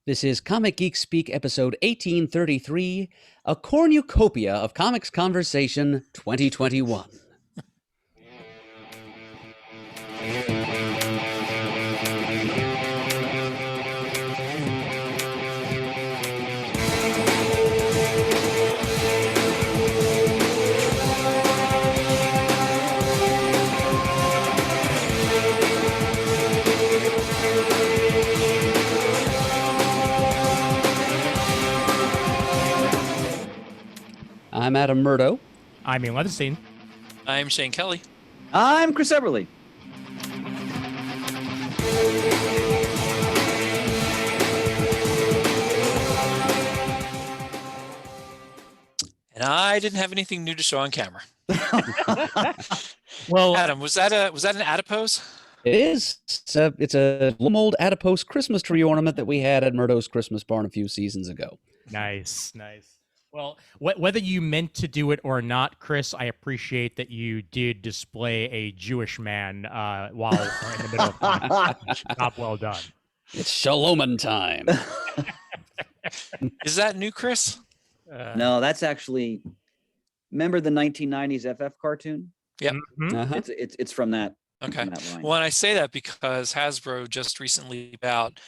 This is Comic Geek Speak episode 1833, a cornucopia of comics conversation 2021. I'm Adam Murdo. I'm Ian Leatherstein. I'm Shane Kelly. I'm Chris Everly. And I didn't have anything new to show on camera. Well, Adam, was that an adipose? It is. It's a mold adipose Christmas tree ornament that we had at Murdo's Christmas barn a few seasons ago. nice. Well, whether you meant to do it or not, Chris, I appreciate that you did display a Jewish man while we're in the middle of the job well done. It's Shalomin time. Is that new, Chris? No, that's actually. Remember the 1990s FF cartoon? Yep. Mhm. Uh-huh. It's from that. Okay. From that line. Well, and I say that because Hasbro just recently about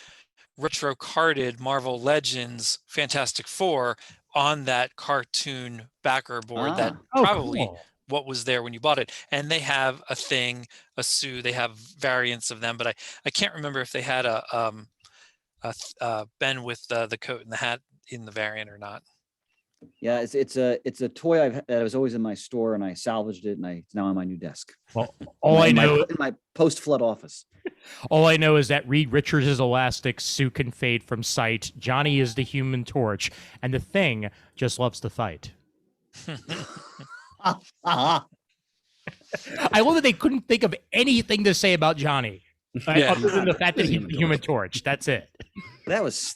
retro carded Marvel Legends Fantastic Four on that cartoon backer board that Oh, probably cool. what was there when you bought it. And they have a thing, a Sue, they have variants of them, but I can't remember if they had a Ben with the coat and the hat in the variant or not. Yeah, it's a toy that was always in my store, and I salvaged it, and it's now on my new desk. Well, all I know in my post-flood office. is that Reed Richards is elastic, Sue can fade from sight, Johnny is the Human Torch, and the Thing just loves to fight. I love that they couldn't think of anything to say about Johnny other than the fact that he's the Human Torch. That's it. That was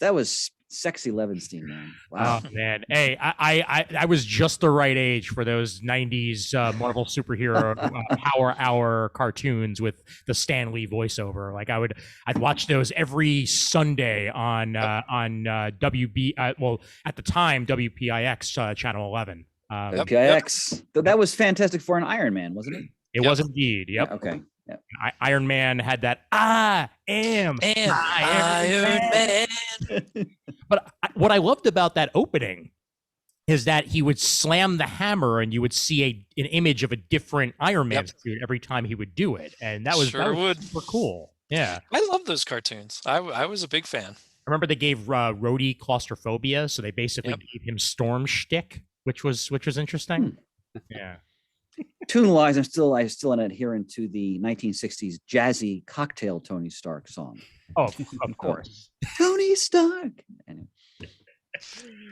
sexy Levinstein, man. Wow. Oh man, hey, I was just the right age for those '90s Marvel superhero Power Hour cartoons with the Stan Lee voiceover. Like I'd watch those every Sunday on WB. Well, at the time WPIX channel 11. PIX. That was Fantastic Four and Iron Man, wasn't it? It was indeed. Yep. Yeah, okay. Yeah. Iron Man had that I am Iron Man. But what I loved about that opening is that he would slam the hammer and you would see an image of a different Iron Man suit every time he would do it. And that was super cool. Yeah. I love those cartoons. I was a big fan. I remember they gave Rhodey claustrophobia, so they basically gave him storm shtick, which was interesting. Yeah. Tune-wise, I'm still an adherent to the 1960s jazzy cocktail Tony Stark song. Oh, of course. Tony Stark. Anyway.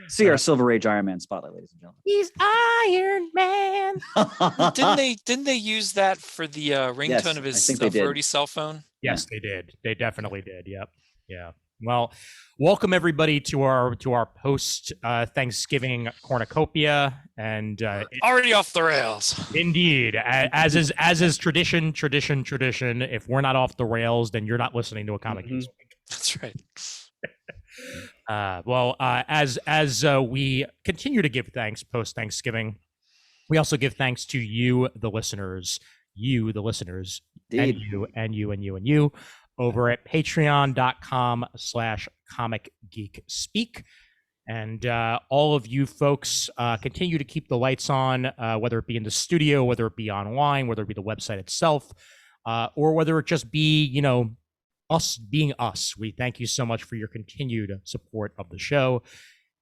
See our Silver Age Iron Man spotlight, ladies and gentlemen. He's Iron Man. Didn't they use that for the ringtone of his Rhodey cell phone? Yes, they did. They definitely did. Yep. Yeah. Well, welcome everybody to our post Thanksgiving cornucopia, and already off the rails. Indeed, as is tradition. If we're not off the rails, then you're not listening to a comic. That's right. As we continue to give thanks post Thanksgiving, we also give thanks to you, the listeners, Indeed. and you. Over at patreon.com/comicgeekspeak. And all of you folks continue to keep the lights on, whether it be in the studio, whether it be online, whether it be the website itself, or whether it just be, us being us. We thank you so much for your continued support of the show.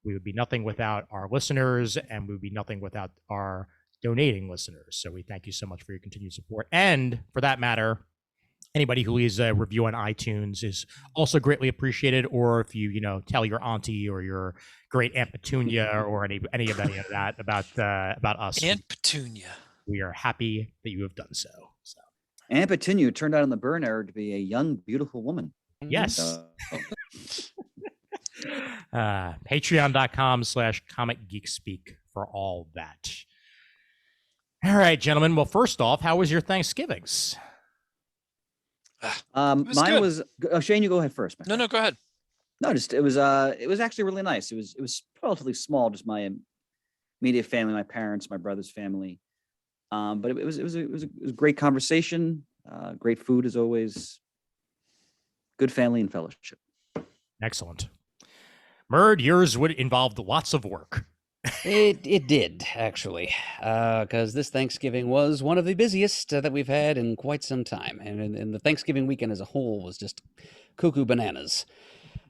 We would be nothing without our listeners, and we would be nothing without our donating listeners. So we thank you so much for your continued support. And for that matter, anybody who leaves a review on iTunes is also greatly appreciated. Or if you tell your auntie or your great Aunt Petunia or any of that about us, Aunt Petunia, we are happy that you have done so. Aunt Petunia turned out in the burn era to be a young, beautiful woman. Yes. Patreon.com/comicgeekspeak for all that. All right, gentlemen. Well, first off, how was your Thanksgivings? Mine was. Oh, Shane, you go ahead first, man. No, go ahead. No, just it was actually really nice. It was relatively small, just my immediate family, my parents, my brother's family. But it was a great conversation, great food as always, good family and fellowship. Excellent. Murd, yours would involve lots of work. It did, actually, because this Thanksgiving was one of the busiest that we've had in quite some time. And the Thanksgiving weekend as a whole was just cuckoo bananas.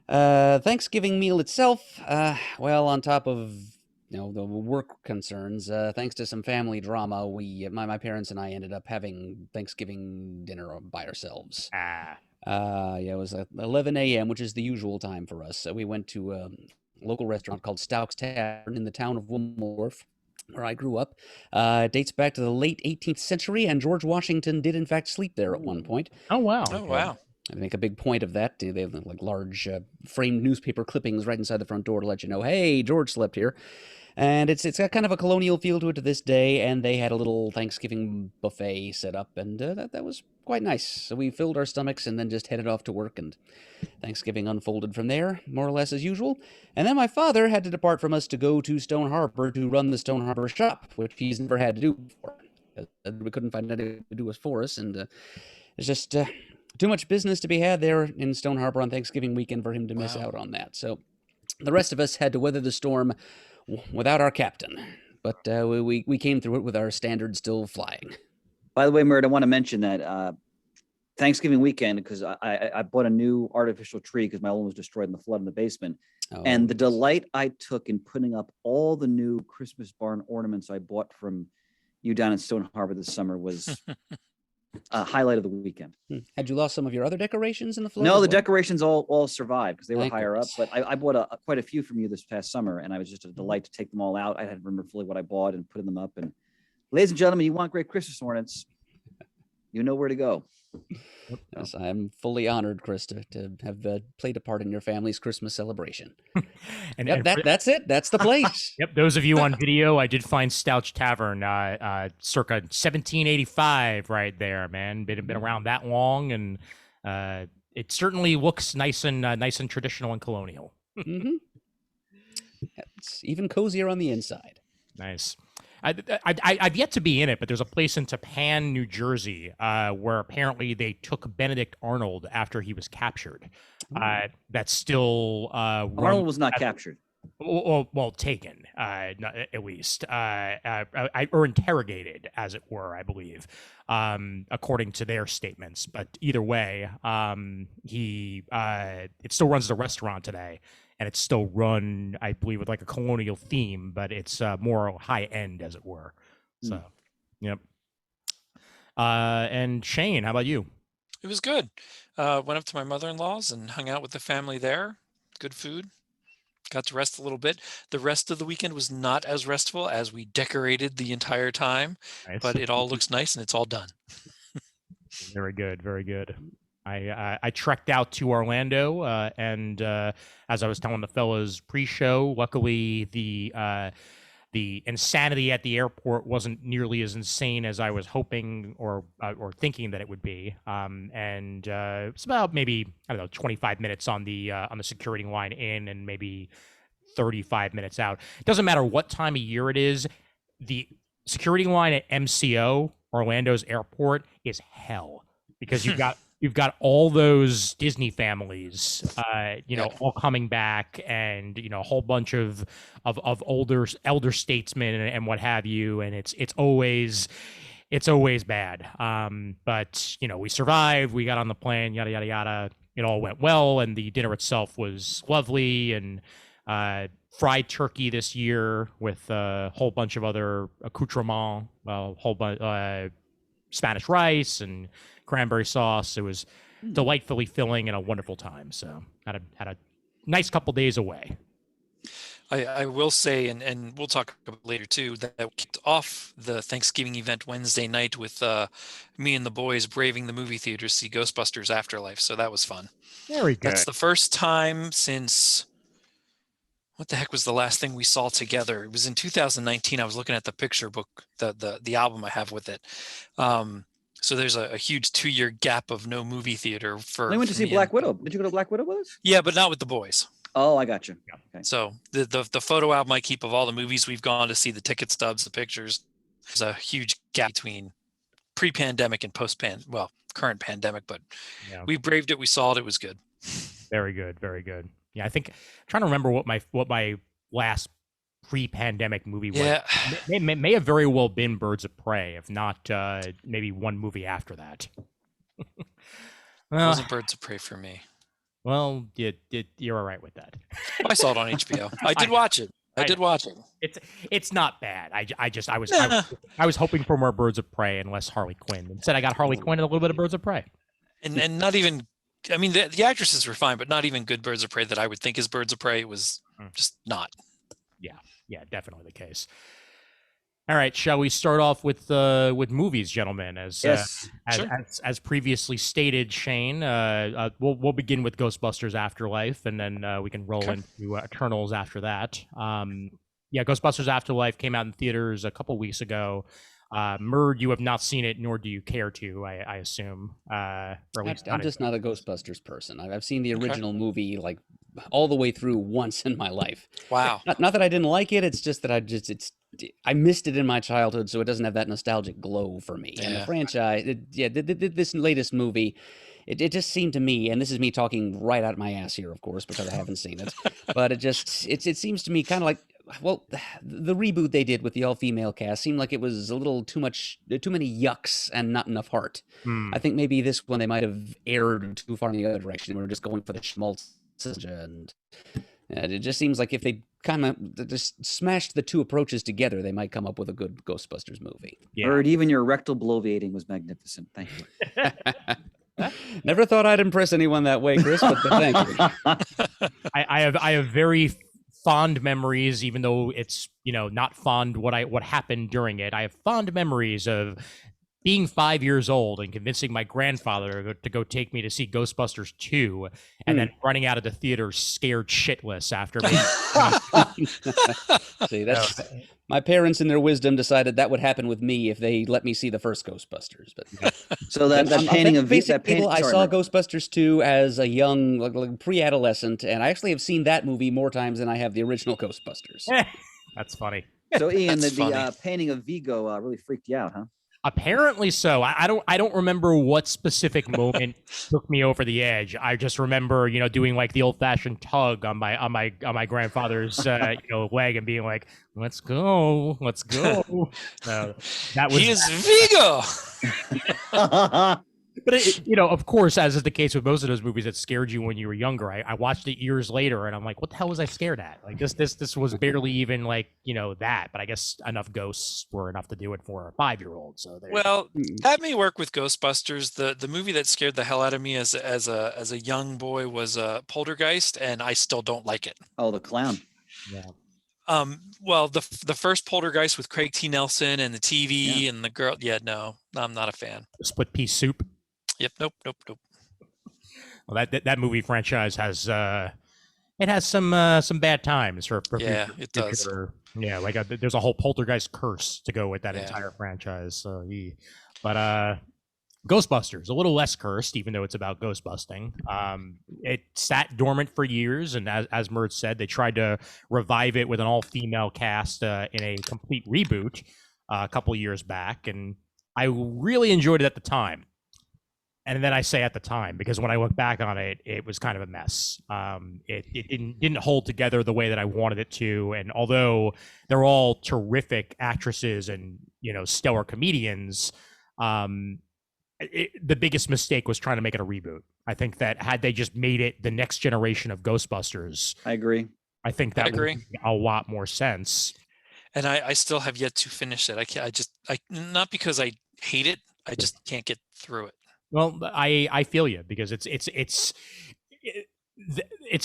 Thanksgiving meal itself, well, on top of the work concerns, thanks to some family drama, my parents and I ended up having Thanksgiving dinner by ourselves. Yeah, it was 11 a.m., which is the usual time for us. So we went to a local restaurant called Stouck's Tavern in the town of Wilmore, where I grew up. It dates back to the late 18th century, and George Washington did in fact sleep there at one point. Oh, wow. Oh, wow. I make a big point of that. They have like large framed newspaper clippings right inside the front door to let you know, hey, George slept here. And it's got kind of a colonial feel to it to this day, and they had a little Thanksgiving buffet set up, and that was quite nice. So we filled our stomachs and then just headed off to work, and Thanksgiving unfolded from there, more or less as usual. And then my father had to depart from us to go to Stone Harbor to run the Stone Harbor shop, which he's never had to do before. We couldn't find anything to do for us, and it's just too much business to be had there in Stone Harbor on Thanksgiving weekend for him to miss out on that. So the rest of us had to weather the storm without our captain, but we came through it with our standards still flying. By the way, Murd, I want to mention that Thanksgiving weekend, because I bought a new artificial tree because my old one was destroyed in the flood in the basement. Oh, and the delight I took in putting up all the new Christmas barn ornaments I bought from you down in Stone Harbor this summer was a highlight of the weekend. Had you lost some of your other decorations in the flood? No, as the well? decorations all survived because they were Thank higher goodness. up. But I bought quite a few from you this past summer, and I was just a delight to take them all out. I had to remember fully what I bought and putting them up. And ladies and gentlemen, you want great Christmas ornaments, you know where to go. Yes, I'm fully honored, Chris, to have played a part in your family's Christmas celebration. And That's it. That's the place. Yep, those of you on video, I did find Stouch Tavern, circa 1785, right there, man. Been around that long, and it certainly looks nice and traditional and colonial. Mm-hmm. It's even cozier on the inside. Nice. I've yet to be in it, but there's a place in Tappan, New Jersey, where apparently they took Benedict Arnold after he was captured. That's still Arnold was not captured. Well, taken, at least, or interrogated, as it were, I believe, according to their statements. But either way, it still runs the restaurant today, and it's still run, I believe, with like a colonial theme, but it's more high end, as it were. So, yep. And Shane, how about you? It was good. Went up to my mother-in-law's and hung out with the family there. Good food. Got to rest a little bit. The rest of the weekend was not as restful as we decorated the entire time, Nice. but it all looks nice and it's all done. Very good, very good. I trekked out to Orlando, and as I was telling the fellas pre-show, luckily the insanity at the airport wasn't nearly as insane as I was hoping or thinking that it would be. And it's about maybe, I don't know, 25 minutes on the security line in, and maybe 35 minutes out. It doesn't matter what time of year it is. The security line at MCO, Orlando's airport, is hell, because you've got all those Disney families, all coming back, and a whole bunch of elder statesmen and what have you, and it's always bad. But we survived. We got on the plane. Yada yada yada. It all went well, and the dinner itself was lovely, and fried turkey this year with a whole bunch of other accoutrements, a whole bunch Spanish rice and cranberry sauce. It was delightfully filling and a wonderful time. So had a nice couple days away. I will say, and we'll talk about it later too, that we kicked off the Thanksgiving event Wednesday night with me and the boys braving the movie theater to see Ghostbusters Afterlife. So that was fun. Very good. That's the first time since, what the heck was the last thing we saw together? It was in 2019. I was looking at the picture book, the album I have with it. So there's a huge 2-year gap of no movie theater for. I went to for see me Black and- Widow. Did you go to Black Widow with us? Yeah, but not with the boys. Oh, I got you. Okay. So the photo album I keep of all the movies we've gone to see, the ticket stubs, the pictures. There's a huge gap between pre-pandemic and current pandemic, but Yeah. we braved it. We saw it. It was good. Very good, very good. Yeah, I think I'm trying to remember what my last pre-pandemic movie was. Yeah. May have very well been Birds of Prey, if not maybe one movie after that. It well, wasn't Birds of Prey for me. You're all right with that. I saw it on HBO. I did watch it. I did watch it. It's not bad. I was Nah. I was hoping for more Birds of Prey and less Harley Quinn. Instead, I got Harley Quinn and a little bit of Birds of Prey. And not even. I mean, the actresses were fine, but not even good Birds of Prey that I would think is Birds of Prey. It was just not. Yeah, definitely the case. All right, shall we start off with movies, gentlemen? Yes. As previously stated, Shane, we'll begin with Ghostbusters Afterlife, and then we can roll into Eternals after that. Ghostbusters Afterlife came out in theaters a couple weeks ago. Murd, you have not seen it, nor do you care to, I assume. Or at least I'm just not a Ghostbusters person. I've seen the original movie like all the way through once in my life. Wow. Not that I didn't like it. It's just that I missed it in my childhood, so it doesn't have that nostalgic glow for me. And the Yeah. franchise, this latest movie, it just seemed to me, and this is me talking right out of my ass here, of course, because I haven't seen it, but it seems to me kind of like, well, the reboot they did with the all-female cast seemed like it was a little too many yucks and not enough heart. I think maybe this one they might have erred too far in the other direction. We were just going for the schmaltz, and it just seems like if they kind of just smashed the two approaches together, they might come up with a good Ghostbusters movie. Yeah. Heard even your rectal bloviating was magnificent. Thank you. Never thought I'd impress anyone that way, Chris, but thank you. I have very fond memories, even though it's not fond what happened during it. I have fond memories of being 5 years old and convincing my grandfather to go take me to see Ghostbusters 2, and then running out of the theater scared shitless after me. See, that's my parents in their wisdom decided that would happen with me if they let me see the first Ghostbusters. But So that painting of basic that painting. people, I saw Ghostbusters 2 as a young, like pre-adolescent, and I actually have seen that movie more times than I have the original Ghostbusters. That's funny. So Ian, That's funny. the painting of Vigo really freaked you out, huh? Apparently so. I don't remember what specific moment took me over the edge. I just remember, doing like the old-fashioned tug on my grandfather's leg and being like, "Let's go, let's go." So that was. He is Vigo. But of course, as is the case with most of those movies that scared you when you were younger, I watched it years later, and I'm like, what the hell was I scared at? Like this was barely even like that. But I guess enough ghosts were enough to do it for a 5-year-old. So Well, that may work with Ghostbusters. The movie that scared the hell out of me as a young boy was Poltergeist, and I still don't like it. Oh, the clown. yeah. Well, the first Poltergeist with Craig T. Nelson and the TV and the girl. Yeah, no, I'm not a fan. Split Pea Soup. Yep, nope. Well, that movie franchise has some bad times for Yeah, it does. Yeah, like there's a whole Poltergeist curse to go with that entire franchise. So but Ghostbusters, a little less cursed, even though it's about ghost busting. It sat dormant for years, and as Murd said, they tried to revive it with an all-female cast in a complete reboot a couple years back, and I really enjoyed it at the time. And then I say at the time, because when I look back on it, it was kind of a mess. It didn't hold together the way that I wanted it to. And although they're all terrific actresses and, stellar comedians, the biggest mistake was trying to make it a reboot. I think that had they just made it the next generation of Ghostbusters, I agree. I think that would make a lot more sense. And I still have yet to finish it. I not because I hate it. I just can't get through it. Well, I feel you, because it's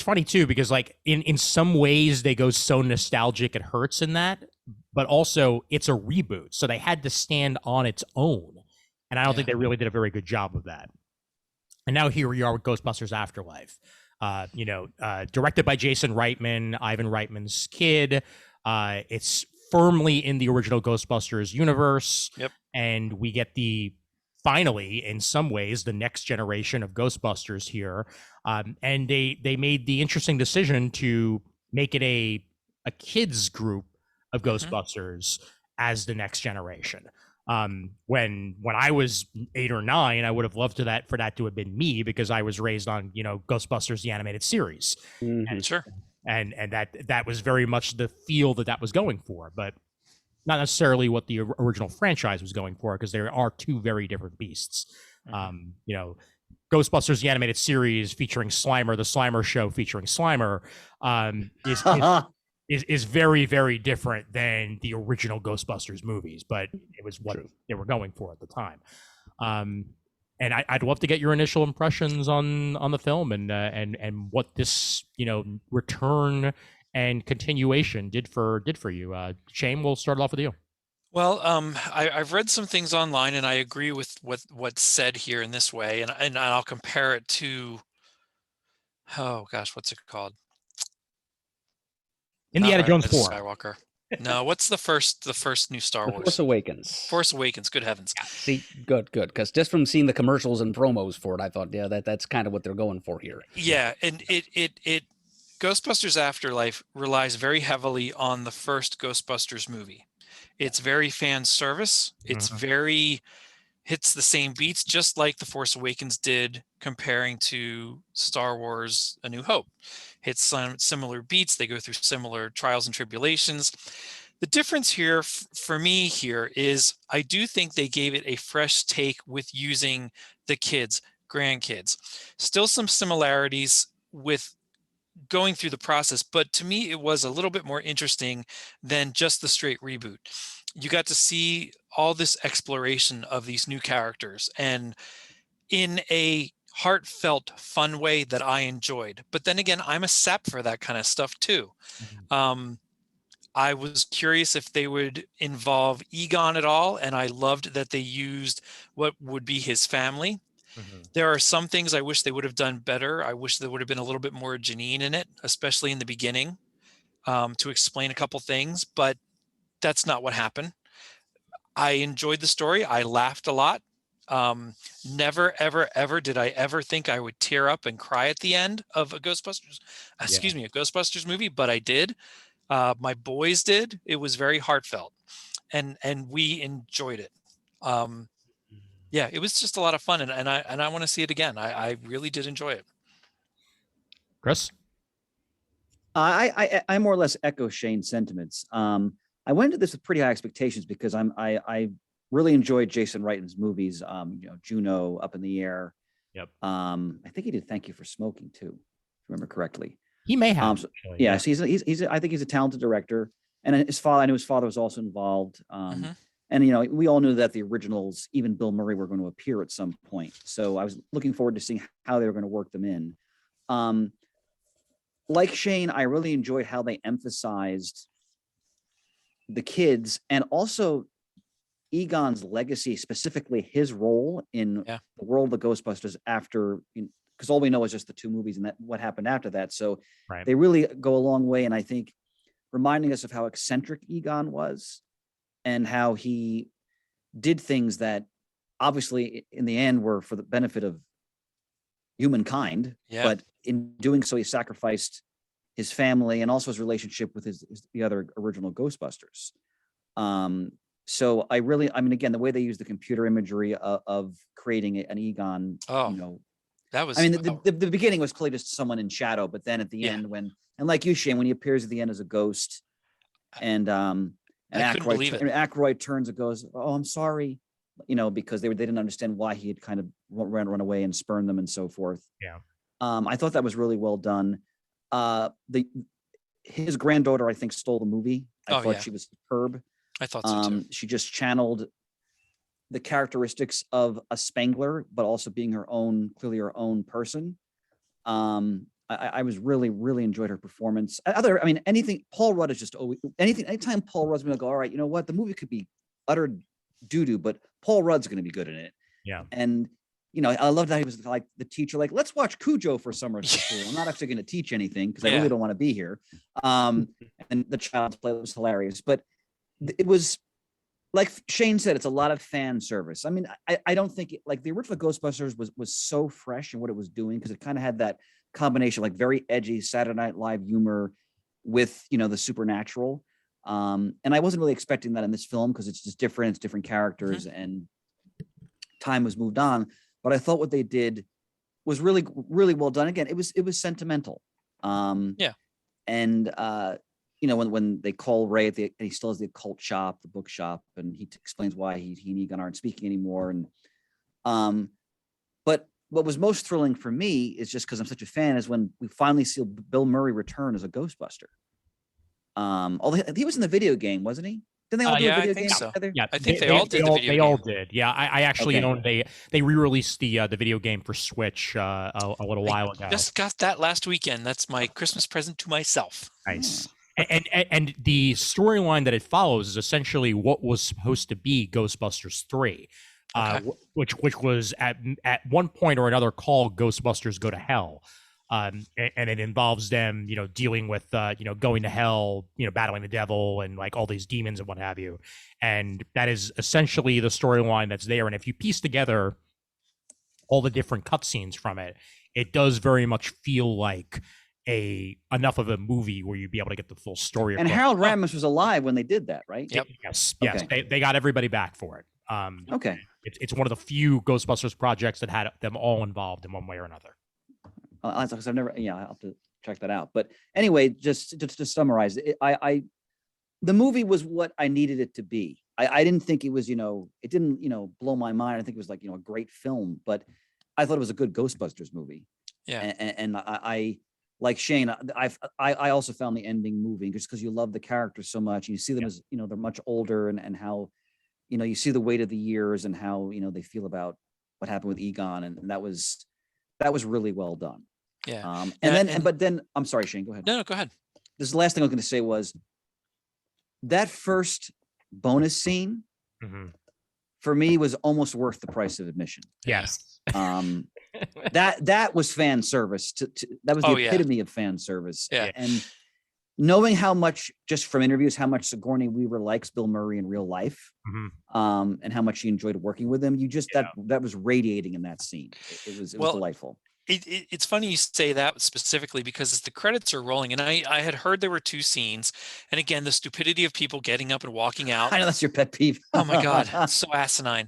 funny too, because like in some ways they go so nostalgic it hurts in that, but also it's a reboot, so they had to stand on its own, and I don't think they really did a very good job of that. And now here we are with Ghostbusters Afterlife, directed by Jason Reitman, Ivan Reitman's kid. It's firmly in the original Ghostbusters universe. Yep. And we get the finally, in some ways, the next generation of Ghostbusters here. And they made the interesting decision to make it a kids group of Ghostbusters as the next generation. When I was 8 or 9, I would have loved for that to have been me, because I was raised on, Ghostbusters the animated series. Mhm. Sure. And that was very much the feel that was going for, but not necessarily what the original franchise was going for, because there are two very different beasts. Ghostbusters the animated series featuring Slimer, the Slimer show featuring Slimer, is very, very different than the original Ghostbusters movies, but it was what they were going for at the time. And I'd love to get your initial impressions on the film and what this return and continuation did for you. Shane, we'll start off with you. Well, I've read some things online, and I agree with what's said here in this way, and I'll compare it to, oh gosh, what's it called? Indiana Jones 4. Skywalker. No, what's the first new Star Wars? Force Awakens. Force Awakens. Good heavens. Yeah, see, good. Because just from seeing the commercials and promos for it, I thought, yeah, that's kind of what they're going for here. Yeah, and it Ghostbusters Afterlife relies very heavily on the first Ghostbusters movie. It's very fan service. It's hits the same beats, just like The Force Awakens did, comparing to Star Wars A New Hope. Hits some similar beats. They go through similar trials and tribulations. The difference here for me here is I do think they gave it a fresh take with using the kids, grandkids. Still some similarities with going through the process, but to me it was a little bit more interesting than just the straight reboot. You got to see all this exploration of these new characters, and in a heartfelt, fun way that I enjoyed. But then again, I'm a sap for that kind of stuff too. I was curious if they would involve Egon at all, and I loved that they used what would be his family. There are some things I wish they would have done better. I wish there would have been a little bit more Janine in it, especially in the beginning, to explain a couple things, but that's not what happened. I enjoyed the story. I laughed a lot. Never, ever, ever did I ever think I would tear up and cry at the end of a Ghostbusters, a Ghostbusters movie, but I did. My boys did. It was very heartfelt, and we enjoyed it. Yeah, it was just a lot of fun, and I want to see it again. I really did enjoy it. Chris? I more or less echo Shane's sentiments. I went into this with pretty high expectations because I really enjoyed Jason Reitman's movies. Juno, Up in the Air. Yep. I think he did Thank You for Smoking too, if I remember correctly. He may have. So I think he's a talented director, and I knew his father was also involved. And we all knew that the originals, even Bill Murray, were going to appear at some point. So I was looking forward to seeing how they were going to work them in. Like Shane, I really enjoyed how they emphasized the kids and also Egon's legacy, specifically his role in the world of the Ghostbusters after, because all we know is just the two movies and that what happened after that. So they really go a long way. And I think reminding us of how eccentric Egon was and how he did things that obviously in the end were for the benefit of humankind. But in doing so, he sacrificed his family and also his relationship with the other original Ghostbusters. So again, the way they use the computer imagery of creating an Egon, that was, the beginning was clearly just someone in shadow, but then at the end and like you, Shane, when he appears at the end as a ghost and Aykroyd turns and goes, "Oh, I'm sorry," because they didn't understand why he had kind of run away and spurned them and so forth. I thought that was really well done. His granddaughter, I think, stole the movie. I thought she was superb. I thought so too. She just channeled the characteristics of a Spangler, but also being clearly her own person. I was really, really enjoyed her performance. Anything, Paul Rudd is just always, anytime Paul Rudd's going to go, all right, you know what, the movie could be utter doo-doo, but Paul Rudd's going to be good in it. And, I love that he was like the teacher, like, let's watch Cujo for summer school. I'm not actually going to teach anything because I really don't want to be here. And the child's play was hilarious, but it was like Shane said, it's a lot of fan service. I mean, I don't think like the original Ghostbusters was so fresh in what it was doing, because it kind of had that combination, like very edgy Saturday Night Live humor with, you know, the supernatural. And I wasn't really expecting that in this film, because it's just different, it's different characters, and time has moved on. But I thought what they did was really, really well done. Again, it was sentimental. And you know, when they call Ray and he still has the occult shop, the bookshop, and he explains why he and Egon aren't speaking anymore. And but what was most thrilling for me is, just because I'm such a fan, is when we finally see Bill Murray return as a Ghostbuster. Although he was in the video game, wasn't he? Didn't they all do a video game together? Yeah, I think they all did. They all did. Yeah, I actually own. They re-released the video game for Switch a little while ago. Just got that last weekend. That's my Christmas present to myself. Nice. And the storyline that it follows is essentially what was supposed to be Ghostbusters 3, which was at one point or another called Ghostbusters Go to Hell. And it involves them, you know, dealing with, you know, going to hell, you know, battling the devil and like all these demons and what have you. And that is essentially the storyline that's there. And if you piece together all the different cutscenes from it, it does very much feel like enough of a movie where you'd be able to get the full story. And Harold Ramis was alive when they did that, right? Yep. Yes. They got everybody back for it. Okay. It's one of the few Ghostbusters projects that had them all involved in one way or another. Because I've never, I'll have to check that out. But anyway, just to summarize, the movie was what I needed it to be. I didn't think it was, you know, it didn't, you know, blow my mind. I think it was like, you know, a great film, but I thought it was a good Ghostbusters movie. Yeah. And I like Shane, I also found the ending moving, just because you love the characters so much, and you see them as, you know, they're much older, and how, you know, you see the weight of the years and how, you know, they feel about what happened with Egon, and that was really well done. Yeah. But then I'm sorry, Shane, go ahead. No, go ahead. This is the last thing I was going to say was that first bonus scene for me was almost worth the price of admission. Yes. That was fan service. That was the epitome of fan service. Yeah. And knowing how much, just from interviews, how much Sigourney Weaver likes Bill Murray in real life, and how much she enjoyed working with him, that was radiating in that scene. It was delightful. It's funny you say that specifically, because as the credits are rolling, and I had heard there were 2 scenes, and again, the stupidity of people getting up and walking out. I know that's your pet peeve. Oh my God, it's so asinine.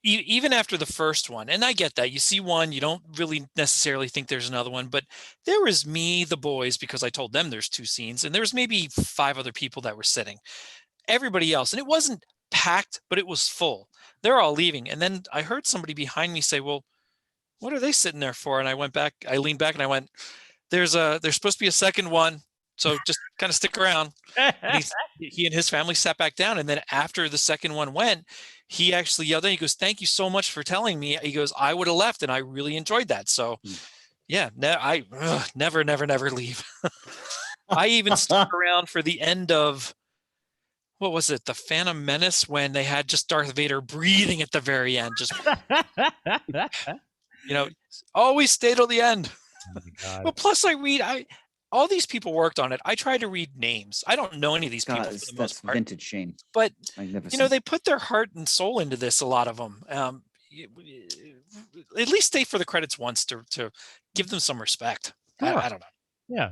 Even after the first one, and I get that, you see one, you don't really necessarily think there's another one, but there was me, the boys, because I told them there's 2 scenes, and there was maybe 5 other people that were sitting. Everybody else, and it wasn't packed, but it was full. They're all leaving, and then I heard somebody behind me say, "Well, what are they sitting there for?" And I leaned back and I went, there's supposed to be a second one, so just kind of stick around. And he and his family sat back down, and then after the second one went, he actually yelled in, he goes, "Thank you so much for telling me." He goes, "I would have left, and I really enjoyed that." So yeah, I never leave. I even stuck around for the end of, what was it, the Phantom Menace, when they had just Darth Vader breathing at the very end, just you know, always stay till the end. Oh, but plus all these people worked on it. I try to read names. I don't know any of these people for the most part. Vintage Shane. But you know, they put their heart and soul into this, a lot of them. At least stay for the credits once to give them some respect. I don't know. Yeah,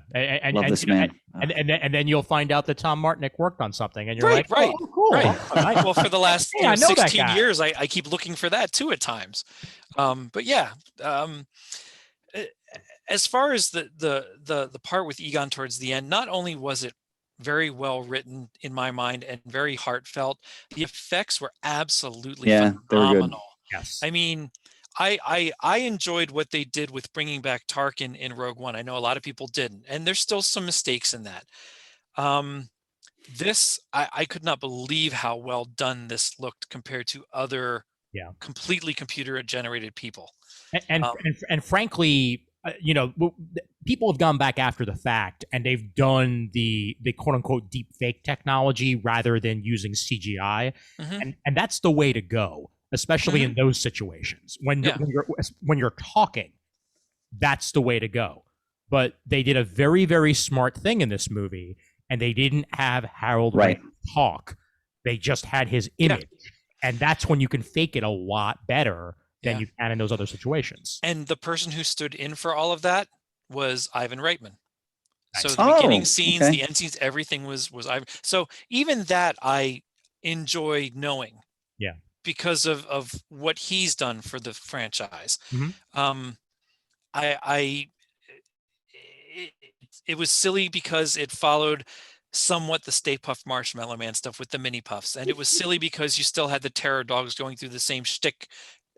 Love this man. And then you'll find out that Tom Martinek worked on something, and you're right. Oh, cool. Right. Well, for the last 16 years, years, I keep looking for that too at times. But yeah, as far as the part with Egon towards the end, not only was it very well written in my mind and very heartfelt, the effects were absolutely phenomenal. They were good. Yes. I mean, I enjoyed what they did with bringing back Tarkin in Rogue One. I know a lot of people didn't, and there's still some mistakes in that. This, I could not believe how well done this looked compared to other completely computer generated people. And frankly, you know, people have gone back after the fact and they've done the quote unquote deep fake technology rather than using CGI. And that's the way to go, especially in those situations. When you're talking, that's the way to go. But they did a very, very smart thing in this movie, and they didn't have Harold Ramis talk. They just had his Yeah. image. And that's when you can fake it a lot better than Yeah. you can in those other situations. And the person who stood in for all of that was Ivan Reitman. So Nice. the beginning Oh, scenes, okay. the end scenes, everything was Ivan. So even that I enjoy knowing. Yeah. Because of what he's done for the franchise. Mhm. It was silly because it followed somewhat the Stay Puft Marshmallow Man stuff with the mini puffs, and it was silly because you still had the Terror Dogs going through the same shtick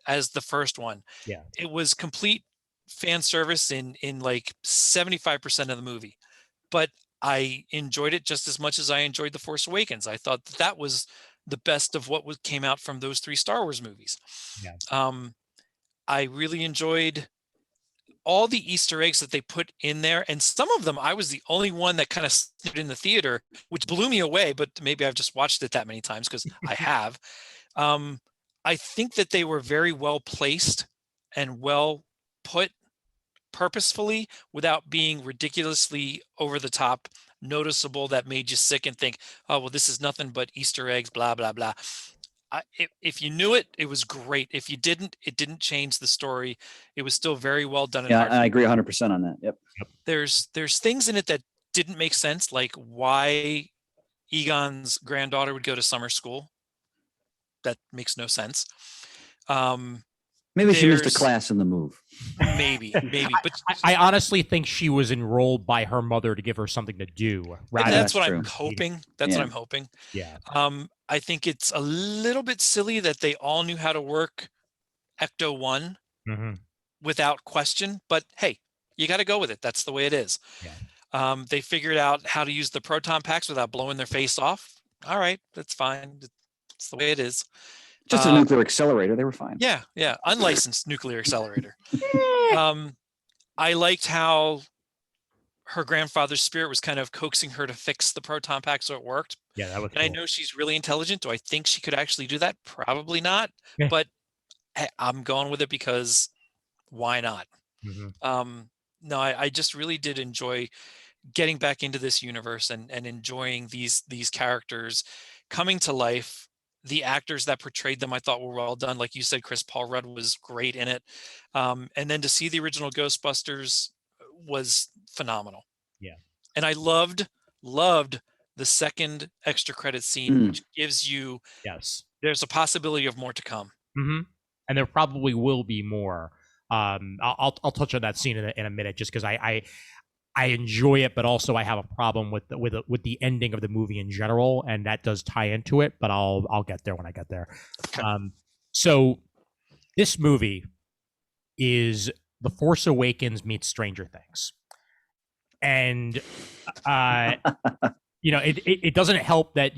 as the first one. Yeah. It was complete fan service in like 75% of the movie, but I enjoyed it just as much as I enjoyed The Force Awakens. I thought that was the best of what came out from those 3 Star Wars movies. Yeah. I really enjoyed all the Easter eggs that they put in there, and some of them I was the only one that kind of stood in the theater, which blew me away. But maybe I've just watched it that many times because I have. I think that they were very well placed and well put purposefully without being ridiculously over the top, noticeable, that made you sick and think, oh, well, this is nothing but Easter eggs, blah, blah, blah. If you knew it, it was great. If you didn't, it didn't change the story. It was still very well done. Yeah, I agree 100% on that. Yep. There's things in it that didn't make sense, like why Egon's granddaughter would go to summer school. That makes no sense. Maybe she missed a There's- class in the move. Maybe, but I honestly think she was enrolled by her mother to give her something to do. and Rather that's that's what true. I'm hoping. That's Yeah. what I'm hoping. yeah. I think it's a little bit silly that they all knew how to work Ecto 1 Mm-hmm. without question, but hey, you got to go with it. That's the way it is. Yeah. They figured out how to use the proton packs without blowing their face off. All right, that's fine. It's the way it is. Just a nuclear accelerator. They were fine. Yeah, unlicensed nuclear accelerator. I liked how her grandfather's spirit was kind of coaxing her to fix the proton pack so it worked. Yeah, that was And I cool. know she's really intelligent. Do I think she could actually do that? Probably not. Yeah. But hey, I'm going with it because why not? Mhm. No, I just really did enjoy getting back into this universe and enjoying these characters coming to life. The actors that portrayed them, I thought were well done. Like you said, Chris Paul Rudd was great in it. And then to see the original Ghostbusters was phenomenal. Yeah. And I loved the second extra credit scene, Mm. which gives you, Yes. there's a possibility of more to come. Mm-hmm. And there probably will be more. I'll touch on that scene in a minute, just because I enjoy it, but also I have a problem with the ending of the movie in general, and that does tie into it. But I'll get there when I get there. Okay. So this movie is The Force Awakens meets Stranger Things, and it doesn't help that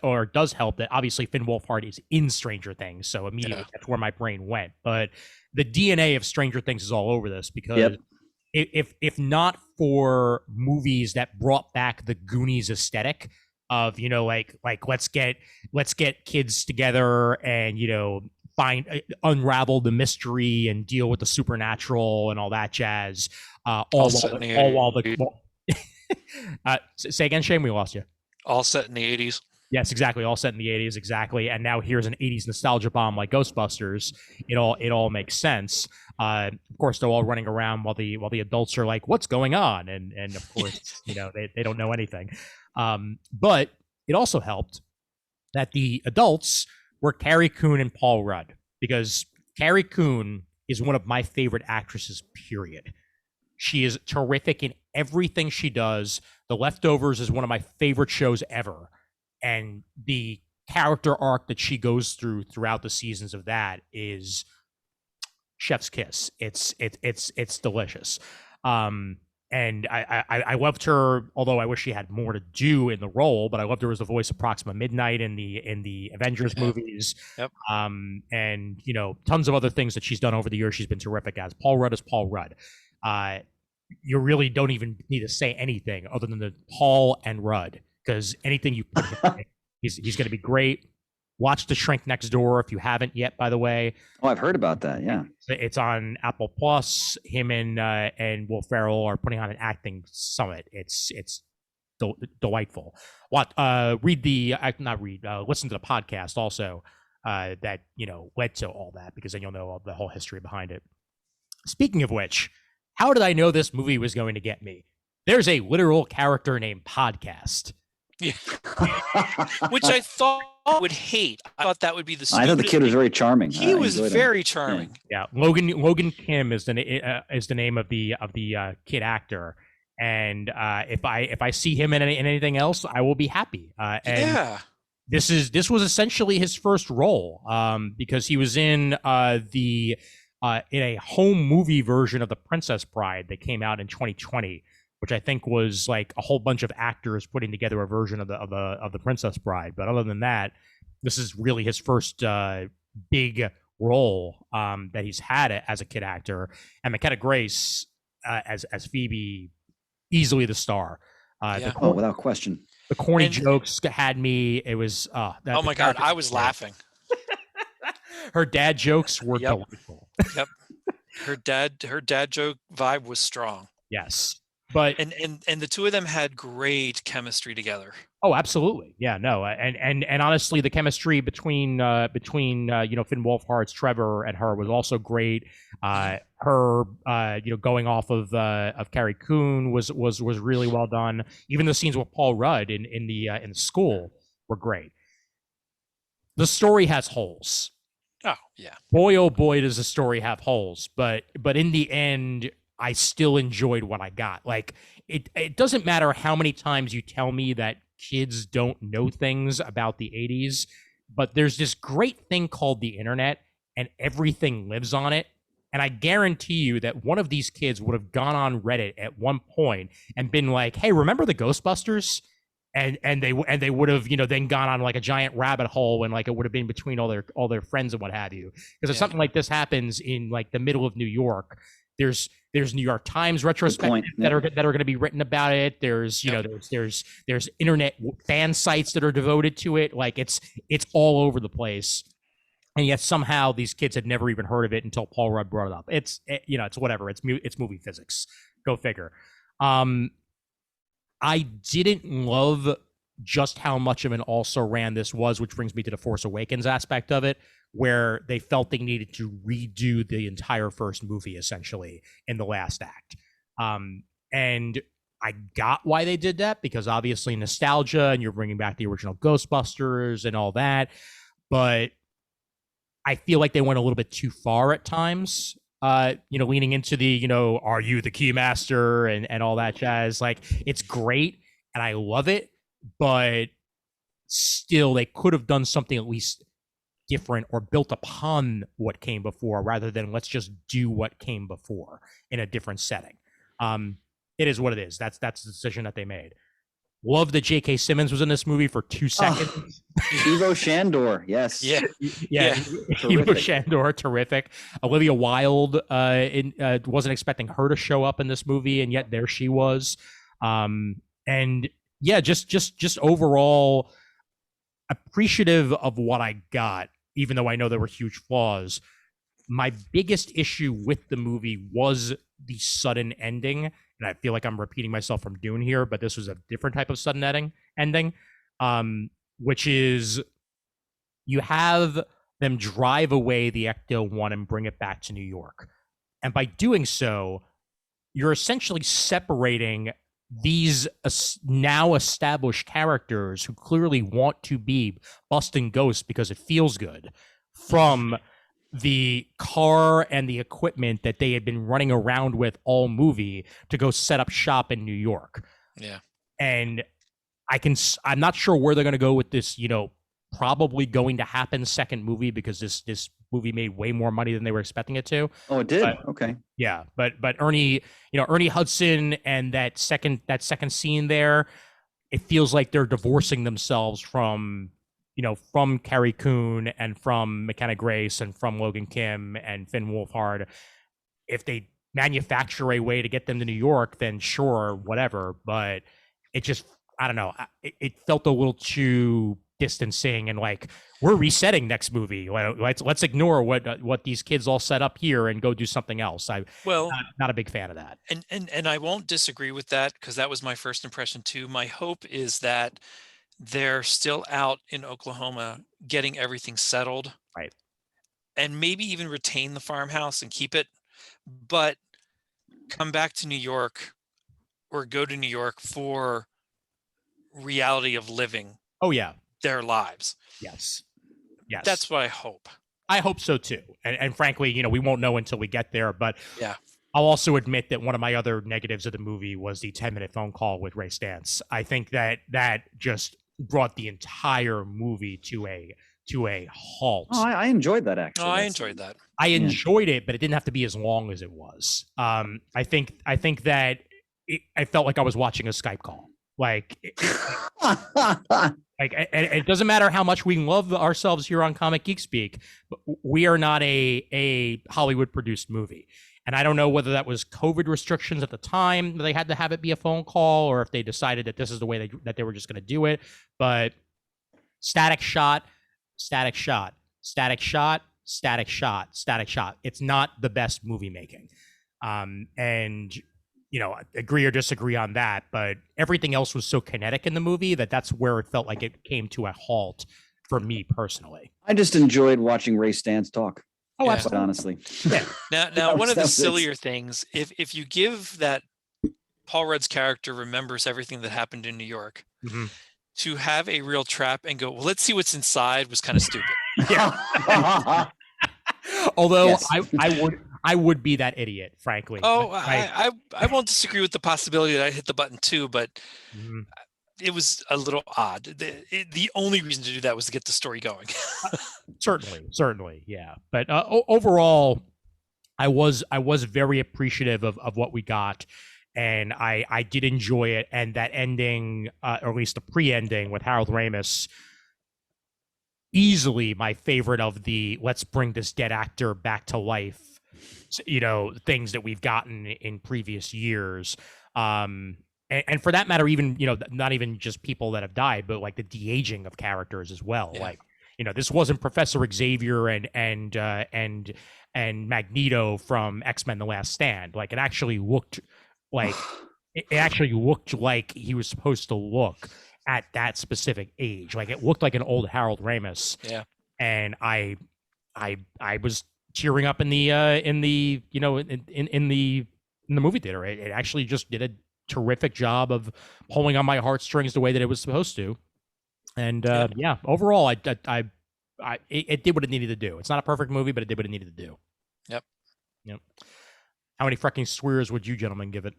or it does help that obviously Finn Wolfhard is in Stranger Things, so immediately that's where my brain went. But the DNA of Stranger Things is all over this, because if not for movies that brought back the Goonies aesthetic of like let's get kids together and unravel the mystery and deal with the supernatural and all that jazz, say again, Shane, we lost you. All set in the 80s. Yes, exactly. All set in the 80s, exactly. And now here's an 80s nostalgia bomb like Ghostbusters. It all makes sense. Of course, they're all running around while the adults are like, "What's going on?" And of course, they don't know anything. But it also helped that the adults were Carrie Coon and Paul Rudd, because Carrie Coon is one of my favorite actresses, period. She is terrific in everything she does. The Leftovers is one of my favorite shows ever. And the character arc that she goes throughout the seasons of that is chef's kiss. It's delicious. And I loved her, although I wish she had more to do in the role, but I loved her as the voice of Proxima Midnight in the Avengers movies. Yep. And tons of other things that she's done over the years. She's been terrific as. Paul Rudd is Paul Rudd. You really don't even need to say anything other than the Paul and Rudd, because anything you put him in, he's going to be great. Watch The Shrink Next Door if you haven't yet, by the way. Oh, I've heard about that. Yeah. It's on Apple Plus. Him and Will Ferrell are putting on an acting summit. It's delightful. Listen to the podcast also that led to all that, because then you'll know the whole history behind it. Speaking of which, how did I know this movie was going to get me? There's a literal character named Podcast. Yeah. Which I thought I would hate. I thought that would be the stupidest. I thought the kid was very charming. He was very charming. Yeah, Logan Kim is the name of the kid actor, and if I see him in anything else, I will be happy. And this was essentially his first role, because he was in a home movie version of The Princess Bride that came out in 2020. Which I think was like a whole bunch of actors putting together a version of the Princess Bride. But other than that, this is really his first big role that he's had as a kid actor. And McKenna Grace as Phoebe, easily the star. Without question. The corny jokes had me. It was oh my God, I was laughing. Her dad jokes were delightful. Yep. Her dad joke vibe was strong. Yes. But and the two of them had great chemistry together. Oh, absolutely. Yeah, no. And honestly, the chemistry between Finn Wolfhard's Trevor and her was also great. Her going off of Carrie Coon was really well done. Even the scenes with Paul Rudd in the school were great. The story has holes. Oh, yeah. Boy, oh boy, does the story have holes. But in the end, I still enjoyed what I got. Like, it doesn't matter how many times you tell me that kids don't know things about the 80s, but there's this great thing called the internet, and everything lives on it. And I guarantee you that one of these kids would have gone on Reddit at one point and been like, hey, remember the Ghostbusters? And they would have, then gone on like a giant rabbit hole, and like it would have been between all their friends and what have you. Because if something like this happens in like the middle of New York, there's New York Times retrospectives that are going to be written about it. There's there's internet fan sites that are devoted to it. Like it's all over the place, and yet somehow these kids had never even heard of it until Paul Rudd brought it up. It's whatever. It's movie physics. Go figure. I didn't love just how much of an also-ran this was, which brings me to the Force Awakens aspect of it, where they felt they needed to redo the entire first movie, essentially, in the last act. And I got why they did that, because obviously nostalgia, and you're bringing back the original Ghostbusters and all that. But I feel like they went a little bit too far at times. Leaning into the, are you the keymaster and all that jazz. Like, it's great and I love it, but still they could have done something at least different or built upon what came before, rather than let's just do what came before in a different setting. It is what it is. That's the decision that they made. Love that J.K. Simmons was in this movie for 2 seconds. Ivo Shandor, yes. Yeah. Ivo Shandor, terrific. Olivia Wilde, wasn't expecting her to show up in this movie, and yet there she was. And yeah, just overall appreciative of what I got, even though I know there were huge flaws. My biggest issue with the movie was the sudden ending. And I feel like I'm repeating myself from Dune here, but this was a different type of sudden ending, which is you have them drive away the Ecto-1 and bring it back to New York. And by doing so, you're essentially separating these now established characters who clearly want to be busting ghosts because it feels good from the car and the equipment that they had been running around with all movie to go set up shop in New York. Yeah. And I'm not sure where they're going to go with this, probably going to happen second movie, because this movie made way more money than they were expecting it to. Oh, it did? Okay. Yeah. But Ernie Hudson and that second scene there, it feels like they're divorcing themselves from Carrie Coon and from McKenna Grace and from Logan Kim and Finn Wolfhard. If they manufacture a way to get them to New York, then sure, whatever. But it just, I don't know. It felt a little too distancing and like we're resetting next movie. Let's ignore what these kids all set up here and go do something else. I'm not a big fan of that. And I won't disagree with that because that was my first impression too. My hope is that they're still out in Oklahoma getting everything settled. Right. And maybe even retain the farmhouse and keep it, but come back to New York or go to New York for reality of living. Oh yeah. Their lives. Yes. That's what I hope. I hope so too. And frankly, you know, we won't know until we get there, but yeah. I'll also admit that one of my other negatives of the movie was the 10-minute phone call with Ray Stantz. I think that just brought the entire movie to a halt. Oh, I enjoyed that actually. Oh, I enjoyed that. I enjoyed it, but it didn't have to be as long as it was. I think that I felt like I was watching a Skype call. Like, it doesn't matter how much we love ourselves here on Comic Geek Speak, but we are not a Hollywood produced movie. And I don't know whether that was COVID restrictions at the time that they had to have it be a phone call, or if they decided that this is the way that they were just going to do it. But static shot, static shot, static shot, static shot, static shot. It's not the best movie making. And you know, agree or disagree on that, but everything else was so kinetic in the movie that's where it felt like it came to a halt for me personally. I just enjoyed watching Ray Stantz talk. Oh, Yeah. absolutely. Honestly. Yeah. Now one of the sillier things, if you give that Paul Rudd's character remembers everything that happened in New York, to have a real trap and go, well, let's see what's inside was kind of stupid. Yeah. Although yes. I would be that idiot, frankly. Oh, I won't disagree with the possibility that I hit the button too, but it was a little odd. The only reason to do that was to get the story going. certainly, yeah. But overall, I was very appreciative of what we got, and I did enjoy it. And that ending, or at least the pre-ending with Harold Ramis, easily my favorite of the let's bring this dead actor back to life, you know, things that we've gotten in previous years. And for that matter, even, you know, not even just people that have died, but like the de-aging of characters as well. Yeah. Like, you know, this wasn't Professor Xavier and Magneto from X-Men: The Last Stand. Like, it actually looked like he was supposed to look at that specific age. Like, it looked like an old Harold Ramis. Yeah. And I was tearing up in the you know, in the movie theater. It actually just did a terrific job of pulling on my heartstrings the way that it was supposed to. And yeah, overall, it did what it needed to do. It's not a perfect movie, but it did what it needed to do. Yep. How many freaking swears would you gentlemen give it?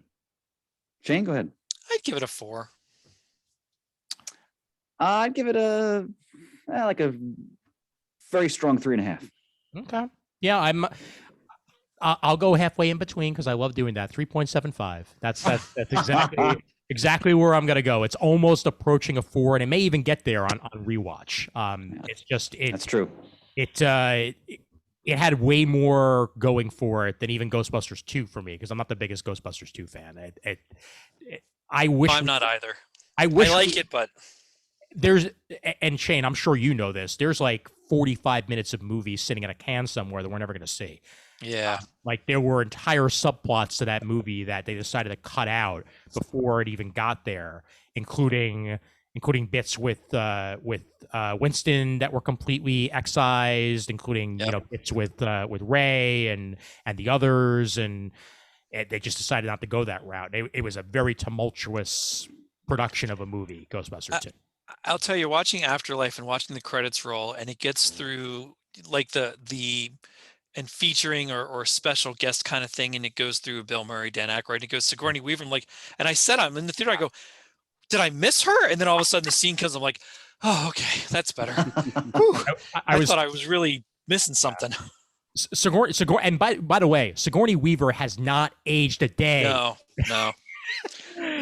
Shane, go ahead. I'd give it a 4. I'd give it a very strong 3.5. Okay. Yeah, I'll go halfway in between because I love doing that. 3.75. That's exactly where I'm gonna go. It's almost approaching a 4, and it may even get there on rewatch. It's just that's true. It had way more going for it than even Ghostbusters 2 for me, because I'm not the biggest Ghostbusters 2 fan. I wish I'm not either. I like it, but and Shane, I'm sure you know this. There's like 45 minutes of movies sitting in a can somewhere that we're never going to see. Yeah. Like, there were entire subplots to that movie that they decided to cut out before it even got there, including bits with Winston that were completely excised, including you know, bits with Ray and the others, and they just decided not to go that route. It was a very tumultuous production of a movie, Ghostbusters 2. I'll tell you, watching Afterlife and watching the credits roll, and it gets through like the and featuring or special guest kind of thing, and it goes through Bill Murray, Dan Aykroyd, and it goes Sigourney Weaver. I'm like, and I said, I'm in the theater, I go, did I miss her? And then all of a sudden the scene comes, I'm like, oh, okay, that's better. I thought I was really missing something. Sigourney, and by the way, Sigourney Weaver has not aged a day. No.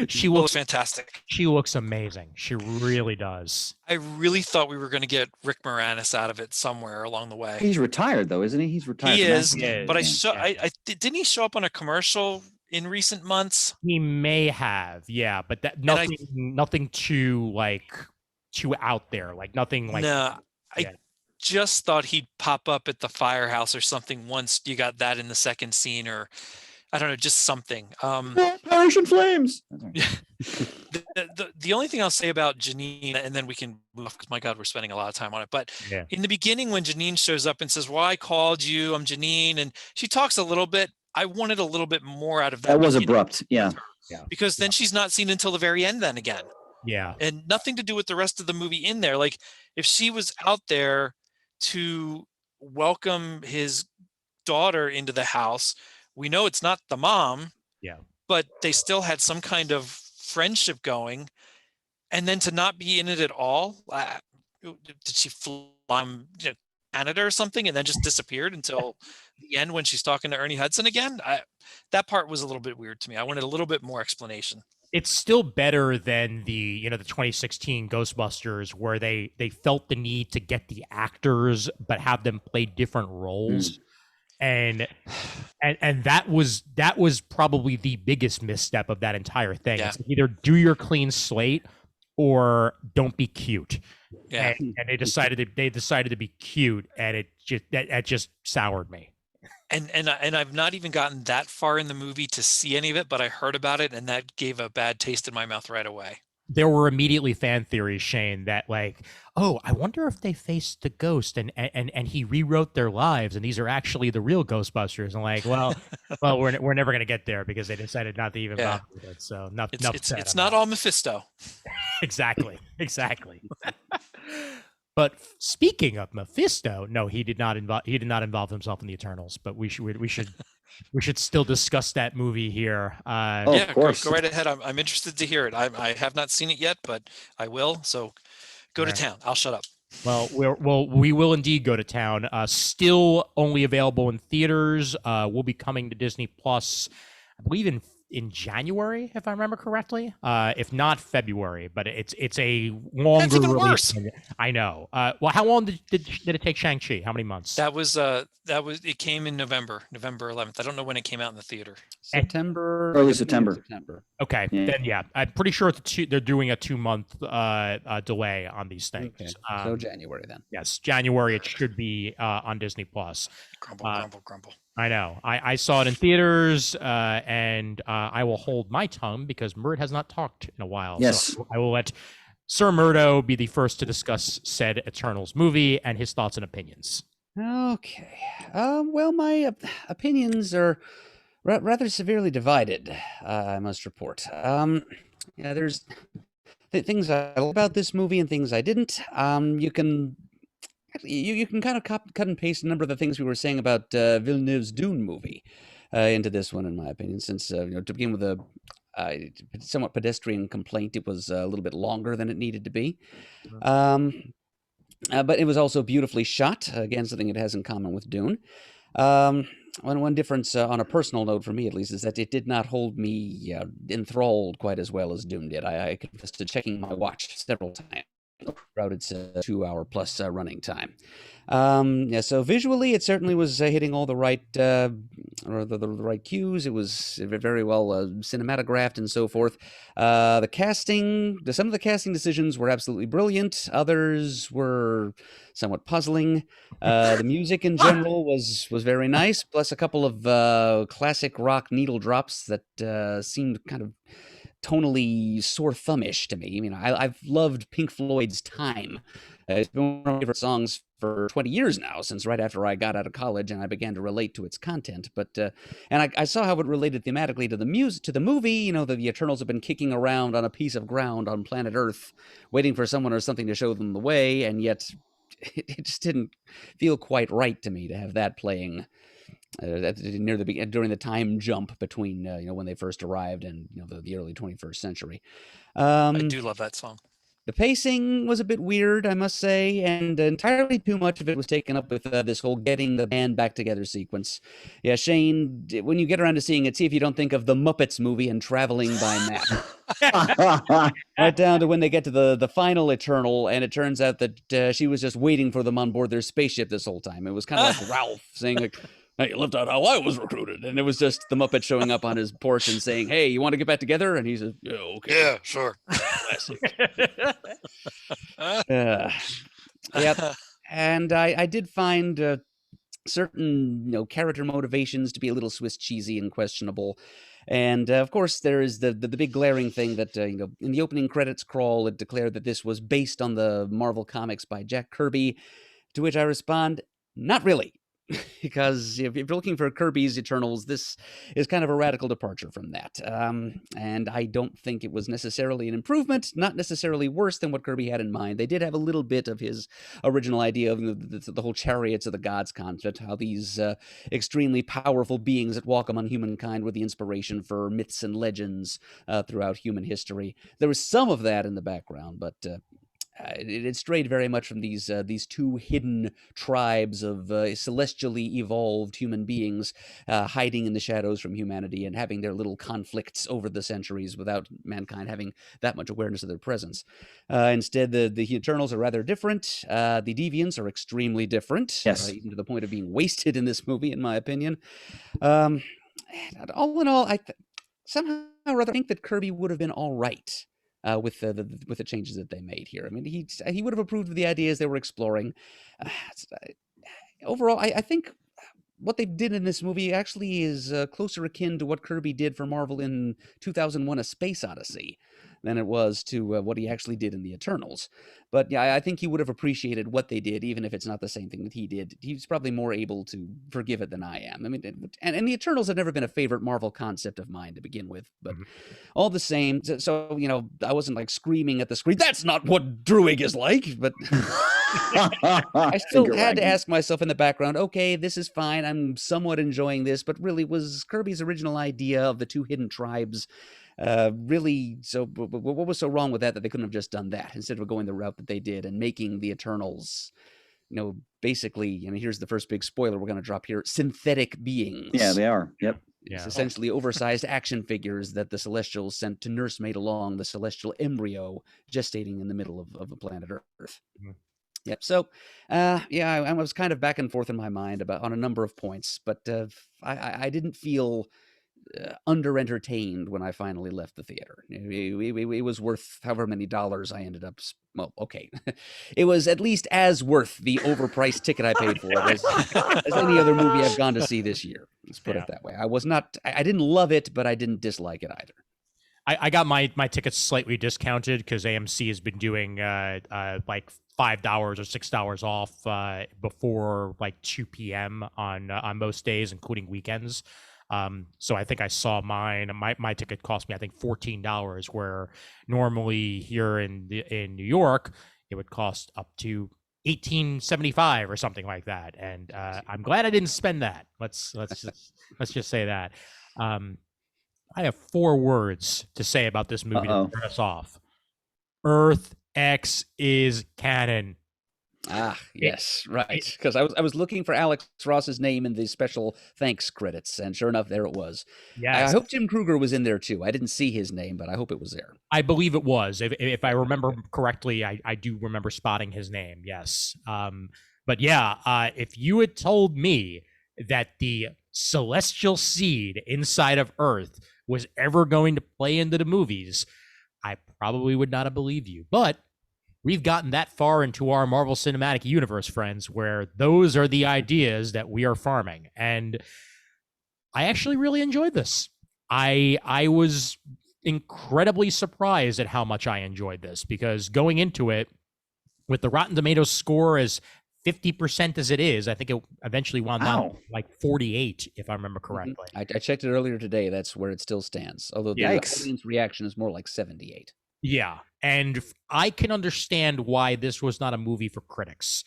She looks fantastic. She looks amazing. She really does. I really thought we were going to get Rick Moranis out of it somewhere along the way. He's retired though, isn't he? He's retired. He is, but I didn't he show up on a commercial in recent months? He may have, yeah, but that nothing too too out there, like nothing like. No, Yeah. I just thought he'd pop up at the firehouse or something once you got that in the second scene, or I don't know, just something. Perish in flames. The only thing I'll say about Janine, and then we can move, because my God, we're spending a lot of time on it. But Yeah. in the beginning, when Janine shows up and says, "Well, I called you, I'm Janine," and she talks a little bit, I wanted a little bit more out of that. That was beginning abrupt. Yeah. because then she's not seen until the very end then again. Yeah. And nothing to do with the rest of the movie in there. Like, if she was out there to welcome his daughter into the house, we know it's not the mom. Yeah. But they still had some kind of friendship going, and then to not be in it at all. Did she fly from Canada or something and then just disappeared until the end when she's talking to Ernie Hudson again? That part was a little bit weird to me. I wanted a little bit more explanation. It's still better than the the 2016 Ghostbusters, where they felt the need to get the actors but have them play different roles. And that was probably the biggest misstep of that entire thing. Yeah. It's either do your clean slate or don't be cute. Yeah. And they decided to be cute, and that just soured me. And I've not even gotten that far in the movie to see any of it, but I heard about it, and that gave a bad taste in my mouth right away. There were immediately fan theories, Shane, that like, oh, I wonder if they faced the ghost and he rewrote their lives, and these are actually the real Ghostbusters. And like, well, we're never gonna get there because they decided not to even bother with it. So It's not all Mephisto. Exactly. But speaking of Mephisto, no, he did not involve himself in the Eternals. But we should still discuss that movie here. Of course. Go right ahead. I'm interested to hear it. I have not seen it yet, but I will. So go to town. I'll shut up. Well, we will indeed go to town. Still only available in theaters. Will be coming to Disney Plus, I believe in January, if I remember correctly. If not February, but it's a longer That's even release. worse. I know. Well, how long did it take Shang-Chi? How many months? That was it came in November 11th. I don't know when it came out in the theater. September. Early September. Okay, Yeah. then yeah, I'm pretty sure they're doing a 2-month delay on these things. Okay. So January then. Yes, January it should be on Disney Plus. Grumble. I know. I saw it in theaters, and I will hold my tongue because Murd has not talked in a while. Yes. So I will let Sir Murdo be the first to discuss said Eternals movie and his thoughts and opinions. Okay. Well, my opinions are rather severely divided, I must report. Yeah, there's things I like about this movie and things I didn't. You can kind of cut and paste a number of the things we were saying about Villeneuve's Dune movie into this one, in my opinion, since, to begin with a somewhat pedestrian complaint, it was a little bit longer than it needed to be. But it was also beautifully shot, again, something it has in common with Dune. One difference, on a personal note for me at least, is that it did not hold me enthralled quite as well as Dune did. I confess to checking my watch several times throughout its 2-hour plus running time. Yeah, so visually, it certainly was hitting all the right the right cues. It was very well cinematographed and so forth. Some of the casting decisions were absolutely brilliant. Others were somewhat puzzling. The music in general was very nice, plus a couple of classic rock needle drops that seemed kind of tonally sore thumbish to me. I mean, I've loved Pink Floyd's Time. It's been one of my favorite songs for 20 years now, since right after I got out of college and I began to relate to its content. But and I saw how it related thematically to the movie. You know, the Eternals have been kicking around on a piece of ground on planet Earth, waiting for someone or something to show them the way, and yet it just didn't feel quite right to me to have that playing during the time jump between when they first arrived and the early 21st century. I do love that song. The pacing was a bit weird, I must say, and entirely too much of it was taken up with this whole getting the band back together sequence. Yeah, Shane, when you get around to seeing it, see if you don't think of the Muppets movie and Traveling by Map. Right down to when they get to the final Eternal, and it turns out that she was just waiting for them on board their spaceship this whole time. It was kind of like Ralph saying, like, "Hey, you left out how I was recruited." And it was just the Muppet showing up on his porch and saying, "Hey, you want to get back together?" And he says, "Yeah, okay." Yeah, sure. Yep. And I did find certain character motivations to be a little Swiss cheesy and questionable. And of course, there is the big glaring thing that in the opening credits crawl, it declared that this was based on the Marvel comics by Jack Kirby. To which I respond, not really. Because if you're looking for Kirby's Eternals, this is kind of a radical departure from that. And I don't think it was necessarily an improvement, not necessarily worse than what Kirby had in mind. They did have a little bit of his original idea of the whole chariots of the gods concept, how these extremely powerful beings that walk among humankind were the inspiration for myths and legends throughout human history. There was some of that in the background, but it strayed very much from these two hidden tribes of celestially evolved human beings hiding in the shadows from humanity and having their little conflicts over the centuries without mankind having that much awareness of their presence. Instead, the Eternals are rather different. The Deviants are extremely different, Yes. even to the point of being wasted in this movie, in my opinion. All in all, somehow or other think that Kirby would have been all right. With the changes that they made here. I mean, he would have approved of the ideas they were exploring. Overall, I think what they did in this movie actually is closer akin to what Kirby did for Marvel in 2001: A Space Odyssey than it was to what he actually did in the Eternals. But yeah, I think he would have appreciated what they did, even if it's not the same thing that he did. He's probably more able to forgive it than I am. I mean, and the Eternals have never been a favorite Marvel concept of mine to begin with, but all the same. So I wasn't like screaming at the screen, "That's not what Druig is like," but I still had to ask myself in the background, okay, this is fine. I'm somewhat enjoying this, but really, was Kirby's original idea of the two hidden tribes really so? What was so wrong with that they couldn't have just done that instead of going the route that they did and making the Eternals, basically, here's the first big spoiler we're going to drop here: synthetic beings. Yeah, they are. Yep. It's essentially oversized action figures that the Celestials sent to nursemaid along the celestial embryo gestating in the middle of the planet Earth. Yep. So, I was kind of back and forth in my mind on a number of points, but I didn't feel under-entertained when I finally left the theater. It was worth however many dollars I ended up. Well, okay, it was at least as worth the overpriced ticket I paid for it as any other movie I've gone to see this year. Let's put it that way. I didn't love it, but I didn't dislike it either. I got my tickets slightly discounted because AMC has been doing like $5 or $6 off before like 2 p.m. on most days, including weekends. So I think I saw mine. My ticket cost me, I think, $14, where normally here in New York it would cost up to $18.75 or something like that. And I'm glad I didn't spend that. Let's just say that. I have 4 words to say about this movie to start us off. Earth X is canon. Ah, yes, right. Because I was looking for Alex Ross's name in the special thanks credits, and sure enough, there it was. Yes. I hope Jim Kruger was in there too. I didn't see his name, but I hope it was there. I believe it was. If I remember correctly, I do remember spotting his name. Yes. But yeah, if you had told me that the celestial seed inside of Earth was ever going to play into the movies, I probably would not have believed you. But we've gotten that far into our Marvel Cinematic Universe, friends, where those are the ideas that we are farming. And I actually really enjoyed this. I was incredibly surprised at how much I enjoyed this, because going into it with the Rotten Tomatoes score as 50% as it is, I think it eventually wound down like 48, if I remember correctly. I checked it earlier today. That's where it still stands. Although the audience reaction is more like 78. Yeah. And I can understand why this was not a movie for critics.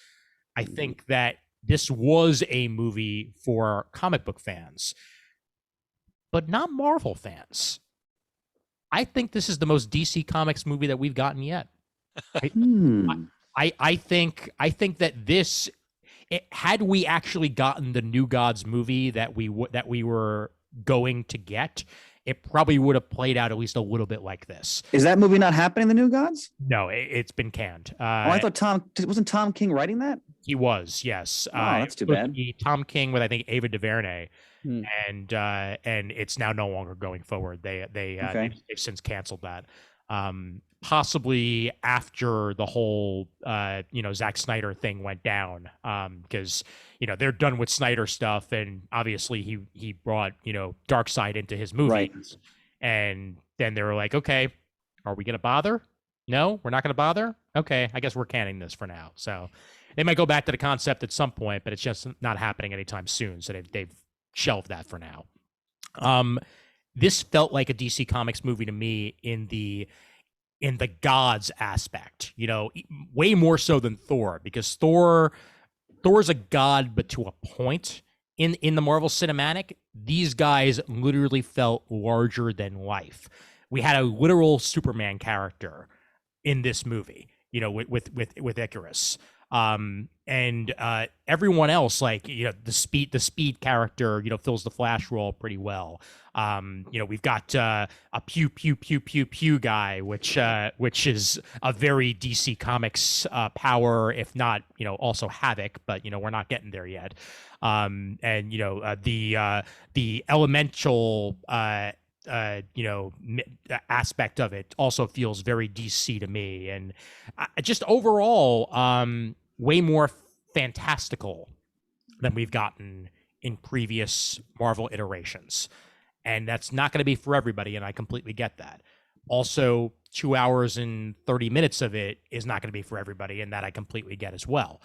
I think that this was a movie for comic book fans, but not Marvel fans. I think this is the most DC Comics movie that we've gotten yet. I think that this, had we actually gotten the New Gods movie that we were going to get, it probably would have played out at least a little bit like this. Is that movie not happening, The New Gods? No, it's been canned. I thought wasn't Tom King writing that? He was, yes. Oh, that's too bad. Tom King with, I think, Ava DuVernay, and it's now no longer going forward. They've since canceled that. possibly after the whole Zack Snyder thing went down, because they're done with Snyder stuff, and obviously he brought Darkseid into his movies, Right. and then they were like, okay, are we gonna bother? No, we're not gonna bother. Okay, I guess we're canning this for now. So they might go back to the concept at some point, but it's just not happening anytime soon. So they've shelved that for now. This felt like a DC Comics movie to me in the gods aspect, way more so than Thor, because Thor's a god, but to a point. In the Marvel Cinematic, these guys literally felt larger than life. We had a literal Superman character in this movie, with Icarus. And everyone else, like the speed character, fills the Flash role pretty well. We've got a pew pew pew pew pew guy, which is a very DC Comics power, if not also Havoc, but we're not getting there yet. And the elemental aspect of it also feels very DC to me, and just overall way more fantastical than we've gotten in previous Marvel iterations. And that's not going to be for everybody, and I completely get that. Also, 2 hours and 30 minutes of it is not going to be for everybody, and that I completely get as well.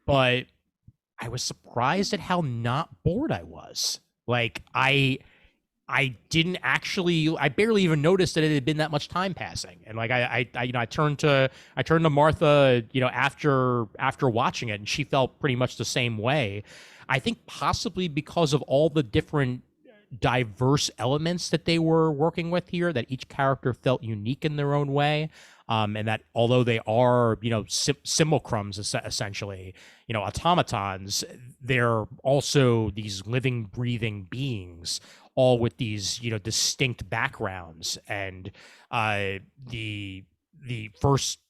But I was surprised at how not bored I was. Like, I barely even noticed that it had been that much time passing. And like I turned to Martha, after watching it, and she felt pretty much the same way. I think possibly because of all the different diverse elements that they were working with here, that each character felt unique in their own way. And that although they are, simulacrums essentially, automatons, they're also these living, breathing beings, all with these, distinct backgrounds. And the first,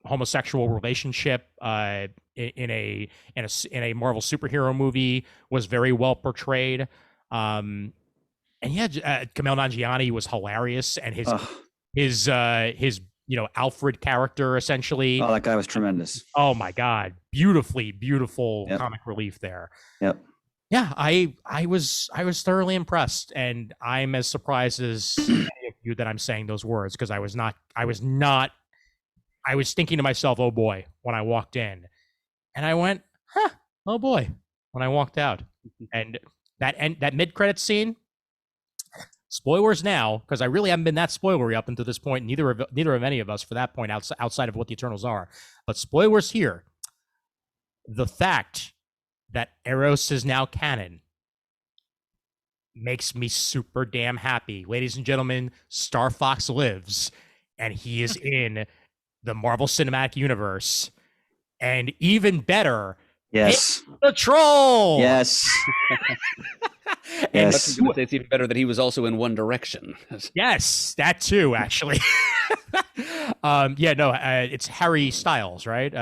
homosexual relationship in a Marvel superhero movie was very well portrayed. And yeah, Kumail Nanjiani was hilarious, and his Alfred character essentially. Oh, that guy was tremendous. Oh my God, beautiful Yep. comic relief there. Yep. Yeah, I was thoroughly impressed, and I'm as surprised as any of you that I'm saying those words, because I was thinking to myself, oh boy, when I walked in, and I went, huh, oh boy, when I walked out. And that mid-credit scene, spoilers now, because I really haven't been that spoilery up until this point, neither of any of us for that point, outside of what the Eternals are, but spoilers here. The fact that Eros is now canon makes me super damn happy. Ladies and gentlemen, Star Fox lives, and he is in the Marvel Cinematic Universe. And even better, Yes. the Troll. Yes. And Yes. it's even better that he was also in One Direction. Yes, that too, actually. It's Harry Styles, right?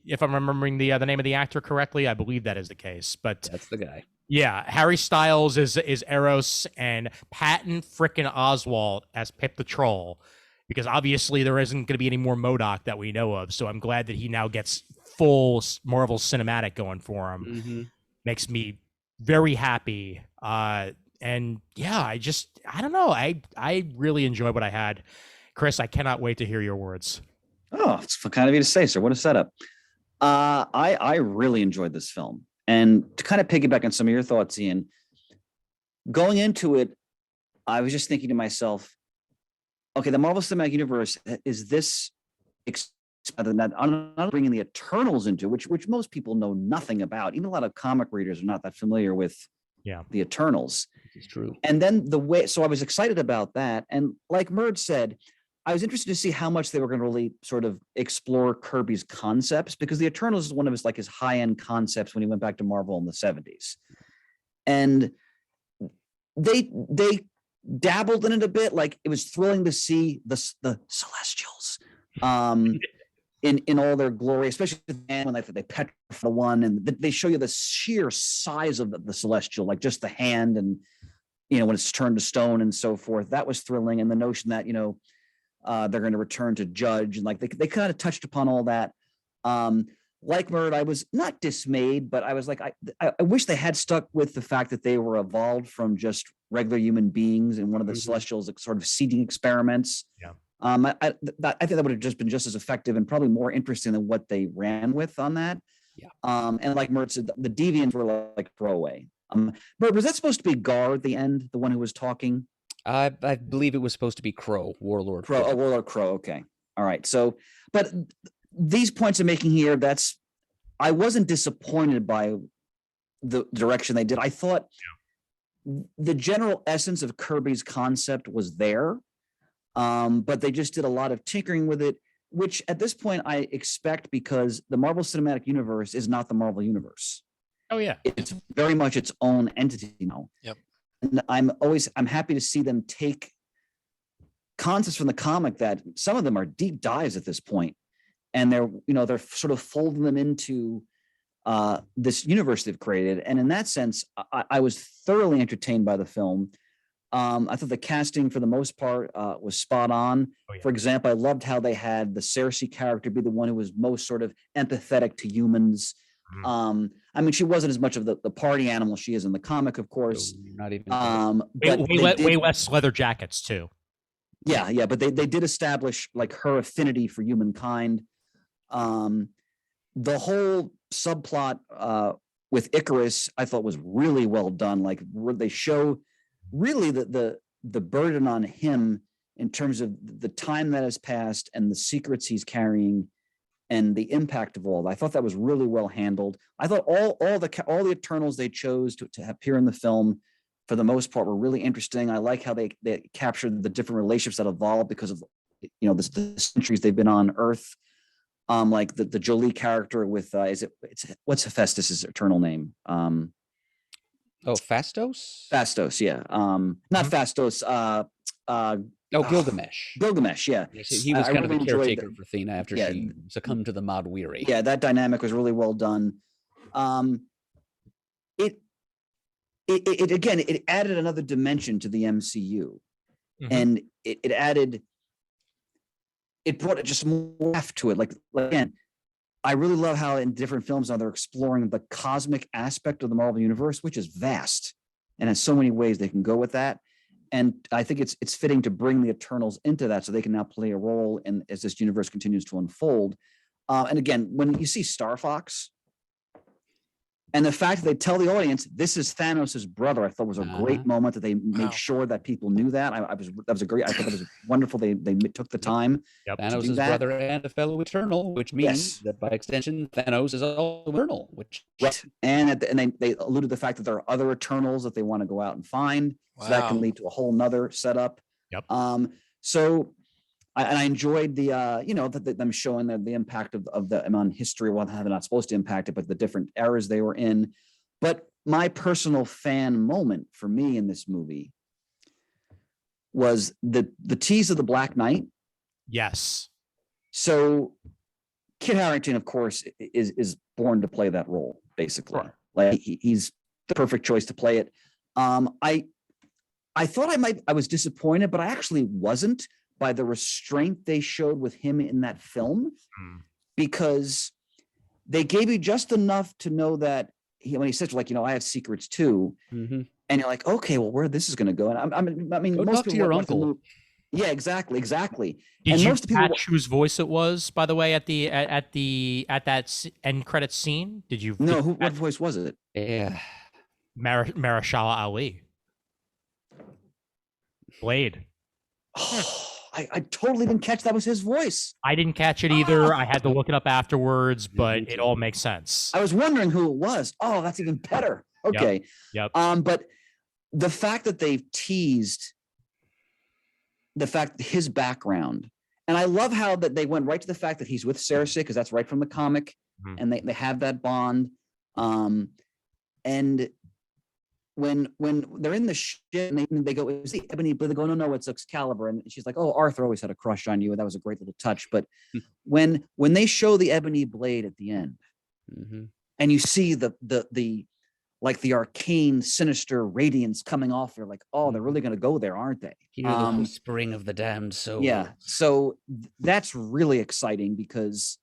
If I'm remembering the name of the actor correctly, I believe that is the case. But That's the guy. yeah, Harry Styles is Eros, and Patton frickin' Oswalt as Pip the Troll, because obviously there isn't going to be any more MODOK that we know of. So I'm glad that he now gets full Marvel Cinematic going for him. Mm-hmm. Makes me very happy. And yeah, I don't know. I really enjoyed what I had. Chris, I cannot wait to hear your words. Oh, it's kind of you to say, sir. What a setup. I really enjoyed this film. And to kind of piggyback on some of your thoughts, Ian, going into it, I was just thinking to myself, okay, the Marvel Cinematic Universe, is this other than that, I'm not bringing the Eternals into which most people know nothing about. Even a lot of comic readers are not that familiar with the Eternals. It's true. And then so I was excited about that. And like Murd said, I was interested to see how much they were going to really sort of explore Kirby's concepts, because the Eternals is one of his high-end concepts when he went back to Marvel in the 70s. And they dabbled in it a bit. Like, it was thrilling to see the Celestials in all their glory, especially when they petrify one, and they show you the sheer size of the Celestial, like just the hand. And when it's turned to stone and so forth. That was thrilling. And the notion that, they're going to return to Judge, and like they kind of touched upon all that. Like Murd, I was not dismayed, but I was like, I wish they had stuck with the fact that they were evolved from just regular human beings and one of the Celestials sort of seeding experiments. Yeah. I think that would have just been just as effective and probably more interesting than what they ran with on that. Yeah. And like Murd said, the deviants were like throwaway. Murd, was that supposed to be Gar at the end, the one who was talking? I believe it was supposed to be Crow, Warlord Crow. Oh, Warlord Crow. Okay. All right. So, but these points I'm making here, I wasn't disappointed by the direction they did. I thought the general essence of Kirby's concept was there, but they just did a lot of tinkering with it, which at this point I expect, because the Marvel Cinematic Universe is not the Marvel Universe. Oh yeah. It's very much its own entity now. Yep. And I'm happy to see them take concepts from the comic that some of them are deep dives at this point, and they're sort of folding them into this universe they've created. And in that sense, I was thoroughly entertained by the film. I thought the casting for the most part was spot on. Oh, yeah. For example, I loved how they had the Cersei character be the one who was most sort of empathetic to humans. I mean, she wasn't as much of the party animal she is in the comic, of course. No, not even. But way less leather jackets too. Yeah, but they did establish like her affinity for humankind. The whole subplot with Icarus, I thought was really well done. Like they show really the burden on him in terms of the time that has passed and the secrets he's carrying and the impact of all that. I thought that was really well handled. I thought all the Eternals they chose to appear in the film, for the most part, were really interesting. I like how they captured the different relationships that evolved because of the centuries they've been on Earth. Like the Jolie character with what's Hephaestus's eternal name? Fastos? Fastos, yeah. Not Fastos. Gilgamesh. Gilgamesh, yeah. Yes, he was kind of a caretaker for Athena after she succumbed to the Mod Weary. Yeah, that dynamic was really well done. It again, it added another dimension to the MCU, and it brought just more heft to it. Like again, I really love how in different films now they're exploring the cosmic aspect of the Marvel Universe, which is vast and has so many ways they can go with that. And I think it's fitting to bring the Eternals into that so they can now play a role in as this universe continues to unfold. And again, when you see Star Fox and the fact that they tell the audience this is Thanos' brother, I thought was a great moment that they made sure that people knew that. I thought that was wonderful. They took the time. Yep. Thanos' brother and a fellow Eternal, which means that by extension, Thanos is also Eternal. Which right, and they alluded to the fact that there are other Eternals that they want to go out and find. Wow. So that can lead to a whole nother setup. Yep. So I enjoyed them showing the impact of the on history, well, how they're not supposed to impact it, but the different eras they were in. But my personal fan moment for me in this movie was the tease of the Black Knight. Yes. So Kit Harington, of course, is born to play that role, basically. Sure. Like he's the perfect choice to play it. I thought I was disappointed, but I actually wasn't by the restraint they showed with him in that film, because they gave you just enough to know that when he says, like, I have secrets too, and you're like, okay, well, where this is going to go. And I mean, go most talk to your uncle. Yeah, exactly. Did you catch whose voice it was, by the way, at that end credits scene? Did you? No, what voice was it? Yeah, Mahershala Ali. Blade. Oh, I totally didn't catch that was his voice. I didn't catch it either. I had to look it up afterwards, but it all makes sense. I was wondering who it was. Oh, that's even better. Okay. Yep. But the fact that they've teased the fact his background, and I love how that they went right to the fact that he's with Cersei, because that's right from the comic, and they have that bond. And when they're in the ship and they go, is the Ebony Blade? They go, no, it's Excalibur. And she's like, oh, Arthur always had a crush on you. And that was a great little touch. But when they show the Ebony Blade at the end, and you see the like the arcane, sinister radiance coming off. They're like, oh, they're really going to go there, aren't they? Hear the whispering of the damned soul. Yeah. So that's really exciting because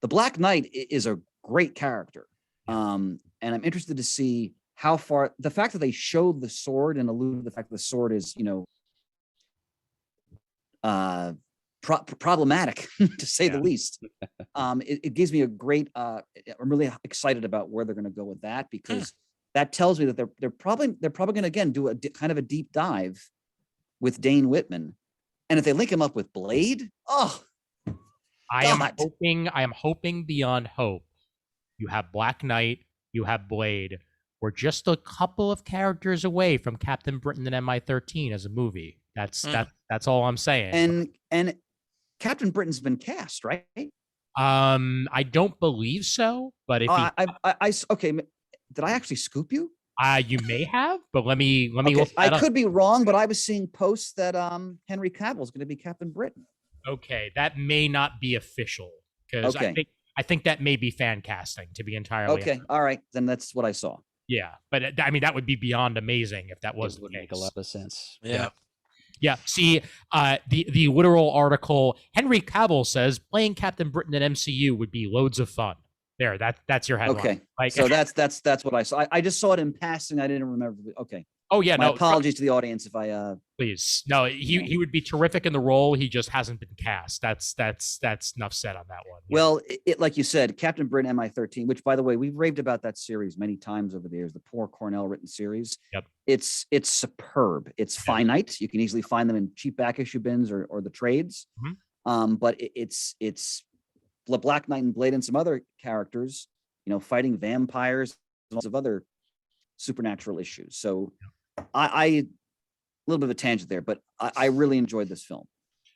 the Black Knight is a great character. And I'm interested to see how far the fact that they showed the sword and alluded to the fact that the sword is, problematic to say the least. It gives me a great, I'm really excited about where they're going to go with that, because that tells me that they're probably going to, again, do a kind of a deep dive with Dane Whitman. And if they link him up with Blade, I am hoping beyond hope. You have Black Knight, you have Blade. We're just a couple of characters away from Captain Britain and MI13 as a movie. That's all I'm saying. And Captain Britain's been cast, right? I don't believe so, but if okay, did I actually scoop you? You may have, but let me Okay, look. I could be wrong, but I was seeing posts that Henry Cavill is going to be Captain Britain. Okay, that may not be official, because I think that may be fan casting, to be entirely honest. All right, then that's what I saw. Yeah, but I mean that would be beyond amazing if that was would make a lot of sense. Yeah. See, the literal article, Henry Cavill says playing Captain Britain in MCU would be loads of fun. There, that's your headline. Okay, so that's what I saw. I just saw it in passing. I didn't remember. Okay. Oh yeah, My apologies to the audience if I. Please, no. He would be terrific in the role. He just hasn't been cast. That's enough said on that one. Yeah. Well, it like you said, Captain Britain MI13, which by the way we've raved about that series many times over the years. The poor Cornell written series. Yep. It's superb. It's finite. You can easily find them in cheap back issue bins or the trades. But it's the Black Knight and Blade and some other characters, fighting vampires and lots of other supernatural issues. So I a little bit of a tangent there, but I really enjoyed this film.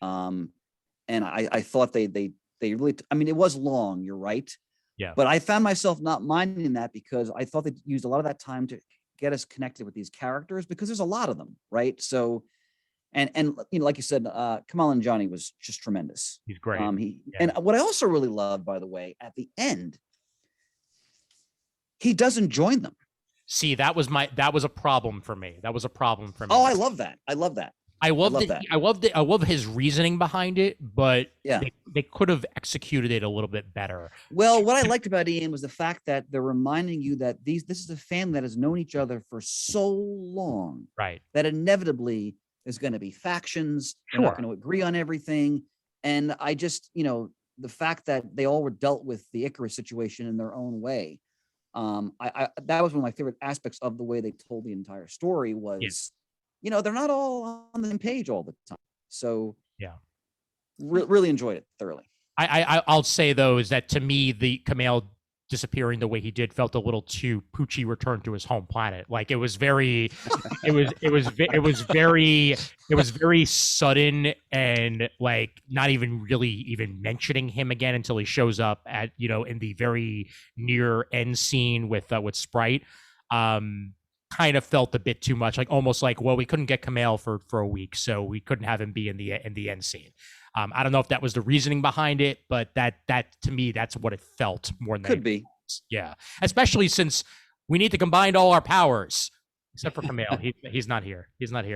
And I thought they really, I mean, it was long, you're right. Yeah. But I found myself not minding that because I thought they used a lot of that time to get us connected with these characters, because there's a lot of them, right? So, and like you said, Kamal and Johnny was just tremendous. He's great. And what I also really loved, by the way, at the end, he doesn't join them. See, that was a problem for me. Oh, I love that. I love that. I love his reasoning behind it, but they could have executed it a little bit better. Well, what I liked about Ian was the fact that they're reminding you that this is a family that has known each other for so long, right? That inevitably there's going to be factions. They're not going to agree on everything. And I just, the fact that they all were dealt with the Icarus situation in their own way. That was one of my favorite aspects of the way they told the entire story was, they're not all on the same page all the time. So really enjoyed it thoroughly. I'll say though, is that to me, the Kamal disappearing the way he did felt a little too Poochie returned to his home planet. Like it was very very sudden, and like not even really even mentioning him again until he shows up at, in the very near end scene with Sprite. Kind of felt a bit too much, like almost like, well, we couldn't get Kamal for a week, so we couldn't have him be in the end scene. I don't know if that was the reasoning behind it, but that to me, that's what it felt more than could be. Yeah, especially since we need to combine all our powers, except for Kamal. He's not here.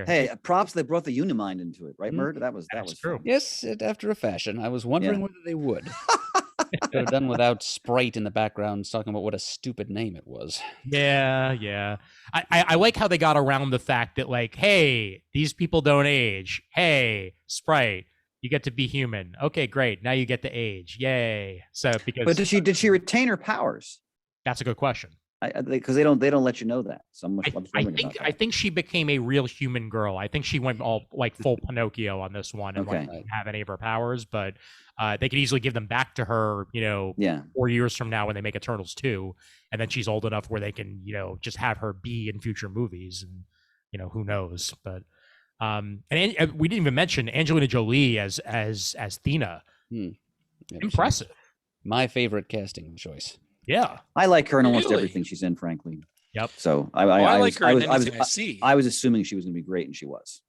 Hey, props! They brought the Unimind into it, right, Murd? That was true. Fun. Yes, after a fashion. I was wondering whether they would. Could have done without Sprite in the background talking about what a stupid name it was. Yeah. I like how they got around the fact that, like, hey, these people don't age. Hey, Sprite, you get to be human. Okay, great. Now you get to age. Yay. So but did she retain her powers? That's a good question. Because they don't let you know that. So I think she became a real human girl. I think she went all like full Pinocchio on this one and didn't have any of her powers, but they could easily give them back to her, 4 years from now when they make Eternals 2, and then she's old enough where they can, just have her be in future movies, and who knows. But and we didn't even mention Angelina Jolie as Thena. Impressive. My favorite casting choice. Yeah, I like her in almost everything she's in, frankly. Yep. So I like her in anything I see. I was assuming she was going to be great, and she was.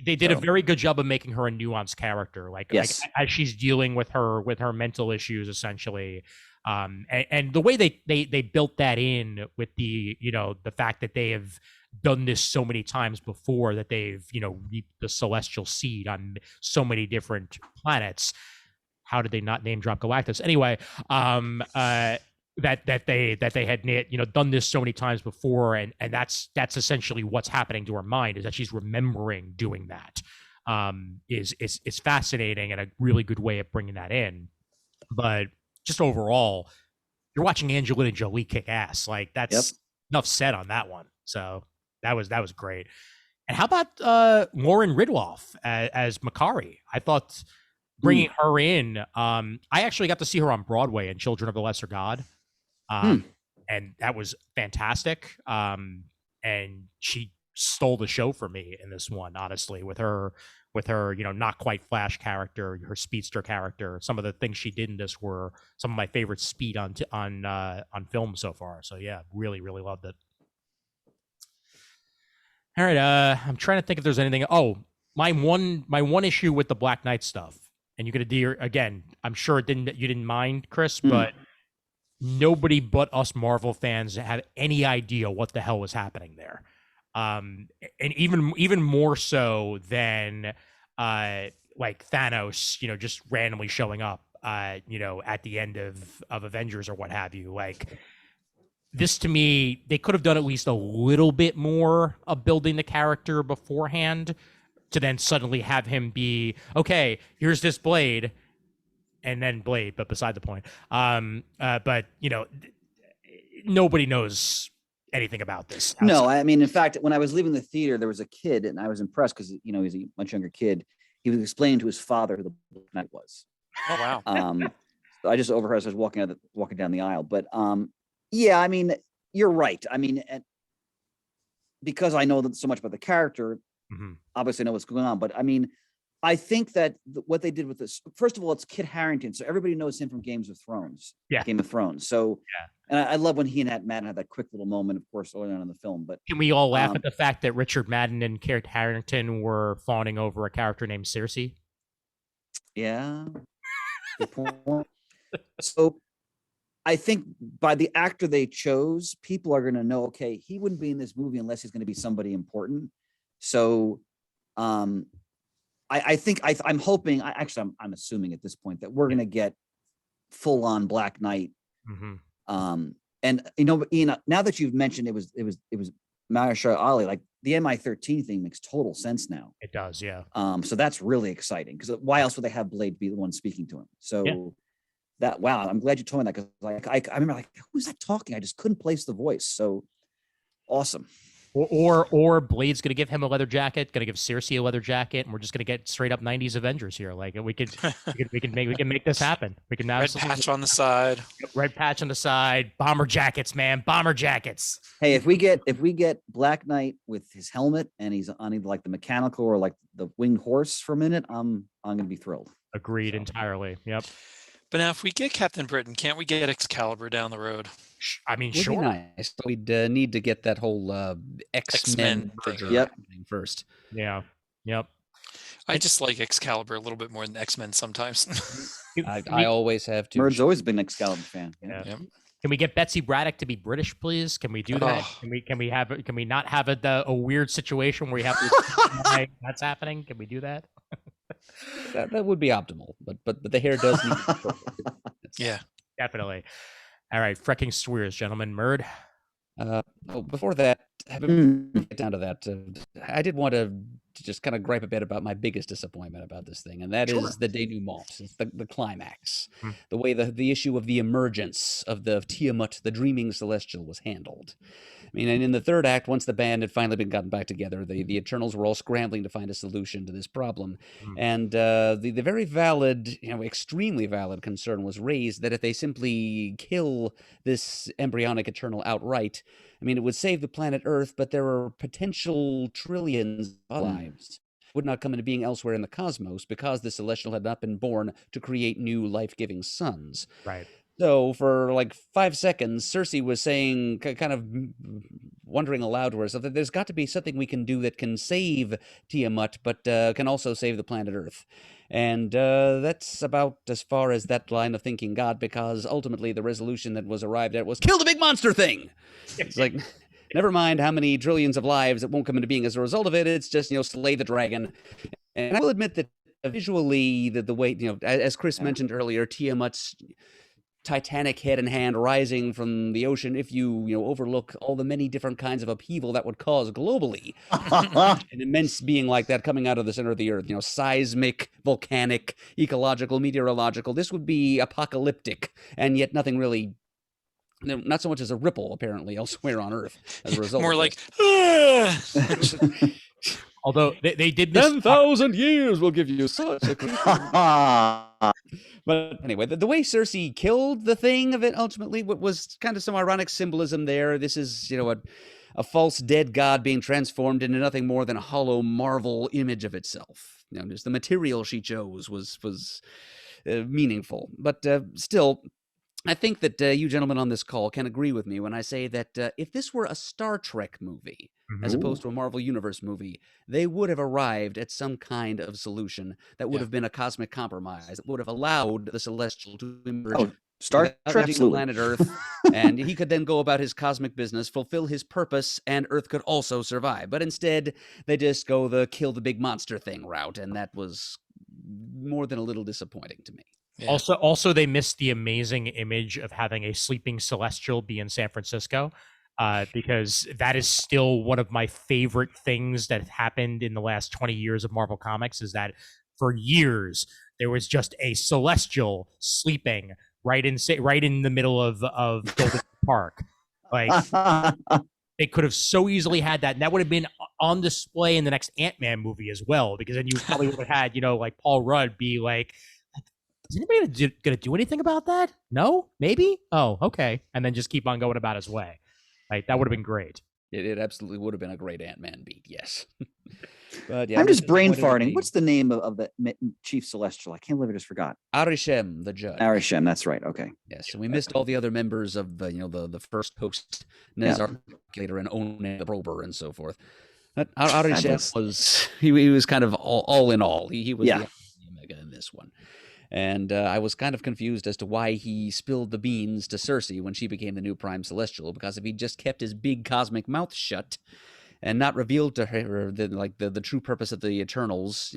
They did a very good job of making her a nuanced character, like as she's dealing with her mental issues, essentially. And the way they built that in with the the fact that they have done this so many times before, that they've reaped the celestial seed on so many different planets. How did they not name drop Galactus anyway? That they had done this so many times before, and that's essentially what's happening to her mind, is that she's remembering doing that. Is fascinating, and a really good way of bringing that in. But just overall, you're watching Angelina Jolie kick ass. Like, that's enough said on that one. So that was great. And how about Lauren Ridloff as Makari? I thought bringing her in. I actually got to see her on Broadway in Children of the Lesser God, and that was fantastic. And she stole the show for me in this one, honestly, with her not quite Flash character, her speedster character. Some of the things she did in this were some of my favorite speed on film so far. So yeah, really loved it. All right, I'm trying to think if there's anything. Oh, my one issue with the Black Knight stuff, and you're gonna do again. I'm sure you didn't mind, Chris, but nobody but us Marvel fans had any idea what the hell was happening there. And even more so than like Thanos, just randomly showing up, at the end of Avengers or what have you. Like, this, to me, they could have done at least a little bit more of building the character beforehand, to then suddenly have him be, okay, here's this Blade, and then Blade, but beside the point. But nobody knows anything about this. No, I mean, in fact, when I was leaving the theater, there was a kid, and I was impressed because he's a much younger kid. He was explaining to his father who the Black Knight was. Oh wow! So I just overheard as I was walking down the aisle. But yeah, I mean, you're right. I mean, because I know so much about the character, obviously I know what's going on. But I mean, I think that what they did with this, first of all, it's Kit Harington, so everybody knows him from Game of Thrones. So, and I love when he and Madden had that quick little moment, of course, early on in the film. But can we all laugh at the fact that Richard Madden and Kit Harington were fawning over a character named Circe? Yeah, good point. So, I think by the actor they chose, people are going to know, okay, he wouldn't be in this movie unless he's going to be somebody important. So, I think I'm hoping. I'm assuming at this point that we're going to get full on Black Knight. And Ian, now that you've mentioned it was Mahershala Ali, like the MI13 thing makes total sense now. It does, yeah. So that's really exciting, because why else would they have Blade be the one speaking to him? So I'm glad you told me that, because I remember, like, who's that talking? I just couldn't place the voice. So awesome. Or Blade's gonna give him a leather jacket, gonna give Circe a leather jacket, and we're just gonna get straight up 90s Avengers here. Like, we can make this happen. We can red patch on the side. Red patch on the side. Bomber jackets, man. Bomber jackets. Hey, if we get Black Knight with his helmet and he's on either like the mechanical or like the winged horse for a minute, I'm gonna be thrilled. Agreed entirely. Yep. But now, if we get Captain Britain, can't we get Excalibur down the road? I mean, Would sure. be nice. We'd need to get that whole X-Men thing first. Yeah. Yep. I just like Excalibur a little bit more than X-Men sometimes. I always have too. Murd's always been an Excalibur fan. Yeah. Yep. Can we get Betsy Braddock to be British, please? Can we do that? Can we not have a weird situation where we have to that's happening? Can we do that? That would be optimal, but the hair does need to be perfect. Yeah, definitely. All right, frecking swears, gentlemen. Murd. Before that, having get down to that, I did want to just kind of gripe a bit about my biggest disappointment about this thing, and that is the denouement. It's the climax, the way the issue of the emergence of the Tiamat, the dreaming celestial, was handled. I mean, and in the third act, once the band had finally been gotten back together, the Eternals were all scrambling to find a solution to this problem. And the very valid, extremely valid concern was raised that if they simply kill this embryonic Eternal outright, I mean, it would save the planet Earth, but there are potential trillions of lives would not come into being elsewhere in the cosmos because the Celestial had not been born to create new life-giving suns. Right. So for like 5 seconds, Circe was saying, kind of wondering aloud to herself, that there's got to be something we can do that can save Tiamat, but can also save the planet Earth. And that's about as far as that line of thinking got, because ultimately the resolution that was arrived at was kill the big monster thing. It's like, never mind how many trillions of lives that won't come into being as a result of it. It's just, slay the dragon. And I will admit that visually, the way, as Chris mentioned earlier, Tiamat's titanic head and hand rising from the ocean, if you overlook all the many different kinds of upheaval that would cause globally, an immense being like that coming out of the center of the earth, seismic, volcanic, ecological, meteorological, this would be apocalyptic, and yet nothing really, not so much as a ripple apparently elsewhere on earth as a result. More of like Although they did this 10,000 years will give you such a But anyway, the way Cersei killed the thing of it ultimately was kind of some ironic symbolism there. This is, a false dead god being transformed into nothing more than a hollow marvel image of itself. Just the material she chose was meaningful. But still, I think that you gentlemen on this call can agree with me when I say that if this were a Star Trek movie, as opposed to a Marvel Universe movie, they would have arrived at some kind of solution that would have been a cosmic compromise, that would have allowed the Celestial to emerge Star Trek, the planet Earth, and he could then go about his cosmic business, fulfill his purpose, and Earth could also survive. But instead, they just go the kill the big monster thing route, and that was more than a little disappointing to me. Yeah. Also, they missed the amazing image of having a sleeping Celestial be in San Francisco, because that is still one of my favorite things that happened in the last 20 years of Marvel Comics, is that for years there was just a Celestial sleeping right in the middle of Golden Park. Like, they could have so easily had that, and that would have been on display in the next Ant-Man movie as well, because then you probably would have had, like Paul Rudd be like, is anybody gonna do anything about that? No? Maybe? Oh, okay. And then just keep on going about his way. Like, that would have been great. It absolutely would have been a great Ant-Man beat, yes. But yeah, I'm just brain farting. What's the name of the Chief Celestial? I can't believe I just forgot. Arishem, the judge. Arishem, that's right. Okay. Yes, and we missed all the other members of the first host, Nezar, and Onan the Prober, and so forth. But Arishem was he was kind of all in all. He was the Omega in this one. And I was kind of confused as to why he spilled the beans to Cersei when she became the new Prime Celestial, because if he just kept his big cosmic mouth shut and not revealed to her the true purpose of the Eternals,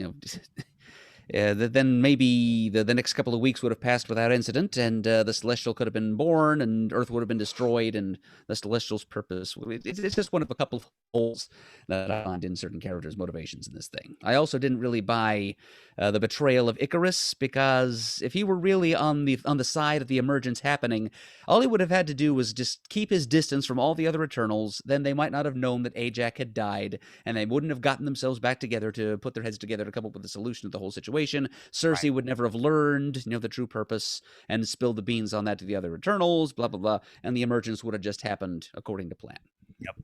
then maybe the next couple of weeks would have passed without incident, and the Celestial could have been born, and Earth would have been destroyed, and the Celestial's purpose. It's just one of a couple of holes that I find in certain characters' motivations in this thing. I also didn't really buy the betrayal of Icarus, because if he were really on the side of the emergence happening, all he would have had to do was just keep his distance from all the other Eternals. Then they might not have known that Ajax had died, and they wouldn't have gotten themselves back together to put their heads together to come up with a solution to the whole situation. Cersei would never have learned, the true purpose and spilled the beans on that to the other Eternals, blah, blah, blah, and the emergence would have just happened according to plan. Yep.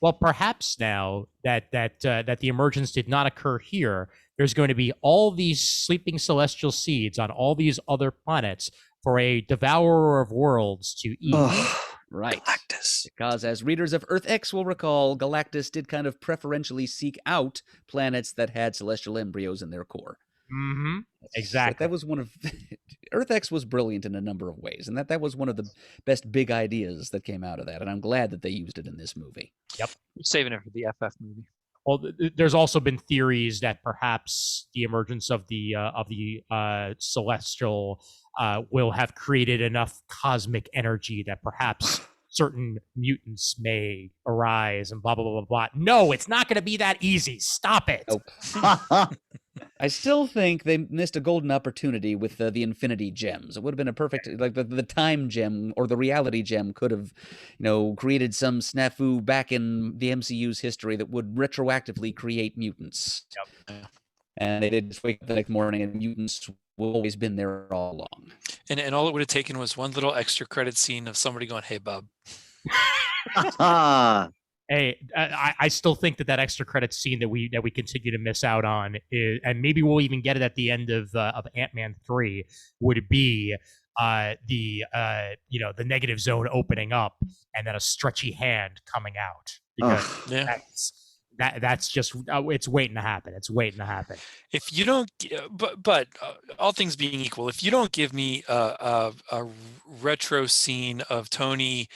Well, perhaps now that the emergence did not occur here, there's going to be all these sleeping celestial seeds on all these other planets for a devourer of worlds to eat. Right. Galactus. Because as readers of Earth X will recall, Galactus did kind of preferentially seek out planets that had celestial embryos in their core. Mm-hmm. Exactly. That was one of Earth X was brilliant in a number of ways, and that was one of the best big ideas that came out of that, and I'm glad that they used it in this movie. Yep. I'm saving it for the FF movie. Well, there's also been theories that perhaps the emergence of the Celestial will have created enough cosmic energy that perhaps certain mutants may arise and blah, blah, blah, blah, blah. No, it's not going to be that easy. Stop it. Nope. I still think they missed a golden opportunity with the Infinity Gems. It would have been a perfect, like the time gem or the reality gem could have, created some snafu back in the MCU's history that would retroactively create mutants. Yep. And they did just wake up the next morning and mutants have always been there all along. And all it would have taken was one little extra credit scene of somebody going, "Hey, bub." Hey, I still think that extra credit scene that we continue to miss out on is, and maybe we'll even get it at the end of Ant-Man 3, would be the negative zone opening up and then a stretchy hand coming out, because that's just it's waiting to happen. It's waiting to happen. If you don't, but all things being equal, if you don't give me a retro scene of Tony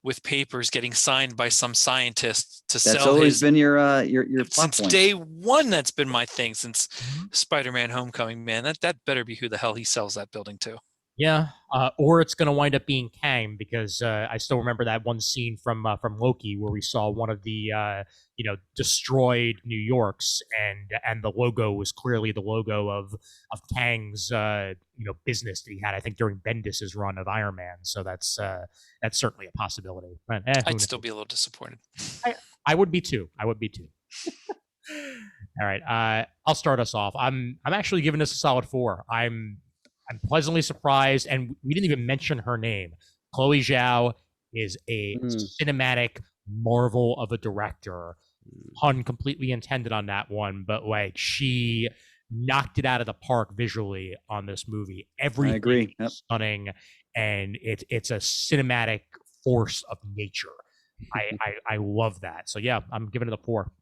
with papers getting signed by some scientist to That's sell always his, been your plot since point. day one, that's been my thing since Spider-Man Homecoming, man. That better be who the hell he sells that building to. Yeah, or it's going to wind up being Kang, because I still remember that one scene from Loki where we saw one of the destroyed New Yorks, and the logo was clearly the logo of Kang's business that he had, I think, during Bendis's run of Iron Man. So that's certainly a possibility. But, I'd still be a little disappointed. I would be too. I would be too. All right, I'll start us off. I'm actually giving this a solid 4. I'm pleasantly surprised, and we didn't even mention her name. Chloe Zhao is a cinematic marvel of a director. Pun completely intended on that one, but like, she knocked it out of the park visually on this movie. Everything I agree. is stunning, and it's a cinematic force of nature. I love that. So yeah, I'm giving it a 4.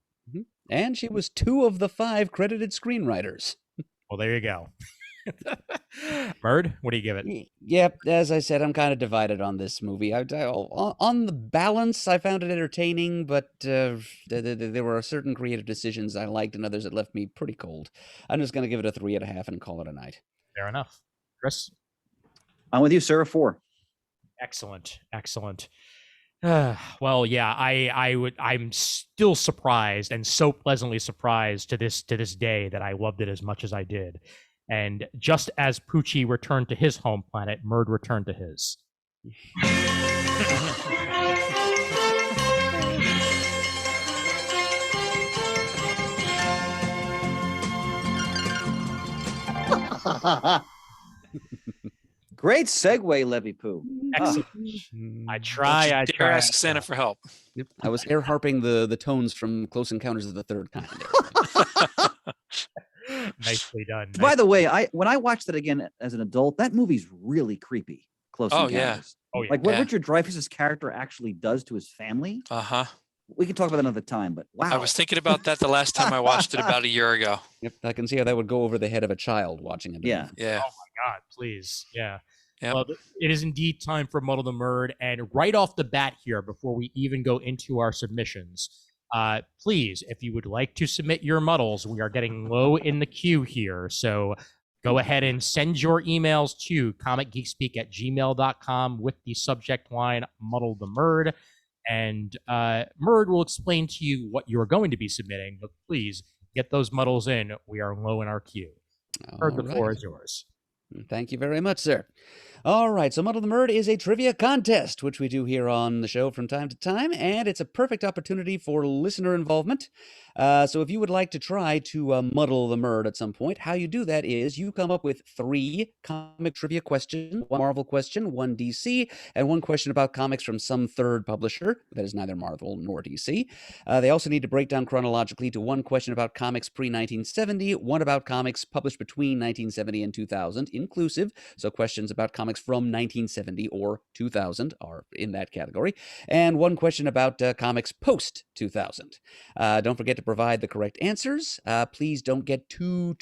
And she was 2 of the 5 credited screenwriters. Well, there you go. Murd, what do you give it? Yep, as I said, I'm kind of divided on this movie. On the balance, I found it entertaining, but there were certain creative decisions I liked and others that left me pretty cold. I'm just going to give it a 3.5 and call it a night. Fair enough. Chris? I'm with you, sir. A 4. Excellent. Well, yeah, I'm still surprised, and so pleasantly surprised to this day, that I loved it as much as I did. And just as Poochie returned to his home planet, Murd returned to his. Great segue, Levy Poo. Excellent. I try. Dare ask Santa for help. Yep. I was air harping the tones from Close Encounters of the Third Kind. Nicely done. By the way, when I watched it again as an adult, that movie's really creepy. Close Encounters. Oh yeah. Like what Richard Dreyfuss's character actually does to his family. We can talk about that another time, but wow. I was thinking about that the last time I watched it about a year ago. Yep, I can see how that would go over the head of a child watching it. Yeah. Yeah. Oh my God, please. Yeah. Yep. Well, it is indeed time for Muddle the Murd, and right off the bat here, before we even go into our submissions, please, if you would like to submit your muddles, we are getting low in the queue here, so go ahead and send your emails to comicgeekspeak@gmail.com with the subject line Muddle the Murd, and Murd will explain to you what you're going to be submitting, but please get those muddles in. We are low in our queue. Murd, the floor is yours. Thank you very much, sir. All right, so Muddle the Murd is a trivia contest, which we do here on the show from time to time, and it's a perfect opportunity for listener involvement. So if you would like to try to muddle the Murd at some point, how you do that is you come up with 3 comic trivia questions, 1 Marvel question, 1 DC, and 1 question about comics from some third publisher that is neither Marvel nor DC. They also need to break down chronologically to 1 question about comics pre-1970, 1 about comics published between 1970 and 2000, inclusive, so questions about comics from 1970 or 2000 are in that category, and 1 question about comics post-2000. Don't forget to provide the correct answers. Please don't get too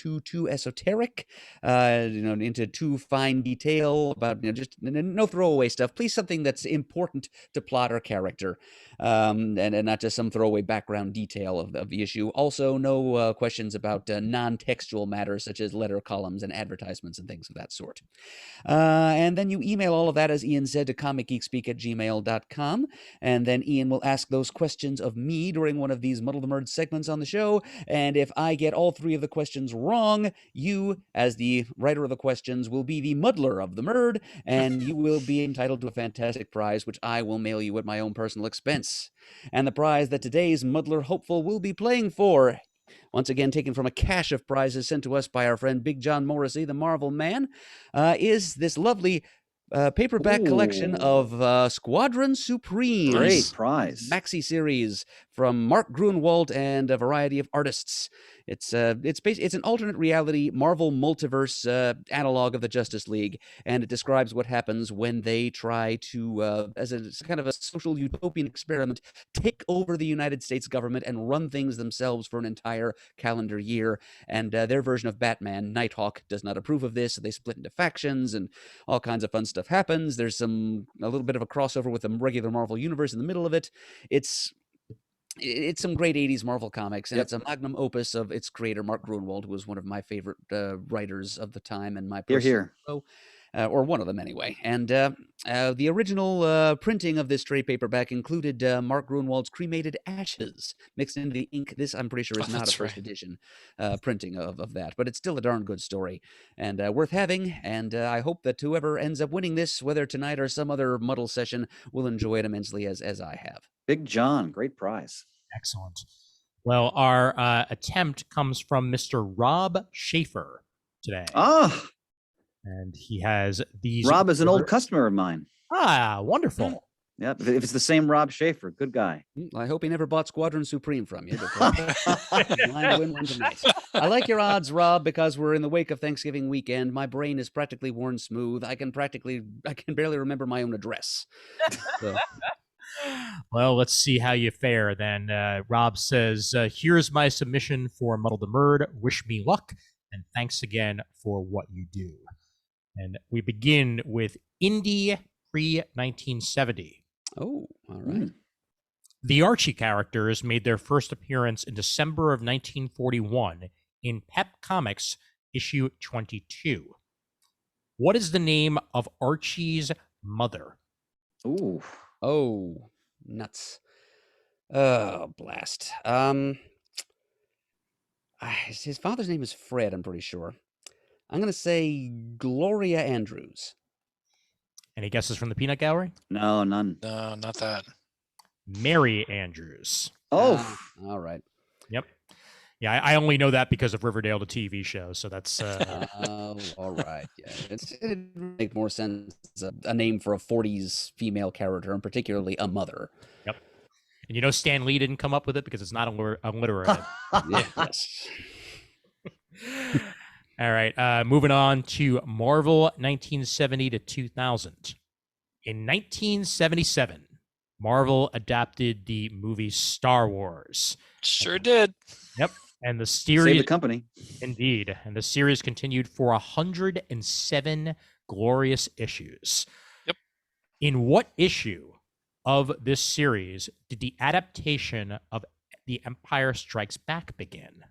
esoteric, into too fine detail about, just no throwaway stuff. Please something that's important to plot or character, and not just some throwaway background detail of the issue. Also, no questions about non-textual matters such as letter columns and advertisements and things of that sort. And then you email all of that, as Ian said, to comicgeekspeak@gmail.com, and then Ian will ask those questions of me during one of these Muddle the Murd segments on the show, and if I get all 3 of the questions wrong, you, as the writer of the questions, will be the muddler of the Murd, and you will be entitled to a fantastic prize, which I will mail you at my own personal expense. And the prize that today's muddler hopeful will be playing for, once again taken from a cache of prizes sent to us by our friend Big John Morrissey, the Marvel Man, is this lovely paperback collection of Squadron Supreme. Great prize. Maxi series from Mark Gruenwald and a variety of artists. It's an alternate reality Marvel multiverse analog of the Justice League, and it describes what happens when they try to, as a kind of a social utopian experiment, take over the United States government and run things themselves for an entire calendar year. And their version of Batman, Nighthawk, does not approve of this. So they split into factions, and all kinds of fun stuff happens. There's a little bit of a crossover with the regular Marvel universe in the middle of it. It's some great 80s Marvel comics, and it's a magnum opus of its creator, Mark Gruenwald, who was one of my favorite writers of the time, and my personal hero, or one of them anyway. And the original printing of this trade paperback included Mark Gruenwald's cremated ashes mixed into the ink. This, I'm pretty sure, is not a first edition printing of that, but it's still a darn good story, and worth having. And I hope that whoever ends up winning this, whether tonight or some other Muddle session, will enjoy it immensely as I have. Big John, great prize. Excellent. Well, our attempt comes from Mr. Rob Schaefer today. Ah, and he has these. Rob is an old customer of mine. Ah, wonderful. Yep. If it's the same Rob Schaefer, good guy. I hope he never bought Squadron Supreme from you. Line to win one tonight. I like your odds, Rob, because we're in the wake of Thanksgiving weekend. My brain is practically worn smooth. I can barely remember my own address. So. Well, let's see how you fare then. Rob says, here's my submission for Muddle the Murd. Wish me luck, and thanks again for what you do. And we begin with Indie pre-1970. Oh, all right. The Archie characters made their first appearance in December of 1941 in Pep Comics issue 22. What is the name of Archie's mother? Ooh. Oh, nuts. Oh, blast. His father's name is Fred, I'm pretty sure. I'm going to say Gloria Andrews. Any guesses from the Peanut Gallery? No, none. No, not that. Mary Andrews. Oh. All right. Yep. Yeah, I only know that because of Riverdale, the TV show. So that's. Oh, all right. Yeah, it would make more sense as a name for a 40s female character, and particularly a mother. Yep. And you know, Stan Lee didn't come up with it because it's not alliterated. Yes. All right. Moving on to Marvel 1970 to 2000. In 1977, Marvel adapted the movie Star Wars. Sure did. Yep. And the series, Save the company. Indeed. And the series continued for 107 glorious issues. Yep. In what issue of this series did the adaptation of The Empire Strikes Back begin?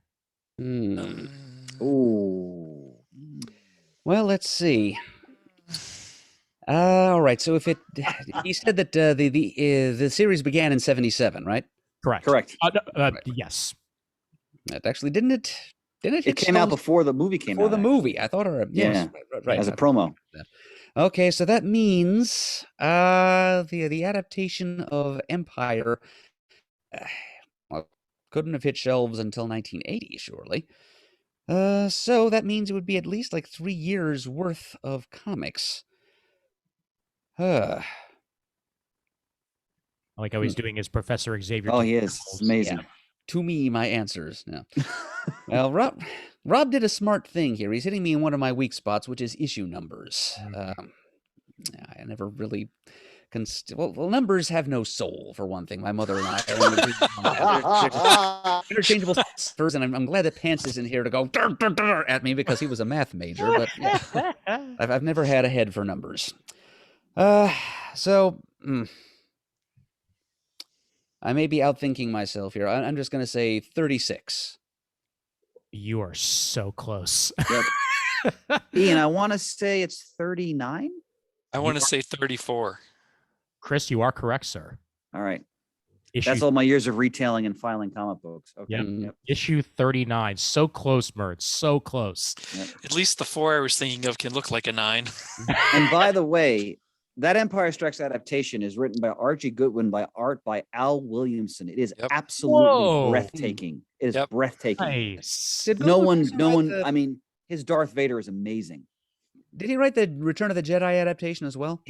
Ooh. Well, let's see. All right. So if he said that the series began in 77, right? Correct. Correct. Right. Yes. That actually didn't it? It came out before the movie came out. Before the movie, I thought. Yes, right. As a promo. Okay, so that means the adaptation of Empire well, couldn't have hit shelves until 1980, surely. So that means it would be at least like 3 years worth of comics. I like how he's doing his Professor Xavier. Oh, he is. It's amazing. Yeah. To me, my answers. No. Well, Rob did a smart thing here. He's hitting me in one of my weak spots, which is issue numbers. I never really well, numbers have no soul, for one thing. My mother and I are interchangeable ciphers, and I'm glad that Pants isn't here to go at me because he was a math major. But yeah, I've never had a head for numbers. I may be outthinking myself here. I'm just going to say 36. You are so close. Yep. Ian, I want to say it's 39. I want to say 34. Chris, you are correct, sir. All right. Issue, That's all my years of retailing and filing comic books. Okay. Yep. Issue 39. So close, Murd. So close. Yep. At least the 4 I was thinking of can look like a 9. And by the way, that Empire Strikes adaptation is written by Archie Goodwin, by art by Al Williamson. It is absolutely breathtaking. It is breathtaking. Nice. No one. I mean, his Darth Vader is amazing. Did he write the Return of the Jedi adaptation as well?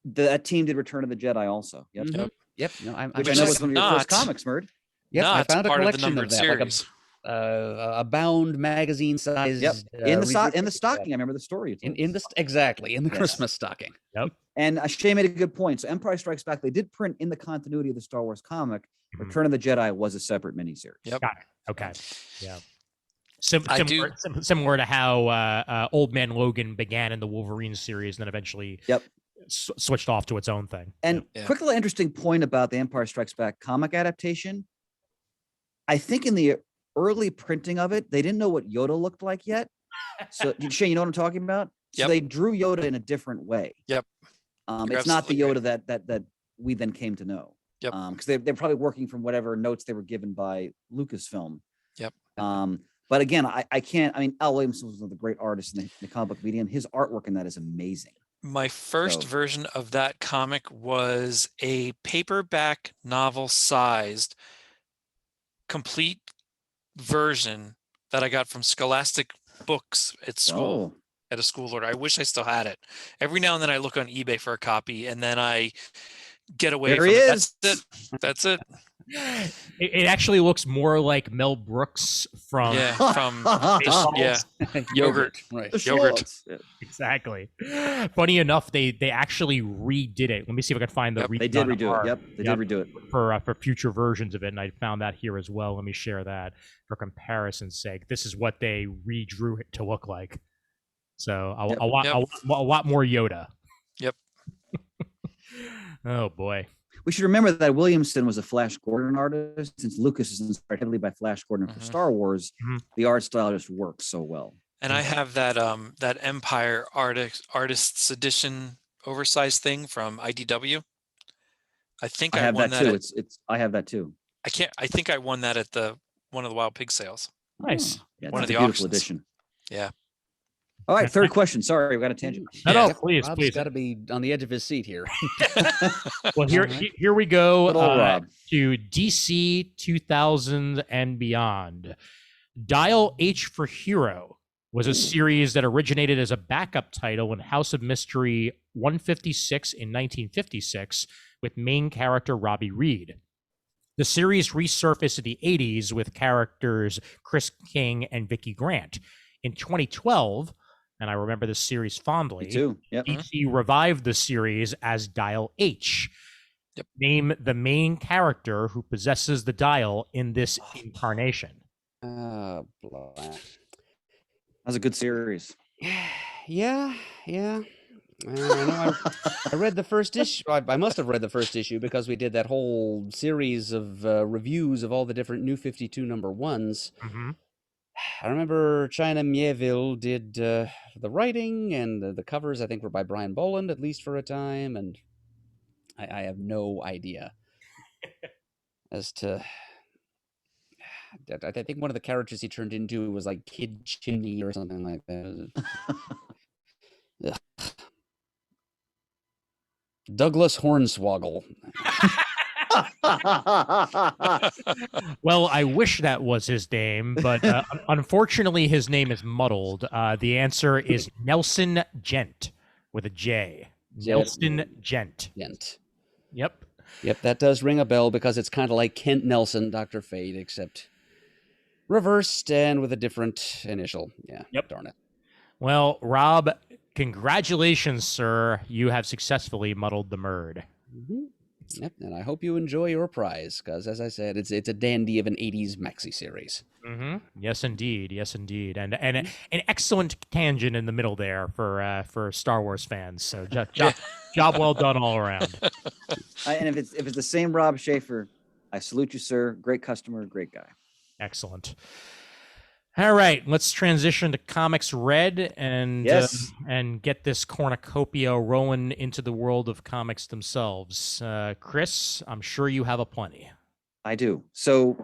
That team did Return of the Jedi also. Yep. Mm-hmm. Yep. No, Which I know was one of your first comics, Murd. Yep. I found a part collection of the numbered that, series. a bound magazine sized. Yep. In the reproduction stocking. I remember the story. You told us. Exactly in the Yes. Christmas stocking. Yep. And Shay made a good point. So Empire Strikes Back, they did print in the continuity of the Star Wars comic. Mhm. Return of the Jedi was a separate miniseries. Yep. Got it. Okay. Yeah. I do- Similar to how Old Man Logan began in the Wolverine series and then eventually Yep. switched off to its own thing. And Yeah. quick little interesting point about the Empire Strikes Back comic adaptation. I think in the early printing of it, they didn't know what Yoda looked like yet. So Shay, you know what I'm talking about? So Yep. they drew Yoda in a different way. Yep. You're It's not the absolutely Yoda that we then came to know. Yep. Because they're probably working from whatever notes they were given by Lucasfilm. Yep. But again, I can't. I mean, Al Williamson was one of the great artists in the comic book medium. His artwork in that is amazing. My first So- version of that comic was a paperback novel sized complete version that I got from Scholastic Books at school. At a school order. I wish I still had it. Every now and then I look on eBay for a copy and then I get away There from he it. is. That's it. It actually looks more like Mel Brooks from Yeah, from Spaceballs. yeah, yogurt. Right. The Yogurt. Schwartz. Yeah. Exactly. Funny enough, they actually redid it. Let me see if I can find the Yep. They did redone redo art. it. Yep, they Yep. did redo it. For future versions of it, and I found that here as well. Let me share that for comparison's sake. This is what they redrew it to look like. So Yep. a lot more Yoda. Yep. Oh boy. We should remember that Williamson was a Flash Gordon artist. Since Lucas is inspired heavily by Flash Gordon for Mhm. Star Wars, Mhm. the art style just works so well. And I have that that Empire Artists Edition oversized thing from IDW. I think I I have won that that. too. At, I have that too. I think I won that at one of the Wild Pig sales. Nice. Yeah, One it's of a the beautiful auctions. edition. Yeah. All right, third question. Sorry, we got a tangent. No, Yeah. no, please, Rob's please. got to be on the edge of his seat here. Well, here, All right. here we go Good old Rob. to DC 2000 and beyond. Dial H for Hero was a series that originated as a backup title in House of Mystery 156 in 1956 with main character Robbie Reed. The series resurfaced in the 80s with characters Chris King and Vicki Grant. In 2012, and I remember this series fondly, Me too. Yep. DC revived the series as Dial H. Yep. Name the main character who possesses the dial in this incarnation. Oh, blah. That's a good series. Yeah. I know I read the first issue. I must have read the first issue because we did that whole series of reviews of all the different New 52 number ones. Mm-hmm. I remember China Mieville did the writing, and the covers I think were by Brian Boland, at least for a time, and I have no idea as to... I think one of the characters he turned into was like Kid Chimney or something like that. Ugh. Douglas Hornswoggle. Well, I wish that was his name, but unfortunately, his name is muddled. The answer is Nelson Gent with a J. Nelson Gent. Gent. Yep. Yep, that does ring a bell because it's kind of like Kent Nelson, Dr. Fate, except reversed and with a different initial. Yeah, Yep. Darn it. Well, Rob, congratulations, sir. You have successfully muddled the Murd. Mm-hmm. Yep, and I hope you enjoy your prize because, as I said, it's a dandy of an 80s maxi series. Mm-hmm. Yes, indeed. Yes, indeed. And an excellent tangent in the middle there for Star Wars fans. So job well done all around. And if it's the same Rob Schaefer, I salute you, sir. Great customer, great guy. Excellent. All right, let's transition to Comics Red and Yes. and get this cornucopia rolling into the world of comics themselves. Chris, I'm sure you have aplenty. I do. So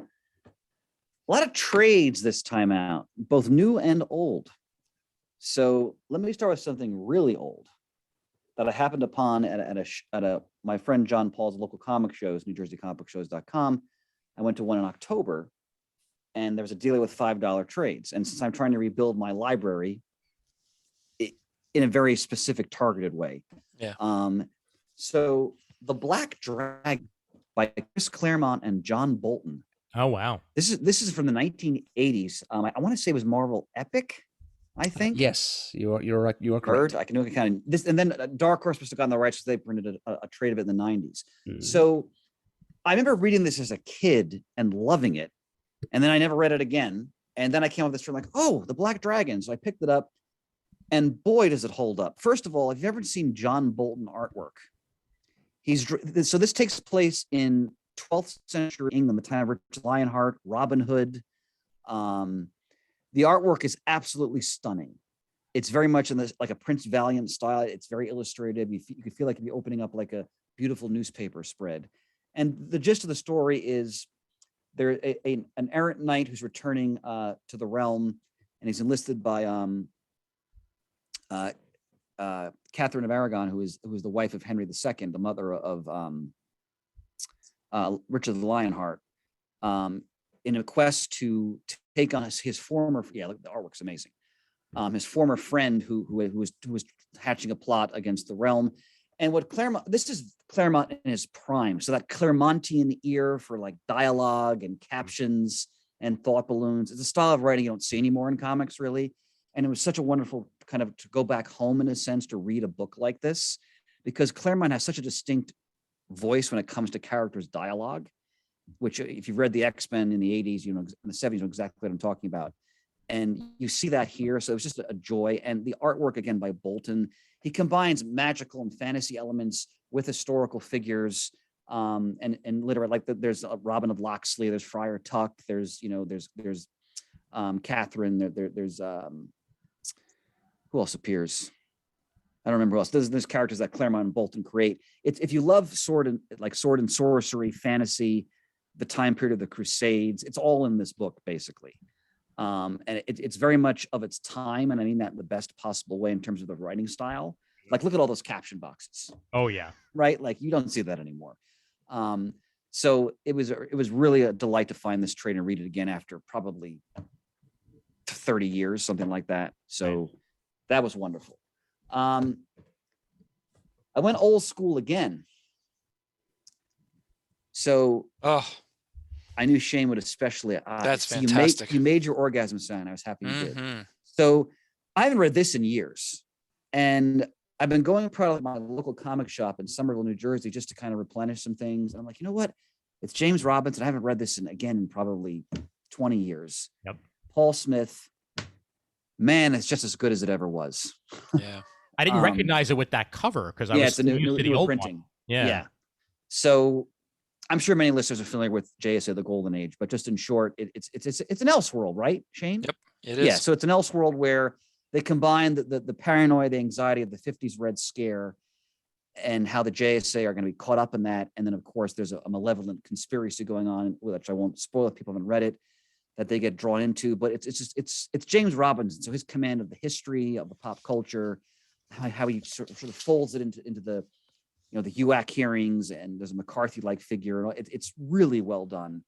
a lot of trades this time out, both new and old. So let me start with something really old that I happened upon at my friend John Paul's local comic shows, NewJerseyComicBookShows.com. I went to one in October, and there was a dealer with $5 trades. And since I'm trying to rebuild my library in a very specific, targeted way. Yeah. So The Black Dragon by Chris Claremont and John Bolton Oh, wow. This is from the 1980s. I want to say it was Marvel Epic, I think. Yes, you're right. You are Bird. correct. I can look at kind of this, and then Dark Horse must have gotten the rights, so they printed a trade of it in the 90s. Mm. So I remember reading this as a kid and loving it, and then I never read it again. And then I came up with this from like, oh, the Black Dragon. So I picked it up, and boy, does it hold up. First of all, have you ever seen John Bolton artwork? So this takes place in 12th century England, the time of Richard Lionheart, Robin Hood. The artwork is absolutely stunning. It's very much in this like a Prince Valiant style. It's very illustrative. You can feel like you're opening up like a beautiful newspaper spread. And the gist of the story is there an errant knight who's returning to the realm, and he's enlisted by Catherine of Aragon, who is the wife of Henry II, the mother of Richard the Lionheart, in a quest to take on his former, look, the artwork's amazing. His former friend who was hatching a plot against the realm. And what Claremont, this is Claremont in his prime. So that Claremontian ear for like dialogue and captions and thought balloons. It's a style of writing you don't see anymore in comics, really. And it was such a wonderful kind of to go back home in a sense to read a book like this, because Claremont has such a distinct voice when it comes to characters' dialogue, which if you've read the X-Men in the 80s, in the 70s, you know exactly what I'm talking about. And you see that here. So it was just a joy. And the artwork, again, by Bolton, he combines magical and fantasy elements with historical figures. And literally, like there's Robin of Locksley, there's Friar Tuck, there's Catherine, there's who else appears? I don't remember who else. There's characters that Claremont and Bolton create. If you love sword and sorcery, fantasy, the time period of the Crusades, it's all in this book, basically. And it's very much of its time, and I mean that in the best possible way in terms of the writing style. Like, look at all those caption boxes. Oh yeah, right. Like you don't see that anymore. So it was really a delight to find this trade and read it again after probably 30 years, something like that. So that was wonderful. I went old school again. So I knew Shane would especially. That's so fantastic. You made your orgasm sound. I was happy you did. Mm-hmm. So I haven't read this in years, and I've been going probably to my local comic shop in Somerville, New Jersey, just to kind of replenish some things. And I'm like, you know what? It's James Robinson. I haven't read this in probably 20 years. Yep. Paul Smith. Man, it's just as good as it ever was. Yeah. I didn't recognize it with that cover because I was it's a new old printing. One. Yeah. So I'm sure many listeners are familiar with JSA, the Golden Age, but just in short, it's an Elseworld, right, Shane? Yep, it is. Yeah, so it's an Elseworld where they combine the paranoia, the anxiety of the 50s Red Scare, and how the JSA are going to be caught up in that. And then, of course, there's a malevolent conspiracy going on, which I won't spoil if people haven't read it, that they get drawn into. But it's James Robinson, so his command of the history of the pop culture, how he sort of folds it into the the HUAC hearings, and there's a McCarthy-like figure. It's really well done.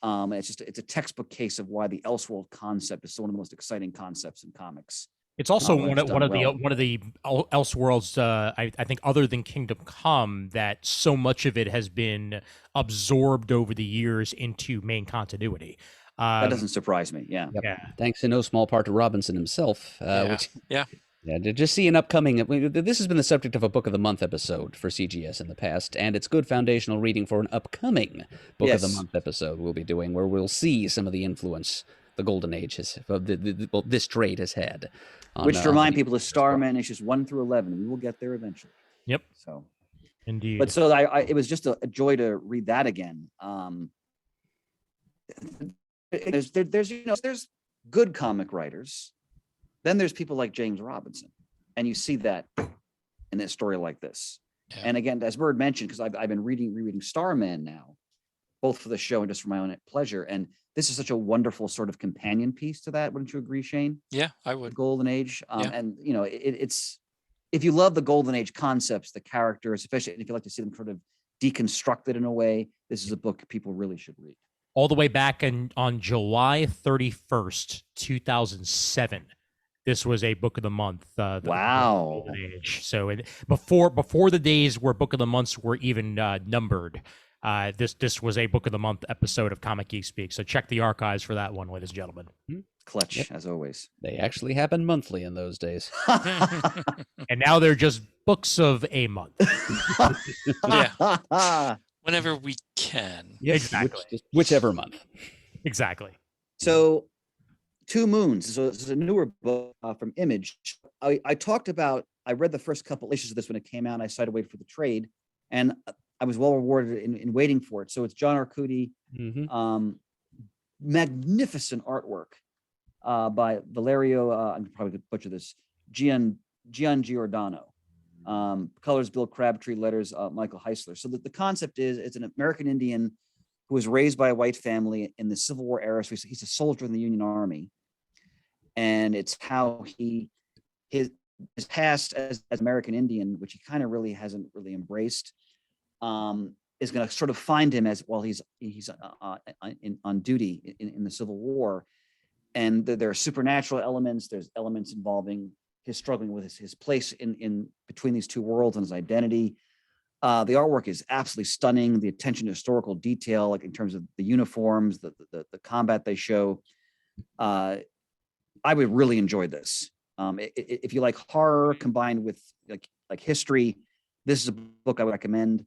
And it's a textbook case of why the Elseworld concept is one of the most exciting concepts in comics. It's also one of the Elseworlds. I think other than Kingdom Come, that so much of it has been absorbed over the years into main continuity. That doesn't surprise me. Yeah. Yep. Thanks in no small part to Robinson himself. Yeah, to just see an upcoming. This has been the subject of a Book of the Month episode for CGS in the past, and it's good foundational reading for an upcoming Book of the Month episode we'll be doing, where we'll see some of the influence the Golden Age this trade has had. Which to remind people is Starman issues 1 through 11. We will get there eventually. Yep. So, indeed. But so it was just a joy to read that again. There's good comic writers. Then there's people like James Robinson, and you see that in a story like this. Yeah. And again, as Bird mentioned, because I've been rereading Starman now, both for the show and just for my own pleasure. And this is such a wonderful sort of companion piece to that. Wouldn't you agree, Shane? Yeah, I would. The Golden Age. And it's if you love the Golden Age concepts, the characters, especially if you like to see them sort of deconstructed in a way, this is a book people really should read. All the way back on July 31st, 2007. This was a Book of the Month. Wow! Age. So before the days where Book of the Months were even numbered, this was a Book of the Month episode of Comic Geek Speak. So check the archives for that one, ladies and gentlemen. Clutch, Yep. as always. They actually happened monthly in those days. And now they're just books of a month. Yeah. Whenever we can. Yeah, exactly. Whichever month. Exactly. So, Two Moons. So this is a newer book from Image. I talked about. I read the first couple issues of this when it came out. I decided to wait for the trade, and I was well rewarded in waiting for it. So it's John Arcudi, magnificent artwork by Valerio. I'm probably going to butcher this. Gian Giordano. Colors Bill Crabtree, letters Michael Heisler. So the concept is it's an American Indian who was raised by a white family in the Civil War era. So he's a soldier in the Union Army, and it's how his past as American Indian, which he kind of really hasn't really embraced, is going to sort of find him as while he's on duty in the Civil War, and there are supernatural elements. There's elements involving his struggling with his place in between these two worlds and his identity. The artwork is absolutely stunning. The attention to historical detail, like in terms of the uniforms, the combat they show. I would really enjoy this. If you like horror combined with like history, this is a book I would recommend.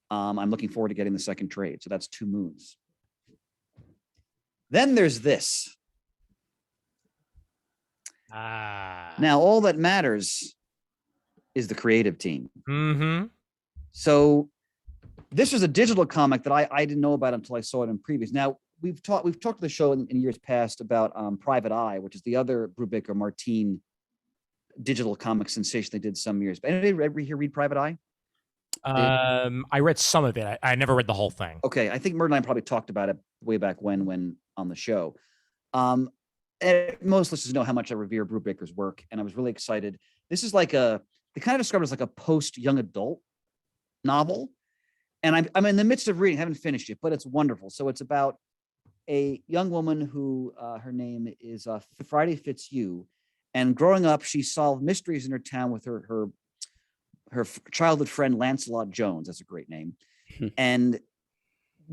I'm looking forward to getting the second trade. So that's Two Moons. Then there's this. Now, all that matters is the creative team. So this was a digital comic that I didn't know about until I saw it in previews. Now, we've talked to the show in years past about Private Eye, which is the other Brubaker Martin digital comic sensation they did some years. Anybody ever here read Private Eye? I read some of it. I never read the whole thing. Okay, I think Murd and I probably talked about it way back when on the show. And most listeners know how much I revere Brubaker's work, and I was really excited. This is like they kind of describe it as like a post young adult novel, and I'm in the midst of reading, haven't finished it, but it's wonderful. So it's about a young woman who her name is Friday Fitzhugh, and growing up, she solved mysteries in her town with her childhood friend Lancelot Jones. That's a great name, and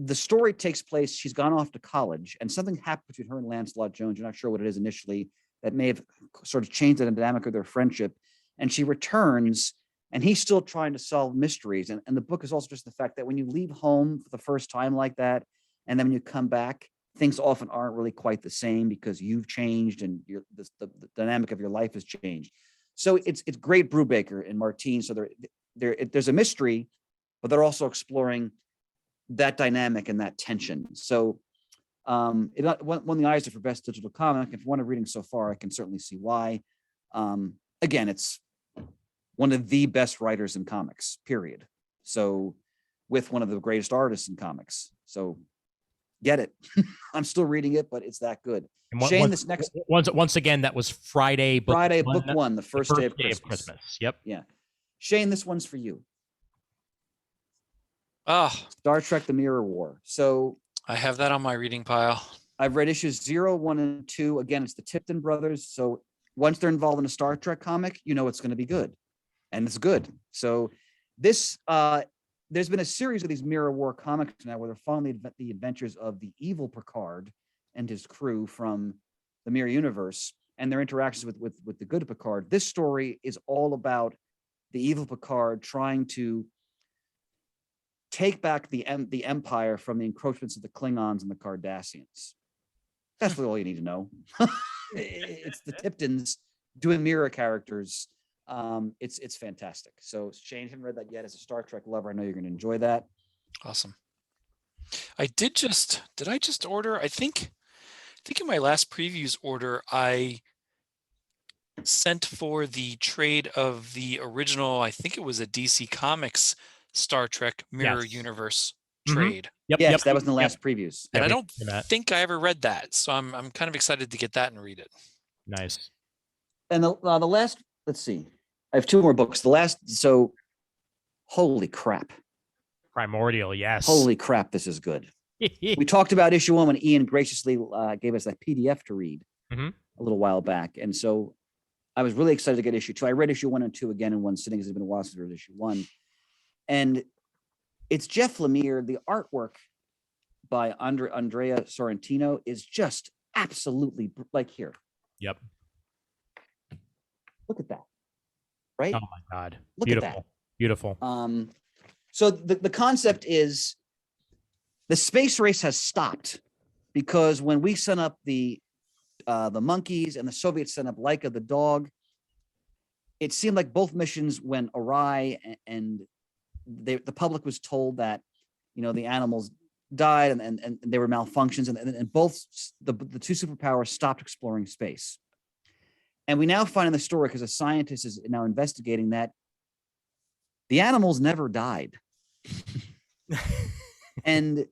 the story takes place, she's gone off to college and something happened between her and Lancelot Jones. You're not sure what it is initially that may have sort of changed the dynamic of their friendship. And she returns and he's still trying to solve mysteries. And the book is also just the fact that when you leave home for the first time like that, and then when you come back, things often aren't really quite the same because you've changed and the dynamic of your life has changed. So it's great Brubaker and Martin. So there's a mystery, but they're also exploring that dynamic and that tension. So it won the Eisner for Best Digital Comic. If one of reading so far, I can certainly see why. Again, it's one of the best writers in comics, period. So with one of the greatest artists in comics. So get it. I'm still reading it, but it's that good. And Shane, this next once again, that was Friday book one, the first day of Christmas. Yep. Yeah. Shane, this one's for you. Oh, Star Trek: The Mirror War. So I have that on my reading pile. I've read issues 0, 1, and 2. Again, it's the Tipton brothers. So once they're involved in a Star Trek comic, you know it's going to be good. And it's good. So this, there's been a series of these Mirror War comics now where they're following the adventures of the evil Picard and his crew from the Mirror Universe and their interactions with the good Picard. This story is all about the evil Picard trying to take back the Empire from the encroachments of the Klingons and the Cardassians. That's really all you need to know. It's the Tiptons doing mirror characters. It's fantastic. So Shane, if you haven't read that yet, as a Star Trek lover, I know you're going to enjoy that. Awesome. Did I just order? I think in my last previews order, I sent for the trade of the original, I think it was a DC Comics Star Trek Mirror Universe trade. Yes, that was in the last previews. And I don't think I ever read that. So I'm kind of excited to get that and read it. Nice. And the last, let's see. I have 2 more books. The last, so holy crap. Primordial, yes. Holy crap, this is good. We talked about issue 1 when Ian graciously gave us that PDF to read a little while back. And so I was really excited to get issue 2. I read issue 1 and 2 again in one sitting because it's been a while since I read issue 1. And It's Jeff Lemire. The artwork by Andrea Sorrentino is just absolutely like here. Yep. Look at that. Right? Oh my God. Look Beautiful. at that. Beautiful. So the concept is the space race has stopped because when we sent up the monkeys and the Soviets sent up Laika the dog, it seemed like both missions went awry, and the public was told that, you know, the animals died and they were malfunctions, and both the two superpowers stopped exploring space. And we now find in the story, because a scientist is now investigating, that the animals never died. And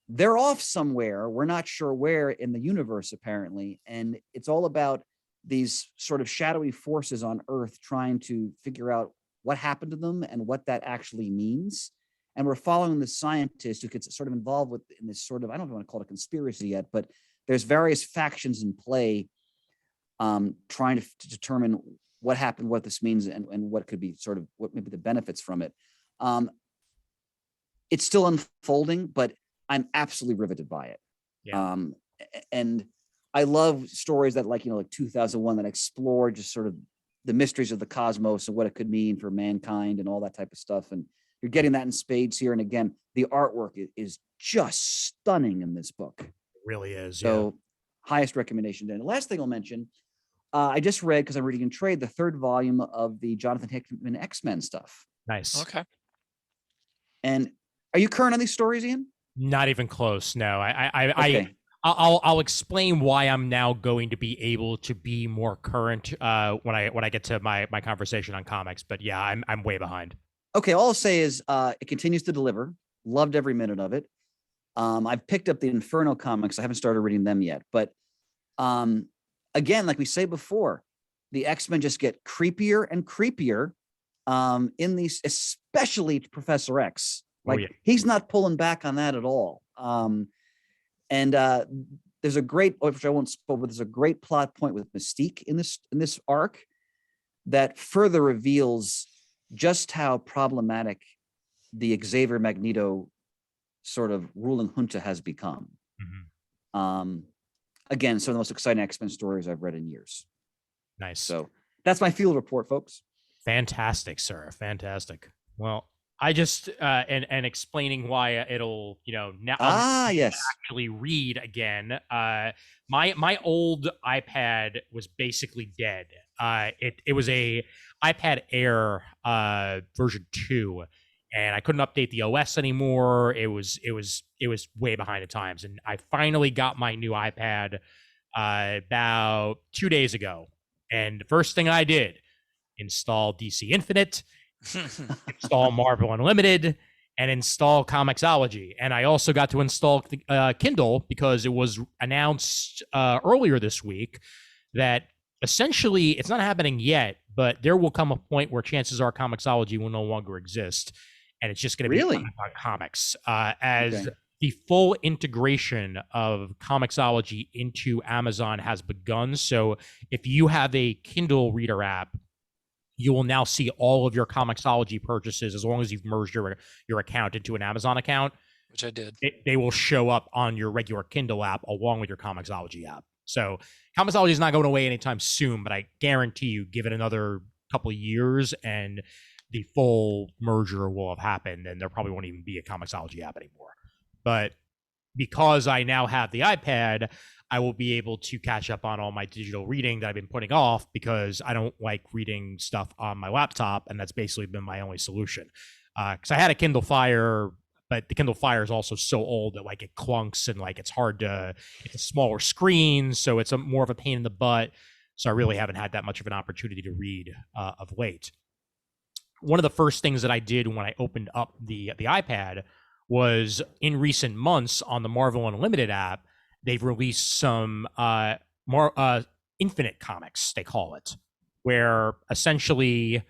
they're off somewhere. We're not sure where in the universe, apparently. And it's all about these sort of shadowy forces on Earth trying to figure out what happened to them and what that actually means. And we're following the scientist who gets sort of involved with in this sort of, I don't know if I want to call it a conspiracy yet, but there's various factions in play trying to determine what happened, what this means, and what could be sort of what maybe the benefits from it. It's still unfolding, but I'm absolutely riveted by it. Yeah. And I love stories that, like, you know, like 2001, that explore just sort of the mysteries of the cosmos and what it could mean for mankind and all that type of stuff. And you're getting that in spades here. And again, the artwork is just stunning in this book. It really is. So highest recommendation. And the last thing I'll mention, I just read, because I'm reading in trade, the 3rd volume of the Jonathan Hickman X-Men stuff. Nice. Okay. And are you current on these stories, Ian? Not even close. No, Okay. I'll explain why I'm now going to be able to be more current when I get to my conversation on comics. But yeah, I'm way behind. Okay, all I'll say is it continues to deliver. Loved every minute of it. I've picked up the Inferno comics. I haven't started reading them yet, but again, like we say before, the X-Men just get creepier and creepier in these, especially Professor X. Like, he's not pulling back on that at all. And there's a great, which I won't spoil, but there's a great plot point with Mystique in this arc that further reveals just how problematic the Xavier Magneto sort of ruling junta has become. Mm-hmm. Again, some of the most exciting X-Men stories I've read in years. Nice. So that's my field report, folks. Fantastic, sir. Fantastic. Well, I just and explaining why it'll, you know, now yes, actually read again. My old iPad was basically dead. It was a iPad Air version 2, and I couldn't update the OS anymore. It was way behind the times, and I finally got my new iPad about 2 days ago. And the first thing I did, install DC Infinite, install Marvel Unlimited, and install Comixology. And I also got to install Kindle, because it was announced earlier this week that essentially it's not happening yet, but there will come a point where chances are Comixology will no longer exist, and it's just going to be Amazon Comics as the full integration of Comixology into Amazon has begun. So if you have a Kindle reader app, you will now see all of your Comixology purchases, as long as you've merged your account into an Amazon account, which I did. They will show up on your regular Kindle app along with your Comixology app. So Comixology is not going away anytime soon, but I guarantee you, give it another couple of years and the full merger will have happened, and there probably won't even be a Comixology app anymore. But because I now have the iPad, I will be able to catch up on all my digital reading that I've been putting off, because I don't like reading stuff on my laptop, and that's basically been my only solution. Because I had a Kindle Fire, but the Kindle Fire is also so old that, like, it clunks and, like, it's a smaller screen, so it's more of a pain in the butt. So I really haven't had that much of an opportunity to read of late. One of the first things that I did when I opened up the iPad was, in recent months on the Marvel Unlimited app, they've released some more infinite comics, they call it, where essentially,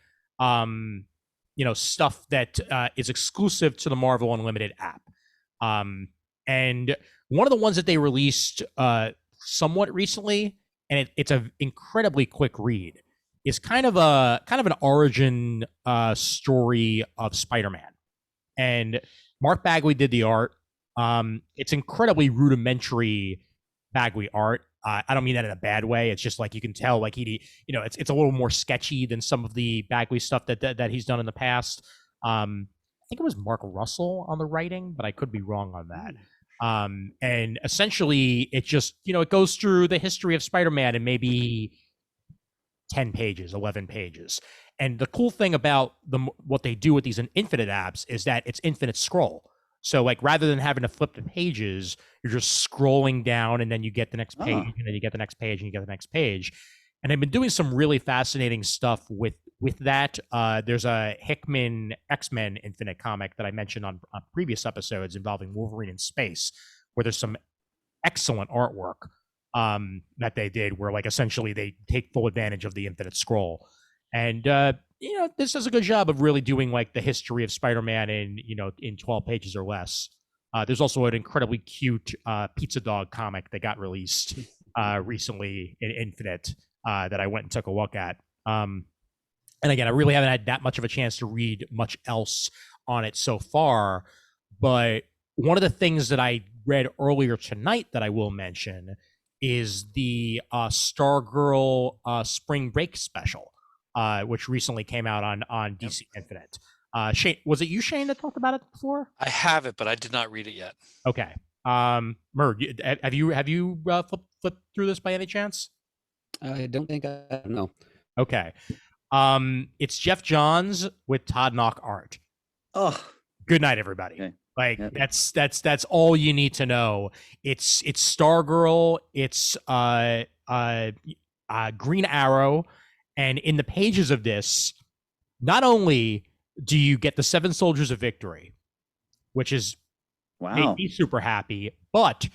stuff that is exclusive to the Marvel Unlimited app. And one of the ones that they released somewhat recently, and it's an incredibly quick read, is kind of an origin story of Spider-Man. And Mark Bagley did the art. It's incredibly rudimentary Bagley art. I don't mean that in a bad way. It's just like you can tell, like it's a little more sketchy than some of the Bagley stuff that he's done in the past. I think it was Mark Russell on the writing, but I could be wrong on that. And essentially, it just it goes through the history of Spider-Man in maybe 10 pages, 11 pages. And the cool thing about what they do with these infinite apps is that it's infinite scroll. So like rather than having to flip the pages, you're just scrolling down and then you get the next page and then you get the next page and you get the next page. And I've been doing some really fascinating stuff with that. There's a Hickman X-Men Infinite comic that I mentioned on previous episodes involving Wolverine in space, where there's some excellent artwork that they did where like essentially they take full advantage of the infinite scroll. And this does a good job of really doing like the history of Spider-Man in 12 pages or less. There's also an incredibly cute pizza dog comic that got released recently in Infinite that I went and took a look at. And again, I really haven't had that much of a chance to read much else on it so far. But one of the things that I read earlier tonight that I will mention is the Stargirl Spring Break Special. Which recently came out on DC Infinite. Shane, was it you, Shane, that talked about it before? I have it, but I did not read it yet. Okay. Murd, have you flipped through this by any chance? I don't think I know. Okay. It's Jeff Johns with Todd Knock art. Oh, good night, everybody. Okay. Like that's all you need to know. It's Stargirl. It's Green Arrow. And in the pages of this, not only do you get the 7 Soldiers of Victory, which is made me super happy, but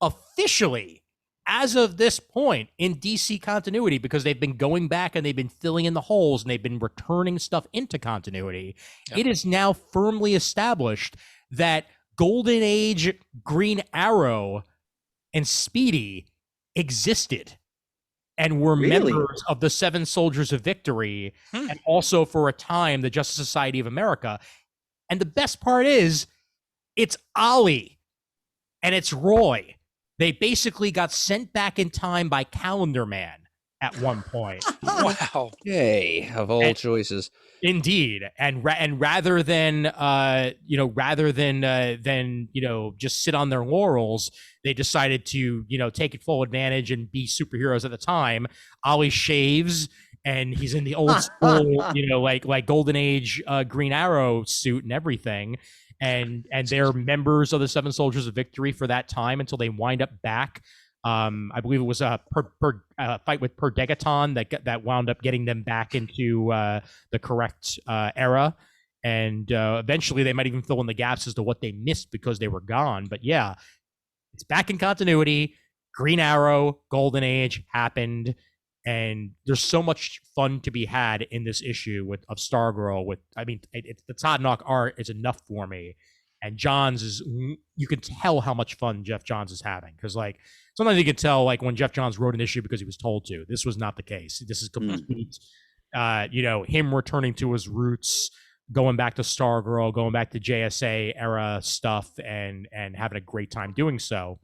officially, as of this point in DC continuity, because they've been going back and they've been filling in the holes and they've been returning stuff into continuity, it is now firmly established that Golden Age Green Arrow and Speedy existed and were members of the 7 Soldiers of Victory, and also for a time, the Justice Society of America. And the best part is, it's Ollie and it's Roy. They basically got sent back in time by Calendar Man at one point. Wow. Yay, of all choices. Indeed. And rather than just sit on their laurels, they decided to, take full advantage and be superheroes at the time. Ollie shaves and he's in the old school, like Golden Age Green Arrow suit and everything. And they're members of the 7 Soldiers of Victory for that time until they wind up back. I believe it was a fight with Perdegaton that wound up getting them back into the correct era. And eventually they might even fill in the gaps as to what they missed because they were gone. But yeah, it's back in continuity. Green Arrow, Golden Age happened. And there's so much fun to be had in this issue of Stargirl. The Todd Knock art is enough for me. And Johns you can tell how much fun Jeff Johns is having. Because, like, sometimes you can tell, like, when Jeff Johns wrote an issue because he was told to. This was not the case. This is complete, him returning to his roots, going back to Stargirl, going back to JSA era stuff, and having a great time doing so.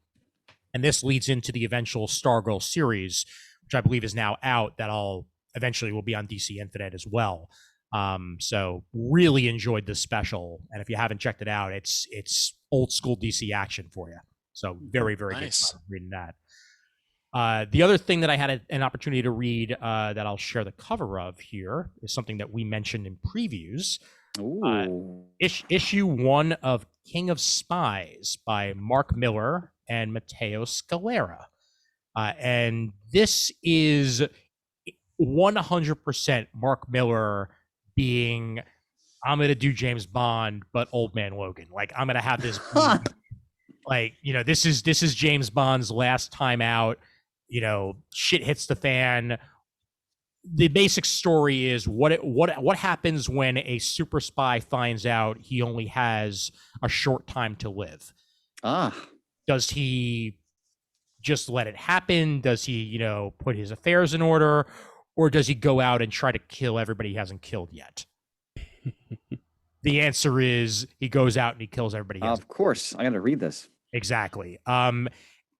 And this leads into the eventual Stargirl series, which I believe is now out, that eventually will be on DC Infinite as well. So really enjoyed this special, and if you haven't checked it out, it's old school DC action for you. So very, very nice. Good fun reading that. The other thing that I had an opportunity to read that I'll share the cover of here is something that we mentioned in previews. Issue 1 of King of Spies by Mark Millar and Matteo Scalera. And this is 100% Mark Millar being, I'm going to do James Bond, but Old Man Logan. Like, I'm going to have this, this is James Bond's last time out. Shit hits the fan. The basic story is what happens when a super spy finds out he only has a short time to live. Does he just let it happen? Does he, put his affairs in order? Or does he go out and try to kill everybody he hasn't killed yet? The answer is he goes out and he kills everybody. Of course, I got to read this. Exactly.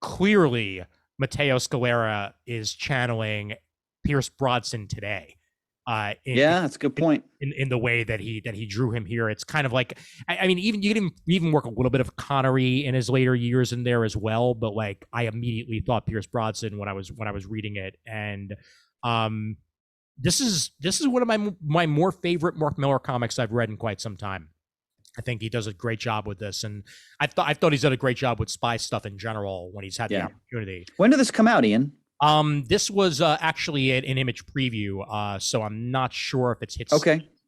Clearly, Matteo Scalera is channeling Pierce Brosnan today. Yeah, that's a good point. In the way that he drew him here, it's kind of like, I mean, even you can even work a little bit of Connery in his later years in there as well. But like, I immediately thought Pierce Brosnan when I was reading it, and this is one of my more favorite Mark Millar comics I've read in quite some time. I think he does a great job with this, and I thought he's done a great job with spy stuff in general when he's had the opportunity. When did this come out, Ian? This was actually an image preview, so I'm not sure if it's hit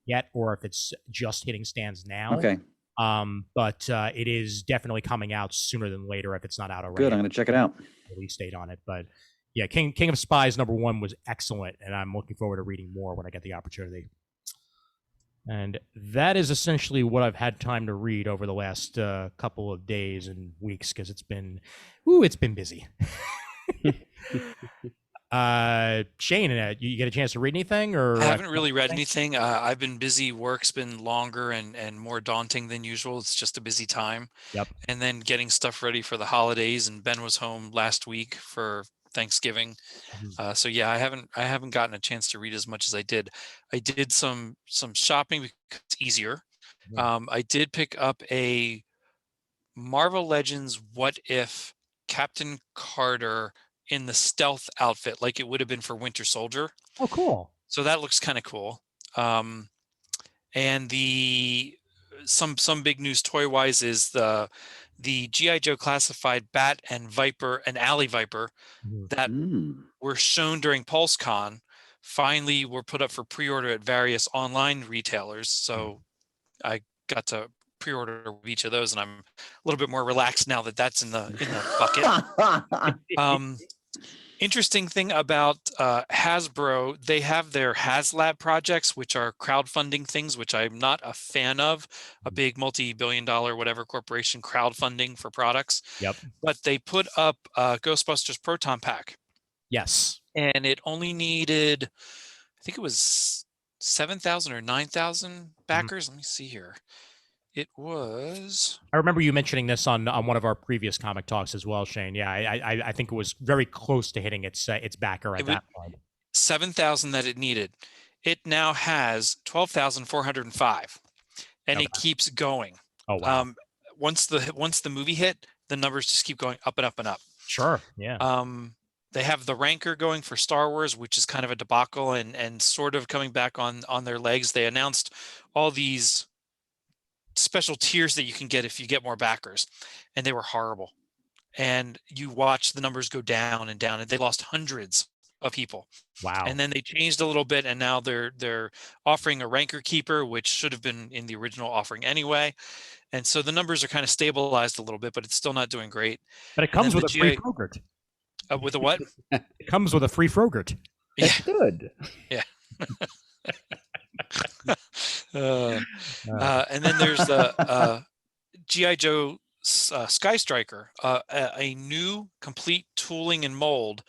yet or if it's just hitting stands now. Okay. But it is definitely coming out sooner than later if it's not out already. Good, I'm going to check it out. Release date on it, but yeah, King of Spies #1 was excellent, and I'm looking forward to reading more when I get the opportunity. And that is essentially what I've had time to read over the last couple of days and weeks, because it's been busy. Shane, you get a chance to read anything? Or I haven't really read anything. I've been busy. Work's been longer and more daunting than usual. It's just a busy time. Yep. And then getting stuff ready for the holidays. And Ben was home last week for Thanksgiving. So yeah, I haven't gotten a chance to read as much as I did. I did some shopping because it's easier. I did pick up a Marvel Legends What If Captain Carter in the stealth outfit, like it would have been for Winter Soldier. Oh, cool. So that looks kind of cool. And some big news toy wise is the G.I. Joe classified Bat and Viper and Alley Viper that were shown during PulseCon finally were put up for pre-order at various online retailers. So I got to pre-order each of those, and I'm a little bit more relaxed now that that's in the bucket. Interesting thing about Hasbro, they have their HasLab projects, which are crowdfunding things, which I'm not a fan of, a big multi-billion-dollar whatever corporation crowdfunding for products. Yep. But they put up Ghostbusters Proton Pack. Yes. And it only needed, I think it was 7,000 or 9,000 backers. Let me see here. It was. I remember you mentioning this on one of our previous comic talks as well, Shane. Yeah, I think it was very close to hitting its backer at that point. 7,000 that it needed. It now has 12,405, and it keeps going. Oh wow! Once the movie hit, the numbers just keep going up and up and up. Sure. Yeah. They have the Ranker going for Star Wars, which is kind of a debacle and sort of coming back on their legs. They announced all these special tiers that you can get if you get more backers, and they were horrible. And you watch the numbers go down and down, and they lost hundreds of people. Wow. And then they changed a little bit, and now they're offering a Ranker Keeper, which should have been in the original offering anyway. And so the numbers are kind of stabilized a little bit, but it's still not doing great. But it comes with a free Frogurt. With a what? It comes with a free Frogurt. That's good. Yeah. And then there's the G.I. Joe Sky Striker, a new complete tooling and mold,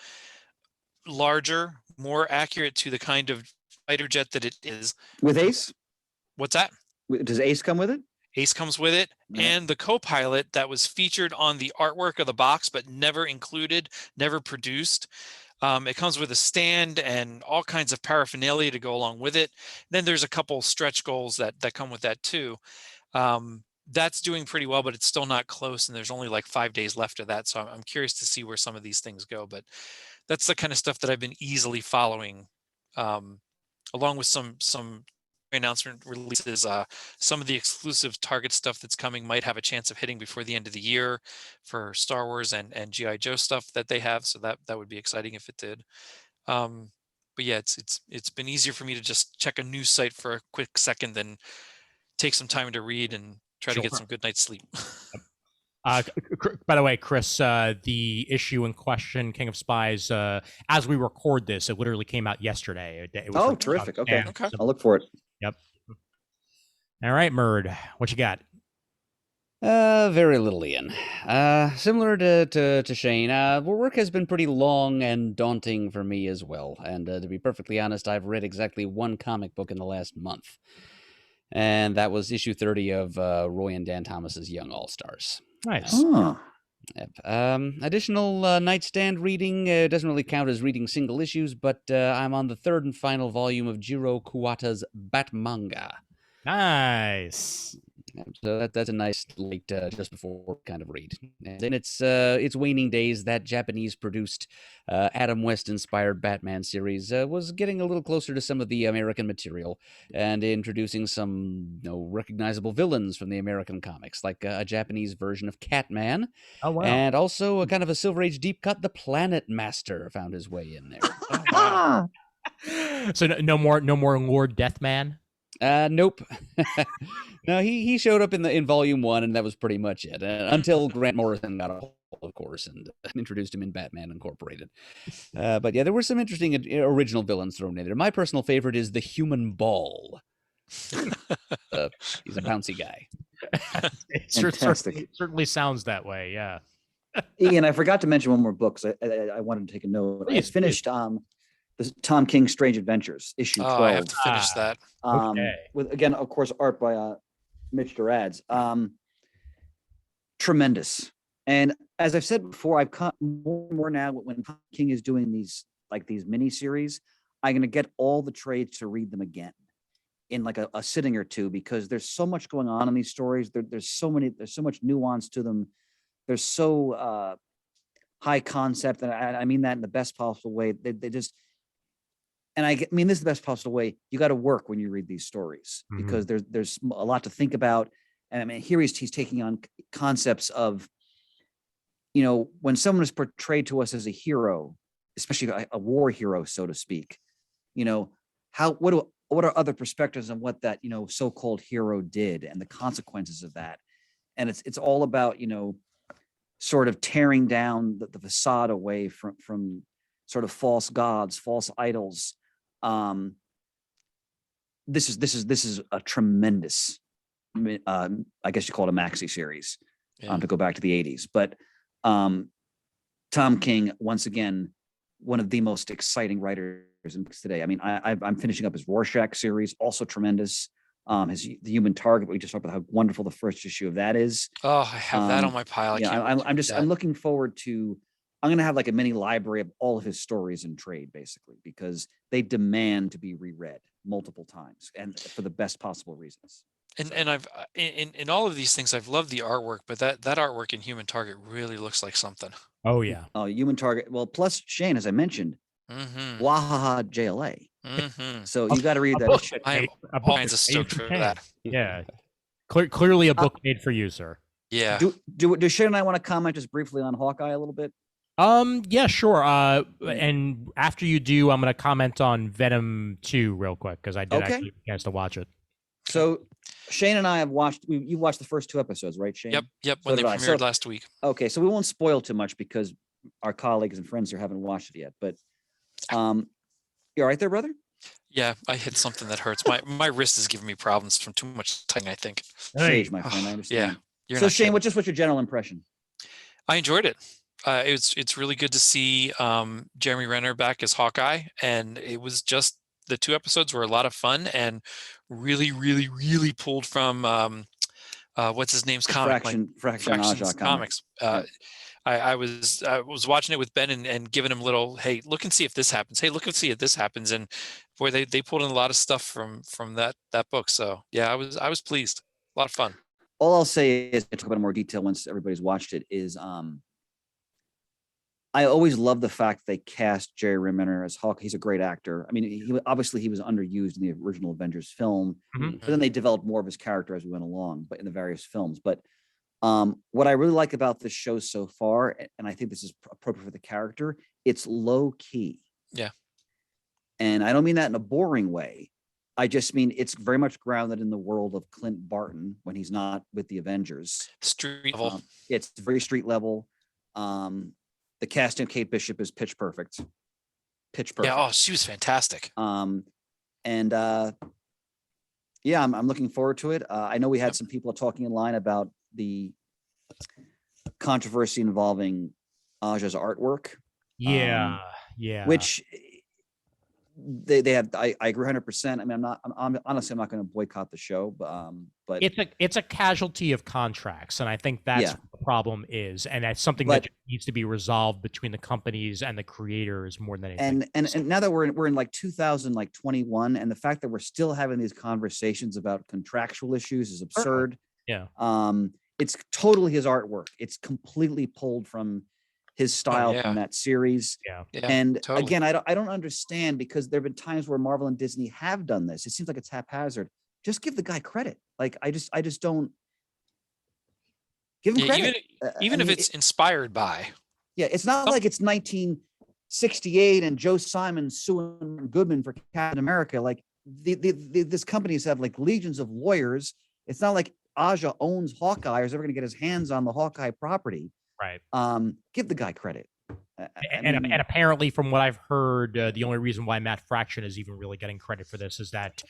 larger, more accurate to the kind of fighter jet that it is. With Ace? What's that? Does Ace come with it? Ace comes with it, and the co-pilot that was featured on the artwork of the box but never included, never produced. It comes with a stand and all kinds of paraphernalia to go along with it. Then there's a couple stretch goals that come with that too. That's doing pretty well, but it's still not close, and there's only like 5 days left of that. So I'm curious to see where some of these things go. But that's the kind of stuff that I've been easily following, along with some announcement releases. Some of the exclusive Target stuff that's coming might have a chance of hitting before the end of the year for Star Wars and G.I. Joe stuff that they have. So that would be exciting if it did. But yeah, it's been easier for me to just check a news site for a quick second than take some time to read and try to get some good night's sleep. By the way, Chris, the issue in question, King of Spies, as we record this, it literally came out yesterday. It was terrific. Okay. Okay. I'll look for it. Yep. All right, Murd, what you got? Very little, Ian. Similar to Shane, work has been pretty long and daunting for me as well. And to be perfectly honest, I've read exactly one comic book in the last month. And that was issue 30 of Roy and Dan Thomas's Young All-Stars. Nice. Oh, Yep. Additional nightstand reading doesn't really count as reading single issues, but I'm on the third and final volume of Jiro Kuwata's Batmanga. Nice. So that's a nice late just before kind of read. And in its waning days, that Japanese-produced Adam West-inspired Batman series was getting a little closer to some of the American material and introducing some recognizable villains from the American comics, like a Japanese version of Catman, Oh wow. and also a kind of a Silver Age deep cut. The Planet Master found his way in there. Oh, wow. So no more Lord Deathman. Nope. No, he showed up in volume 1, and that was pretty much it. Until Grant Morrison got a hold, of course, and introduced him in Batman Incorporated. But yeah, there were some interesting original villains thrown in there. My personal favorite is the Human Ball. He's a bouncy guy. It Fantastic. certainly sounds that way. Yeah. Ian, I forgot to mention one more book because I wanted to take a note. Please, I finished the Tom King Strange Adventures issue 12. I have to finish that. Okay. With, again, of course, art by Mitch Gerads. Tremendous. And as I've said before, I've caught more and more now when Tom King is doing these mini series, I'm going to get all the trades to read them again in like a sitting or two, because there's so much going on in these stories. There's so much nuance to them. They're so high concept, and I mean that in the best possible way. They just, and I mean this is the best possible way. You got to work when you read these stories because there's a lot to think about. And I mean, here he's taking on concepts of, when someone is portrayed to us as a hero, especially a war hero, so to speak, what are other perspectives on what that so-called hero did and the consequences of that. And it's all about sort of tearing down the facade away from sort of false gods, false idols. This is a tremendous, I guess you call it a maxi series, to go back to the 80s. But Tom King, once again, one of the most exciting writers in books today. I mean, I'm finishing up his Rorschach series, also tremendous. The Human Target, we just talked about how wonderful the first issue of that is. Oh, I have that on my pile. I'm looking forward to. I'm going to have like a mini library of all of his stories in trade, basically, because they demand to be reread multiple times and for the best possible reasons. And I've in all of these things, I've loved the artwork, but that artwork in Human Target really looks like something. Oh yeah. Oh, Human Target. Well, plus Shane, as I mentioned, Wahaha JLA. So you got to read that. I'm all kinds of stoked for that. Yeah. Clearly a book made for you, sir. Yeah. Do Shane and I want to comment just briefly on Hawkeye a little bit? Yeah, sure. And after you do, I'm going to comment on Venom 2 real quick because I did actually get a chance to watch it. So Shane and I have watched. You watched the first 2 episodes, right, Shane? Yep. When they premiered last week. Okay, so we won't spoil too much because our colleagues and friends here haven't watched it yet. But you all right there, brother? Yeah, I hit something that hurts. My wrist is giving me problems from too much typing, I think. Age, my friend. I understand. Yeah. So Shane, what's your general impression? I enjoyed it. It's really good to see Jeremy Renner back as Hawkeye, and it was just the 2 episodes were a lot of fun and really, really, really pulled from what's his name's comic, Fraction's comics. I was watching it with Ben and giving him little, hey, look and see if this happens. Hey, look and see if this happens. And boy, they pulled in a lot of stuff from that book. So yeah, I was pleased. A lot of fun. All I'll say is, I'll talk about it in more detail once everybody's watched it, is I always love the fact they cast Jerry Renner as Hawk. He's a great actor. I mean, he was underused in the original Avengers film, but then they developed more of his character as we went along, but in the various films. But what I really like about this show so far, and I think this is appropriate for the character, it's low key. Yeah. And I don't mean that in a boring way. I just mean it's very much grounded in the world of Clint Barton when he's not with the Avengers. Street level. It's very street level. The casting of Kate Bishop is pitch perfect. Yeah. Oh, she was fantastic. I'm looking forward to it. I know we had some people talking in line about the controversy involving Aja's artwork. Yeah. Which they have. I agree 100%. I mean, I'm honestly I'm not going to boycott the show, but it's a casualty of contracts, and I think that's what the problem is, and that's something that needs to be resolved between the companies and the creators more than anything. And now that we're in like 2021, and the fact that we're still having these conversations about contractual issues is absurd. Yeah. It's totally his artwork. It's completely pulled from his style from that series. Yeah. And totally. again, I don't understand, because there have been times where Marvel and Disney have done this. It seems like it's haphazard. Just give the guy credit. Like I just don't give him credit. Even if it's inspired by. Yeah, it's not like it's 1968 and Joe Simon suing Goodman for Captain America. Like these companies have like legions of lawyers. It's not like Aja owns Hawkeye or is ever going to get his hands on the Hawkeye property. Right. Give the guy credit. And apparently, from what I've heard, the only reason why Matt Fraction is even really getting credit for this is that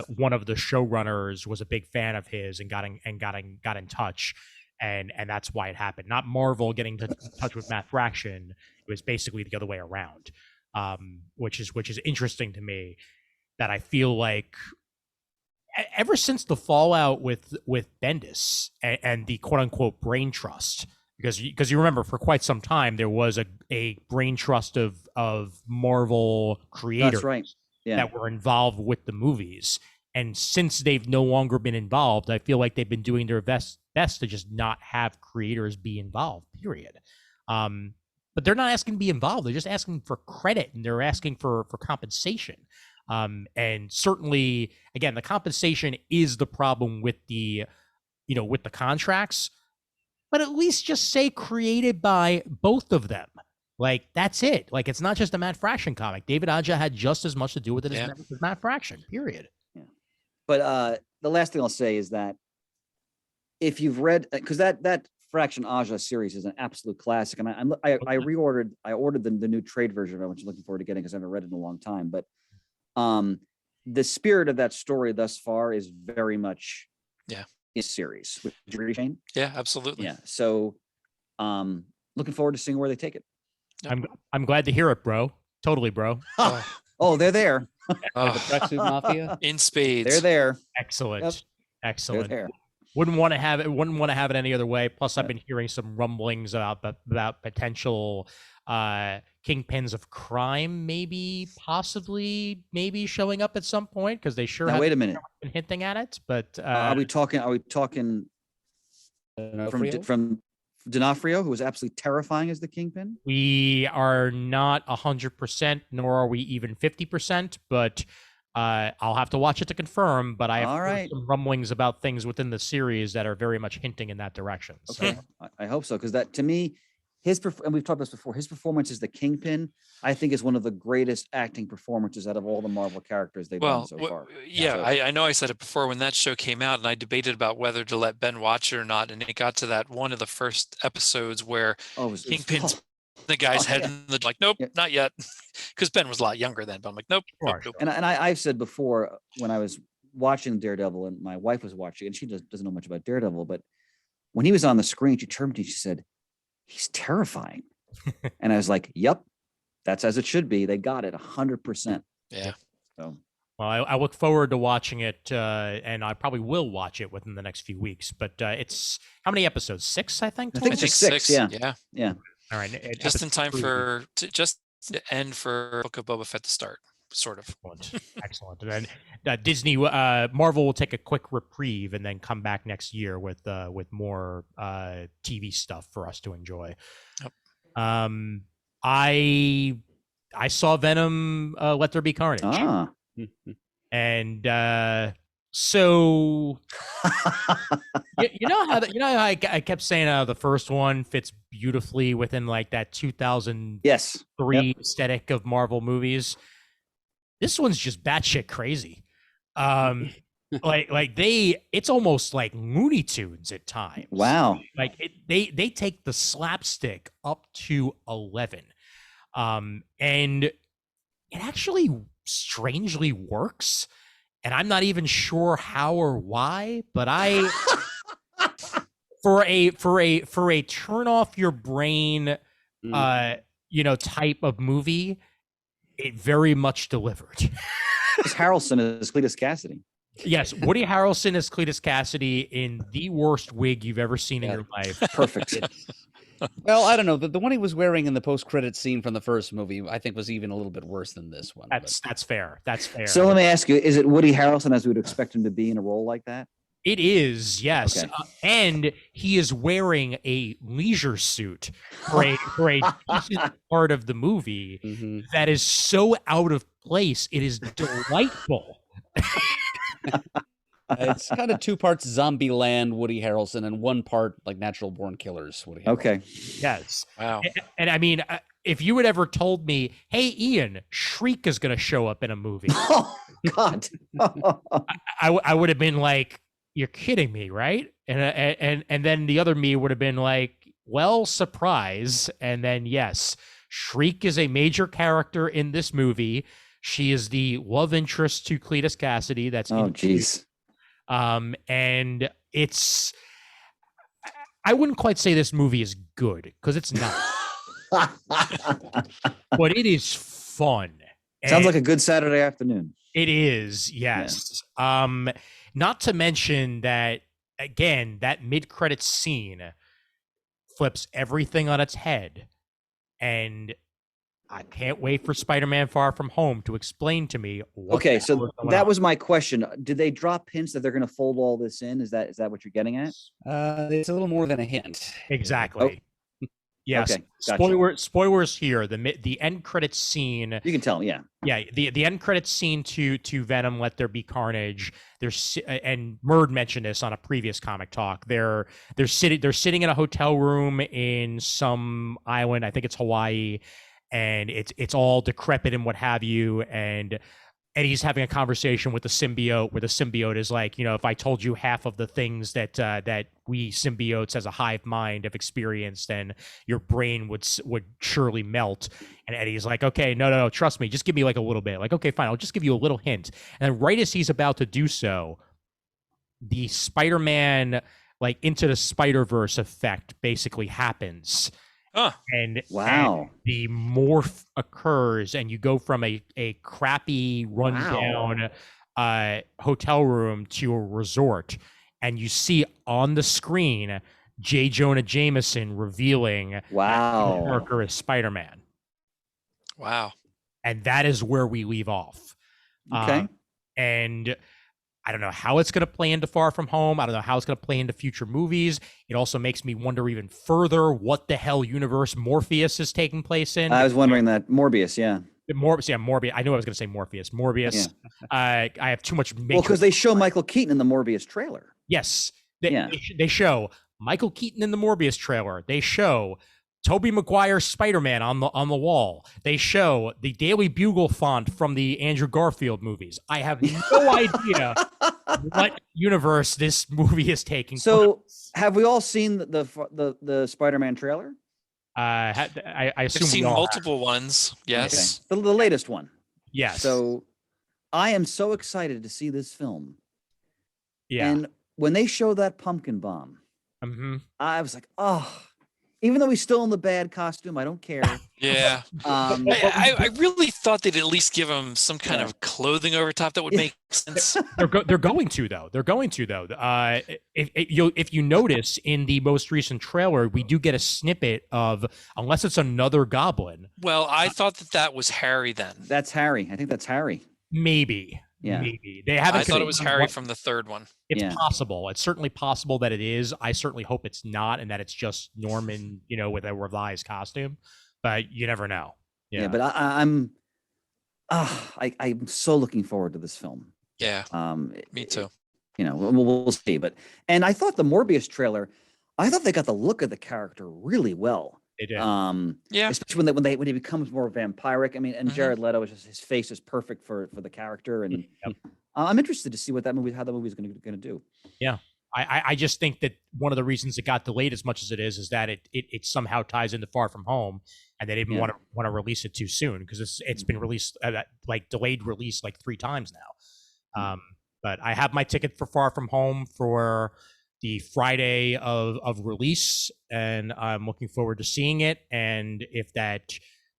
one of the showrunners was a big fan of his and got in touch, and that's why it happened. Not Marvel getting in touch with Matt Fraction. It was basically the other way around, which is interesting to me. That I feel like ever since the fallout with Bendis and the quote unquote brain trust. Because you remember, for quite some time there was a brain trust of Marvel creators that were involved with the movies, and since they've no longer been involved, I feel like they've been doing their best to just not have creators be involved. Period. But they're not asking to be involved; they're just asking for credit, and they're asking for compensation. And certainly, again, the compensation is the problem with the contracts. But at least just say created by both of them. Like, that's it. Like, it's not just a Matt Fraction comic. David Aja had just as much to do with it as Matt Fraction, period. Yeah. But the last thing I'll say is that if you've read, because that Fraction Aja series is an absolute classic. And I ordered the new trade version of it, which I'm looking forward to getting because I haven't read it in a long time. But the spirit of that story thus far is very much his series. Would you agree, Shane? Yeah, absolutely. Yeah. So looking forward to seeing where they take it. I'm glad to hear it, bro. Totally, bro. Oh, they're there. The Tracksuit Mafia In spades. They're there. Excellent. Yep. Excellent. They're there. Wouldn't want to have it any other way. Plus, I've been hearing some rumblings about potential kingpins of crime, possibly showing up at some point, because they sure now, have wait a minute. been hinting at it. But Are we talking from D'Onofrio, who was absolutely terrifying as the Kingpin? We are not 100%, nor are we even 50%, but I'll have to watch it to confirm. But I have heard some rumblings about things within the series that are very much hinting in that direction. Okay, so. I hope so, because that, to me, and we've talked about this before, his performance as the Kingpin, I think, is one of the greatest acting performances out of all the Marvel characters they've done so far. Yeah, I know I said it before when that show came out, and I debated about whether to let Ben watch it or not, and it got to that one of the first episodes where Kingpin's the guy's head in the nope, not yet, because Ben was a lot younger then. But I'm like, nope. And I've said before, when I was watching Daredevil, and my wife was watching, and she doesn't know much about Daredevil, but when he was on the screen, she turned to me, she said, "He's terrifying." And I was like, yep, that's as it should be. They got it 100%. Yeah. So, well, I look forward to watching it, and I probably will watch it within the next few weeks. But it's how many episodes? 6, I think. I think it's 6. Yeah. All right. Just in time to end for Book of Boba Fett to start. Sort of. Excellent. And then Disney, Marvel will take a quick reprieve and then come back next year with more TV stuff for us to enjoy. Yep. I saw Venom, Let There Be Carnage. And so you know how I kept saying the first one fits beautifully within like that 2003 aesthetic of Marvel movies. This one's just batshit crazy. It's almost like Looney Tunes at times. Wow. Like they take the slapstick up to 11. And it actually strangely works. And I'm not even sure how or why, but for a turn off your brain type of movie, It very much delivered. Chris Harrelson is Cletus Cassidy. Yes, Woody Harrelson is Cletus Cassidy in the worst wig you've ever seen in your life. Perfect. Well, I don't know. The one he was wearing in the post-credit scene from the first movie, I think, was even a little bit worse than this one. That's fair. That's fair. So let me ask you: is it Woody Harrelson as we would expect him to be in a role like that? It is, yes. Okay. And he is wearing a leisure suit for a decent part of the movie Mm-hmm. that is so out of place. It is delightful. It's kind of 2 parts Zombieland Woody Harrelson and 1 part like Natural Born Killers Woody Harrelson. Okay. Yes. Wow. And I mean, if you had ever told me, hey, Ian, Shriek is going to show up in a movie, Oh God. I would have been like, you're kidding me, right? And then the other me would have been like, well, surprise. And then yes, Shriek is a major character in this movie. She is the love interest to Cletus Cassidy. That's Oh jeez. and it's, I wouldn't quite say this movie is good because it's not, but it is fun. Sounds like a good Saturday afternoon. It is, yes. Not to mention that, again, that mid-credits scene flips everything on its head. And I can't wait for Spider-Man Far From Home to explain to me what Okay, the hell so is going that on. was my question. Did they drop hints that they're going to fold all this in? Is that what you're getting at? It's a little more than a hint. Exactly. Yes. Okay, gotcha. Spoilers here. The end credits scene. You can tell, yeah. Yeah, the end credits scene to Venom, Let There Be Carnage. There's, and Murd mentioned this on a previous comic talk. They're sitting in a hotel room in some island. I think it's Hawaii, and it's all decrepit and what have you. And Eddie's having a conversation with the symbiote, where the symbiote is like, you know, if I told you half of the things that we symbiotes as a hive mind have experienced, then your brain would surely melt. And Eddie's like, okay, no, trust me, just give me like a little bit. Like, okay, fine, I'll just give you a little hint. And then right as he's about to do so, the Spider-Man like Into the Spider-Verse effect basically happens. And Wow. and the morph occurs, and you go from a crappy rundown hotel room to a resort, and you see on the screen J. Jonah Jameson revealing Wow. Peter Parker is Spider-Man, Wow. and that is where we leave off. Okay. And I don't know how it's going to play into Far From Home. I don't know how it's going to play into future movies. It also makes me wonder even further what the hell universe Morpheus is taking place in. I was wondering that. Morbius, yeah. Morbius. I knew I was going to say Morpheus. Morbius. I have too much. Well, because they show Michael Keaton in the Morbius trailer. Yes. Yeah. They show Michael Keaton in the Morbius trailer. They show Tobey Maguire's Spider-Man on the wall. They show the Daily Bugle font from the Andrew Garfield movies. I have no idea what universe this movie is taking. So, place. have we all seen the Spider-Man trailer? I I've assume seen we all multiple ones. Yes. Okay. The latest one. Yes. So, I am so excited to see this film. Yeah. And when they show that pumpkin bomb, I was like, oh. Even though he's still in the bad costume, I don't care. Yeah. I really thought they'd at least give him some kind of clothing over top that would make sense. They're going to though. If you notice in the most recent trailer, we do get a snippet of, unless it's another goblin. Well, I thought that was Harry then. That's Harry. I think that's Harry. Maybe. Yeah. Maybe. They haven't. I thought it was Harry from the third one. It's possible. It's certainly possible that it is. I certainly hope it's not, and that it's just Norman, with a revised costume. But you never know. Yeah, but I'm so looking forward to this film. Yeah. Me too. We'll see. And I thought the Morbius trailer, I thought they got the look of the character really well. They did. Yeah. Especially when he becomes more vampiric. I mean, and Jared Leto is just, his face is perfect for the character, and I'm interested to see how the movie's going to do. Yeah. I just think that one of the reasons it got delayed as much as it is that it somehow ties into Far From Home, and they didn't want to release it too soon because it's been released delayed release like 3 times now. But I have my ticket for Far From Home for the Friday of release, and I'm looking forward to seeing it. And if that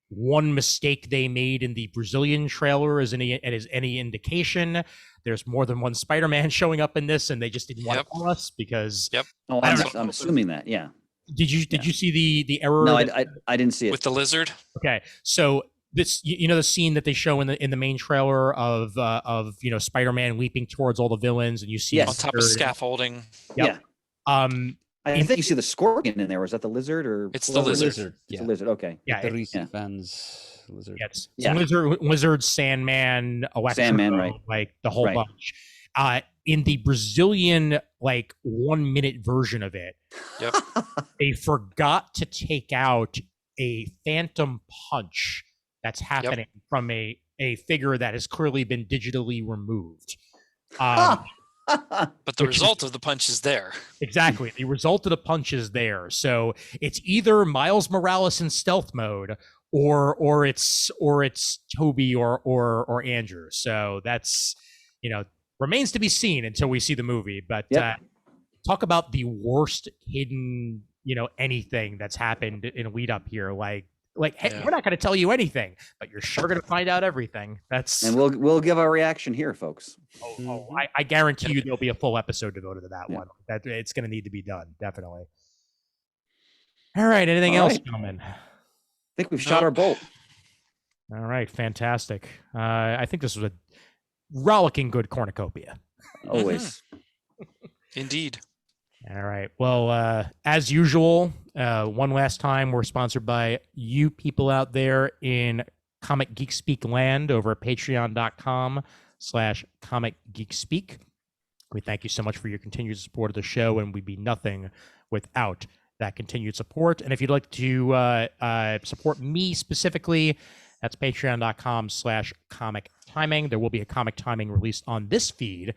one mistake they made in the Brazilian trailer is any indication. There's more than one Spider-Man showing up in this, and they just didn't want to tell us because. Yep. Oh, I'm assuming that. Yeah. Did you see the error? No, I didn't see it. With the lizard. Okay, so this, you know, the scene that they show in the main trailer of Spider-Man leaping towards all the villains, and you see on top of scaffolding. Yep. Yeah. I think you see the Scorpion in there. Was that the lizard or? It's the lizard. It's the lizard. Okay. Yeah. The recent fans lizard. Yes. Yeah. Lizard, Sandman, Electro, Sandman, right? Like the whole bunch. In the Brazilian 1 minute version of it, Yep. they forgot to take out a phantom punch that's happening from a figure that has clearly been digitally removed. But the result of the punch is there. Exactly. The result of the punch is there. So it's either Miles Morales in stealth mode or it's Toby or Andrew. So that's, remains to be seen until we see the movie. But talk about the worst hidden, anything that's happened in lead up here. Hey, we're not going to tell you anything, but you're sure going to find out everything. And we'll give our reaction here, folks. I guarantee you there'll be a full episode devoted to that one. That it's going to need to be done, definitely. All right, anything else coming? I think we've shot our bolt. All right, fantastic. I think this was a rollicking good cornucopia. Always. Indeed. All right. Well, as usual, one last time, we're sponsored by you people out there in Comic Geek Speak land over at patreon.com/Comic Geek Speak. We thank you so much for your continued support of the show, and we'd be nothing without that continued support. And if you'd like to support me specifically, that's patreon.com/Comic Timing. There will be a Comic Timing released on this feed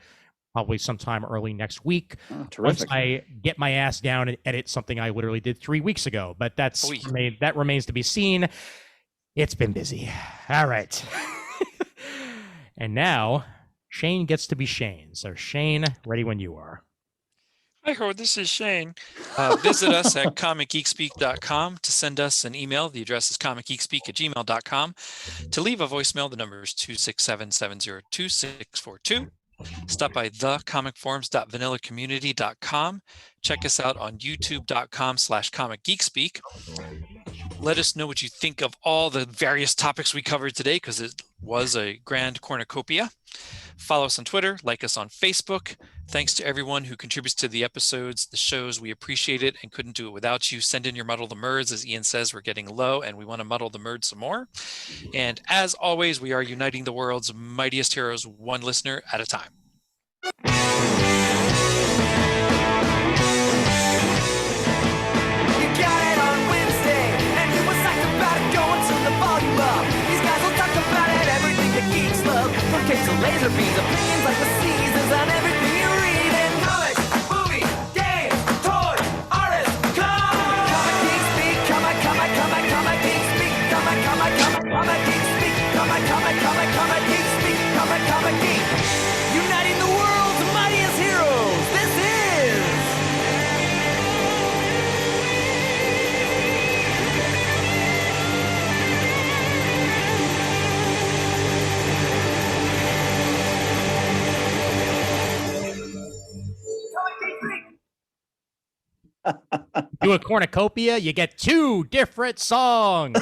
probably sometime early next week. Once I get my ass down and edit something I literally did 3 weeks ago. But that remains to be seen. It's been busy. All right. And now Shane gets to be Shane. So Shane, ready when you are. Hi, Howard. This is Shane. Visit us at comicgeekspeak.com to send us an email. The address is comicgeekspeak@gmail.com. To leave a voicemail, the number is 267-702-642. Stop by thecomicforums.vanillacommunity.com. Check us out on youtube.com/comicgeekspeak. Let us know what you think of all the various topics we covered today, because it was a grand cornucopia. Follow us on Twitter, like us on Facebook. Thanks to everyone who contributes to the episodes, the shows. We appreciate it and couldn't do it without you. Send in your Muddle the Murds. As Ian says, we're getting low and we want to muddle the Murd some more. And as always, we are uniting the world's mightiest heroes, one listener at a time. You got it on Wednesday, and you was psyched about it, going to the volume up. These guys will talk about it, everything that geeks love. From cakes to laser beams, opinions like the seasons, on everything you read. And comics, movies, games, toys, artists, come! Comic Geek Speak, comic Geek Speak, comic Geek Speak, comic Geek Speak, comic Geek. Uniting the world's mightiest heroes, this is... Do a cornucopia, you get 2 different songs.